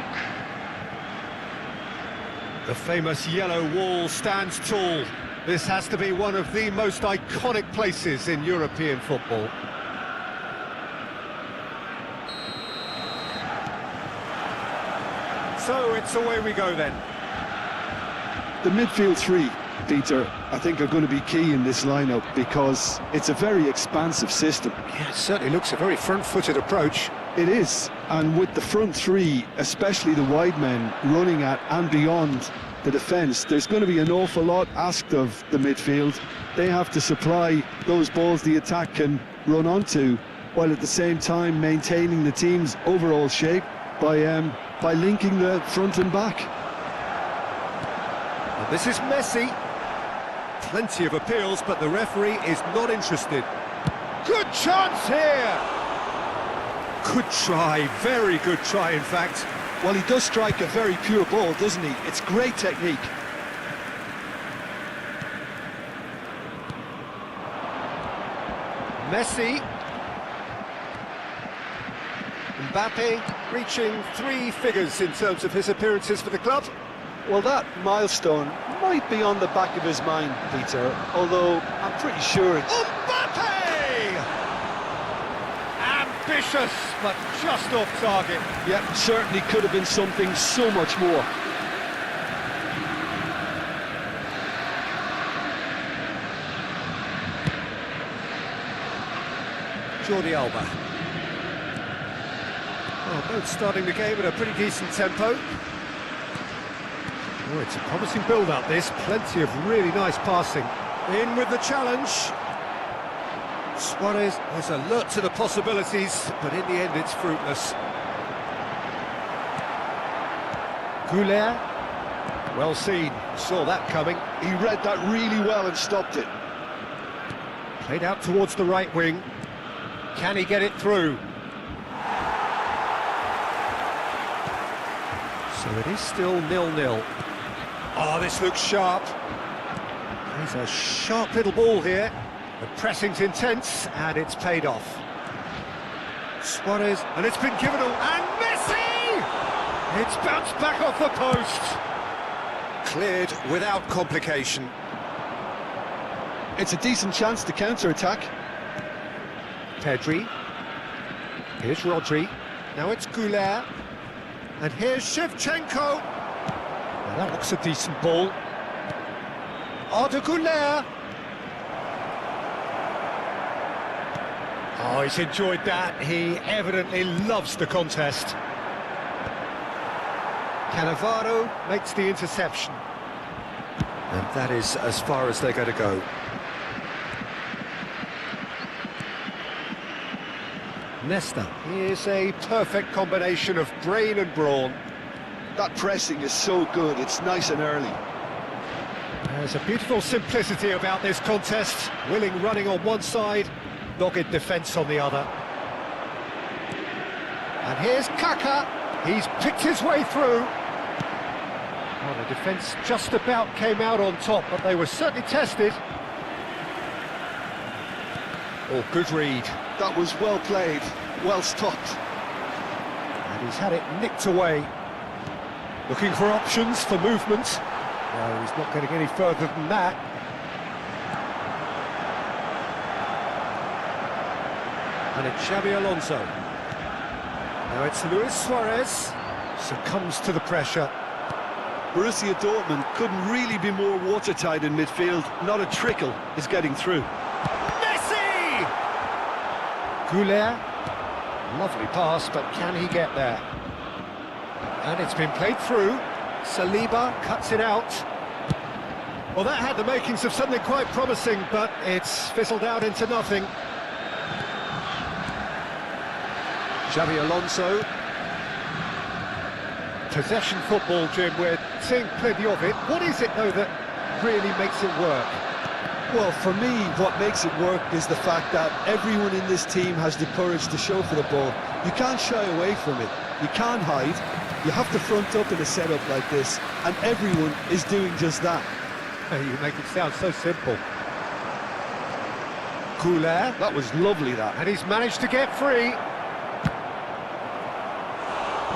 The famous yellow wall stands tall. This has to be one of the most iconic places in European football. So it's away we go then. The midfield three, Peter, I think are going to be key in this lineup because it's a very expansive system. Yeah, it certainly looks a very front-footed approach. It is, and with the front three, especially the wide men, running at and beyond the defence, there's going to be an awful lot asked of the midfield. They have to supply those balls the attack can run onto, while at the same time maintaining the team's overall shape by linking the front and back. And this is Messi. Plenty of appeals, but the referee is not interested. Good chance here! Good try, very good try in fact. Well, he does strike a very pure ball, doesn't he? It's great technique. Messi. Mbappé reaching 3 figures in terms of his appearances for the club. Well, that milestone might be on the back of his mind, Peter, although I'm pretty sure it's... Mbappé! Ambitious, but just off target. Yeah, certainly could have been something so much more. Jordi Alba. Well, both starting the game at a pretty decent tempo. Oh, it's a promising build-up, this. Plenty of really nice passing. In with the challenge. Suarez is alert to the possibilities, but in the end it's fruitless. Goulet. Well seen. Saw that coming. He read that really well and stopped it. Played out towards the right wing. Can he get it through? So it is still 0-0. Oh, this looks sharp. There's a sharp little ball here. The pressing's intense, and it's paid off. Suarez, and it's been given away. And Messi! It's bounced back off the post. Cleared without complication. It's a decent chance to counter-attack. Pedri. Here's Rodri. Now it's Goulet. And here's Shevchenko. Now that looks a decent ball. Arda Goulet. Oh, he's enjoyed that. He evidently loves the contest. Cannavaro makes the interception. And that is as far as they're going to go. Nesta. Here's a perfect combination of brain and brawn. That pressing is so good, it's nice and early. There's a beautiful simplicity about this contest. Willing running on one side, dogged defence on the other. And here's Kaka. He's picked his way through. Well, the defence just about came out on top, but they were certainly tested. Oh, good read. That was well played, well stopped. And he's had it nicked away. Looking for options for movement. No, he's not getting any further than that. And it's Xabi Alonso. Now it's Luis Suarez. Succumbs to the pressure. Borussia Dortmund couldn't really be more watertight in midfield. Not a trickle is getting through. Messi! Goulet. Lovely pass, but can he get there? And it's been played through. Saliba cuts it out. Well, that had the makings of something quite promising, but it's fizzled out into nothing. Xabi Alonso. Possession football, Jim, we're seeing plenty of it. What is it, though, that really makes it work? Well, for me, what makes it work is the fact that everyone in this team has the courage to show for the ball. You can't shy away from it. You can't hide. You have to front up in a setup like this, and everyone is doing just that. You make it sound so simple. Goulet, That was lovely, that. and he's managed to get free.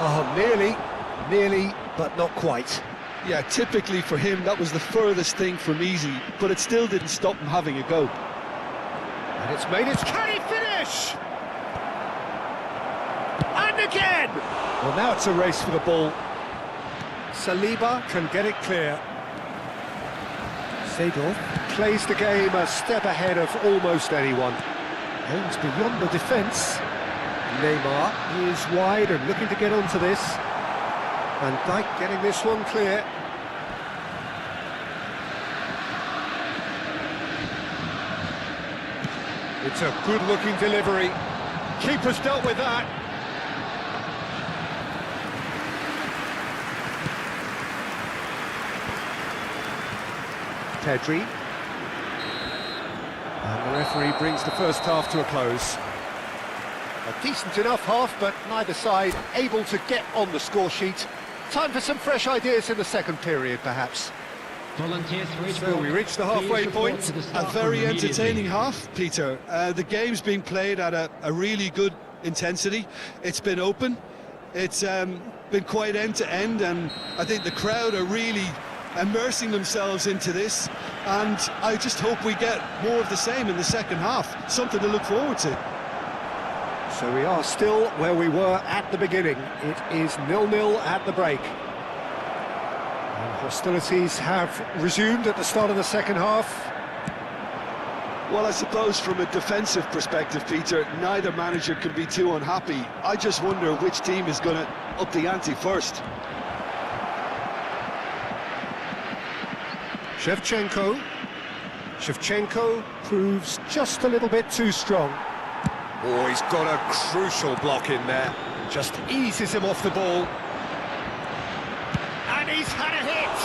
Oh, nearly, but not quite. Yeah, typically for him, that was the furthest thing from easy, but it still didn't stop him having a go. And it's made it. Can he finish? And again! Well, now it's a race for the ball. Saliba can get it clear. Seedorf plays the game a step ahead of almost anyone. Aims beyond the defence. Neymar is wide and looking to get onto this. Van Dijk getting this one clear. It's a good-looking delivery. Keeper's dealt with that. Pedri. And the referee brings the first half to a close. A decent enough half, but neither side able to get on the score sheet. Time for some fresh ideas in the second period, perhaps. Volunteers for each So block. we reach the halfway Please report point. to the A staff very room entertaining immediately. half, Peter. The game's been played at a really good intensity. It's been open. It's been quite end-to-end, and I think the crowd are really immersing themselves into this, and I just hope we get more of the same in the second half. Something to look forward to. So we are still where we were at the beginning. It is 0-0 at the break. And hostilities have resumed at the start of the second half. Well, I suppose from a defensive perspective, Peter, neither manager can be too unhappy. I just wonder which team is going to up the ante first. Shevchenko proves just a little bit too strong. Oh, he's got a crucial block in there. Just eases him off the ball. And he's had a hit!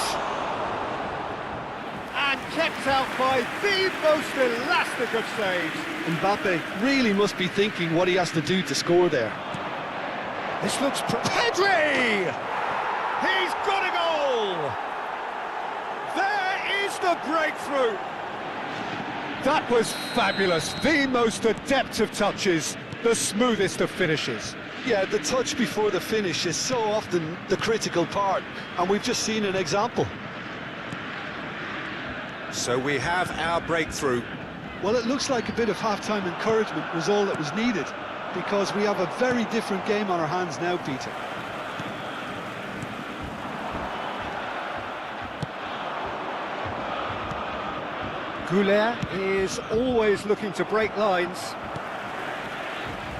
And kept out by the most elastic of saves. Mbappé really must be thinking what he has to do to score there. This looks... Pedri! He's got a goal! There is the breakthrough! That was fabulous. The most adept of touches, the smoothest of finishes. Yeah, the touch before the finish is so often the critical part, and we've just seen an example. So we have our breakthrough. Well, it looks like a bit of half-time encouragement was all that was needed, because we have a very different game on our hands now, Peter. Goulet is always looking to break lines.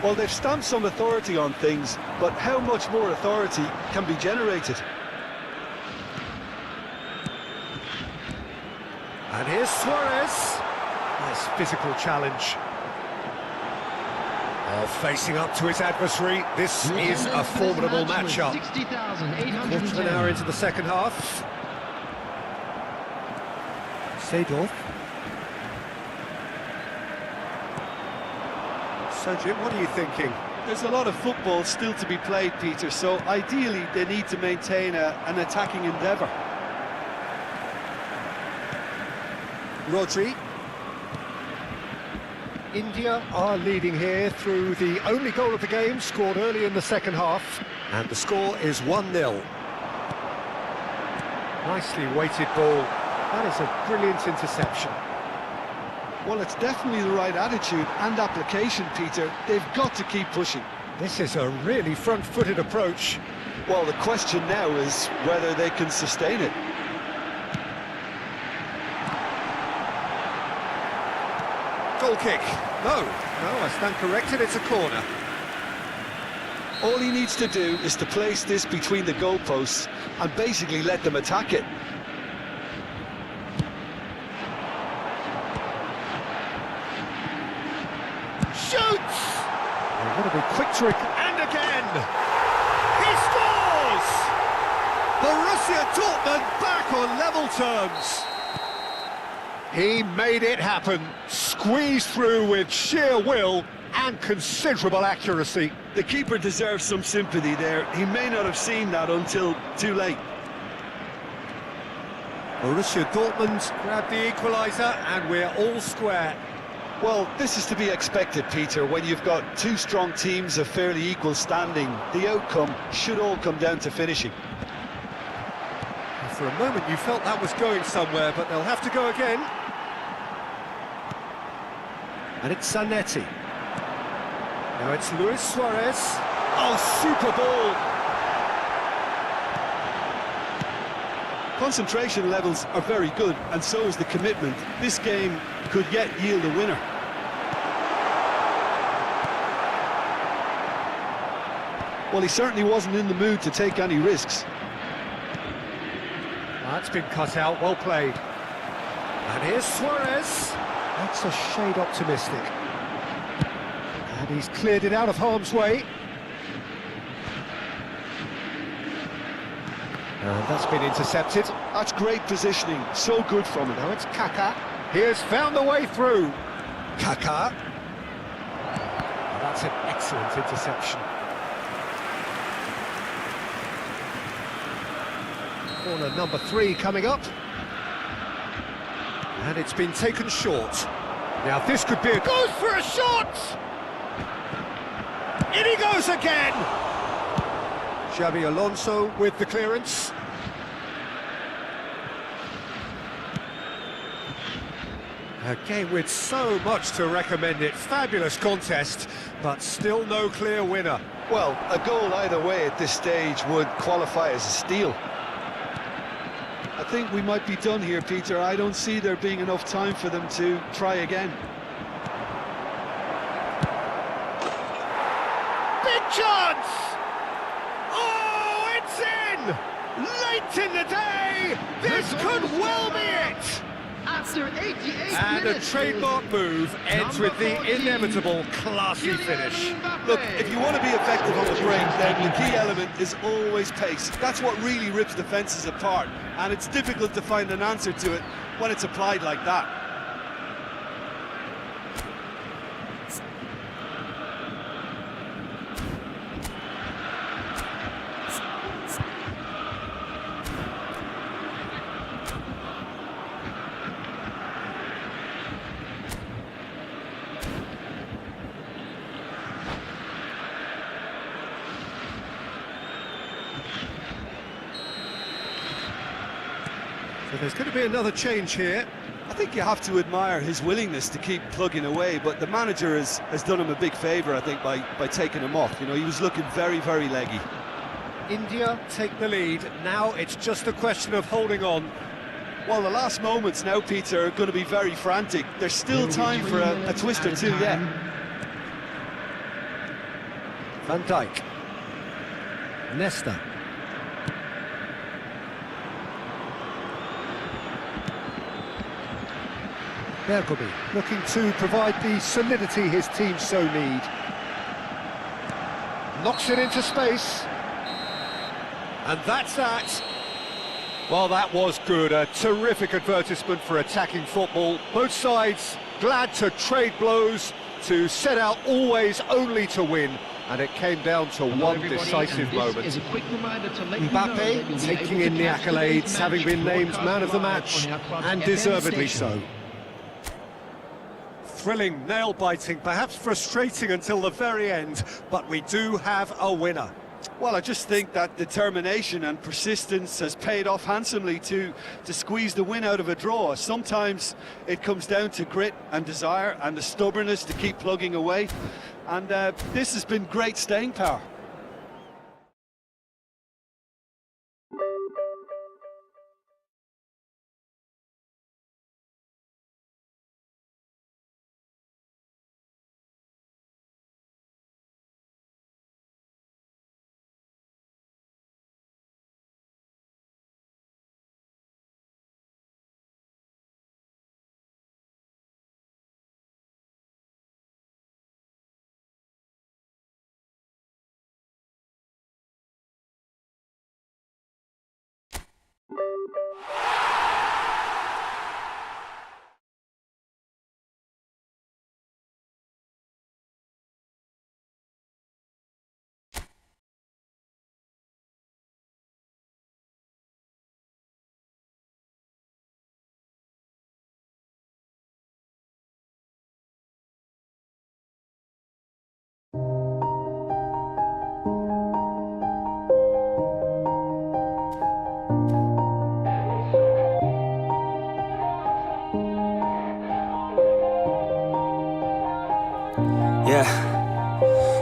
Well, they've stamped some authority on things, but how much more authority can be generated? And here's Suarez. Nice physical challenge. Oh, facing up to his adversary. This is a formidable matchup. 60,810. Quarter of an hour into the second half. Seedorf. So, Jim, what are you thinking? There's a lot of football still to be played, Peter, so ideally they need to maintain an attacking endeavour. Rodri. India are leading here through the only goal of the game, scored early in the second half, and the score is 1-0. Nicely weighted ball. That is a brilliant interception. Well, it's definitely the right attitude and application, Peter. They've got to keep pushing. This is a really front-footed approach. Well, the question now is whether they can sustain it. Goal kick. No, I stand corrected, it's a corner. All he needs to do is to place this between the goalposts and basically let them attack it. Shoots! They've got to be quick to and again! He scores! Borussia Dortmund back on level terms. He made it happen, squeezed through with sheer will and considerable accuracy. The keeper deserves some sympathy there. He may not have seen that until too late. Borussia Dortmund grabbed the equaliser and we're all square. Well, this is to be expected, Peter. When you've got two strong teams of fairly equal standing, the outcome should all come down to finishing. For a moment you felt that was going somewhere, but they'll have to go again. And it's Zanetti. Now it's Luis Suarez. Oh, super ball! Concentration levels are very good, and so is the commitment. This game could yet yield a winner. Well, he certainly wasn't in the mood to take any risks. That's been cut out, well played. And here's Suarez. That's a shade optimistic. And he's cleared it out of harm's way. And that's been intercepted. That's great positioning, so good from him. Now it's Kaká. He has found a way through. Kaká. That's an excellent interception. Corner number 3 coming up. And it's been taken short. Now this could be a... Goes for a shot! In he goes again! Xabi Alonso with the clearance. A game with so much to recommend it. Fabulous contest, but still no clear winner. Well, a goal either way at this stage would qualify as a steal. I think we might be done here, Peter. I don't see there being enough time for them to try again. Big chance! Oh, it's in! Late in the day! This could well be it! After 88 And a minutes. trademark move ends with the inevitable classy finish. Look, if you want to be effective on the break, then the key element is always pace. That's what really rips defences apart, and it's difficult to find an answer to it when it's applied like that. So there's going to be another change here. I think you have to admire his willingness to keep plugging away, but the manager has done him a big favour, I think, by taking him off. You know, he was looking very, very leggy. India take the lead. Now it's just a question of holding on. Well, the last moments now, Peter, are going to be very frantic. There's still time for a twist or two yet. Van Dijk. Nesta. Bergomi looking to provide the solidity his team so need. Knocks it into space. And that's that. Well, that was good. A terrific advertisement for attacking football. Both sides glad to trade blows, to set out always only to win. And it came down to one decisive moment. Mbappé taking in the accolades, having been named man of the match, and deservedly so. Thrilling, nail-biting, perhaps frustrating until the very end, but we do have a winner. Well, I just think that determination and persistence has paid off handsomely to squeeze the win out of a draw. Sometimes it comes down to grit and desire and the stubbornness to keep plugging away. And this has been great staying power. Yeah.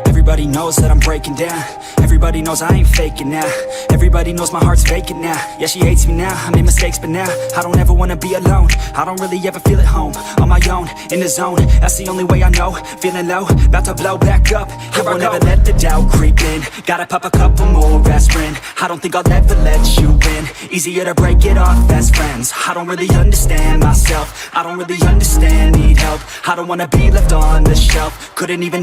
Everybody knows that I'm breaking down. Everybody knows I ain't faking now. Everybody knows my heart's vacant now. Yeah, she hates me now, I made mistakes but now I don't ever wanna be alone. I don't really ever feel at home. On my own, in the zone, that's the only way I know. Feeling low, about to blow back up. I won't ever let the doubt creep in. Gotta pop a couple more aspirin. I don't think I'll ever let you in. Easier to break it off best friends. I don't really understand myself. I don't really understand, need help. I don't wanna be left on the shelf. Couldn't even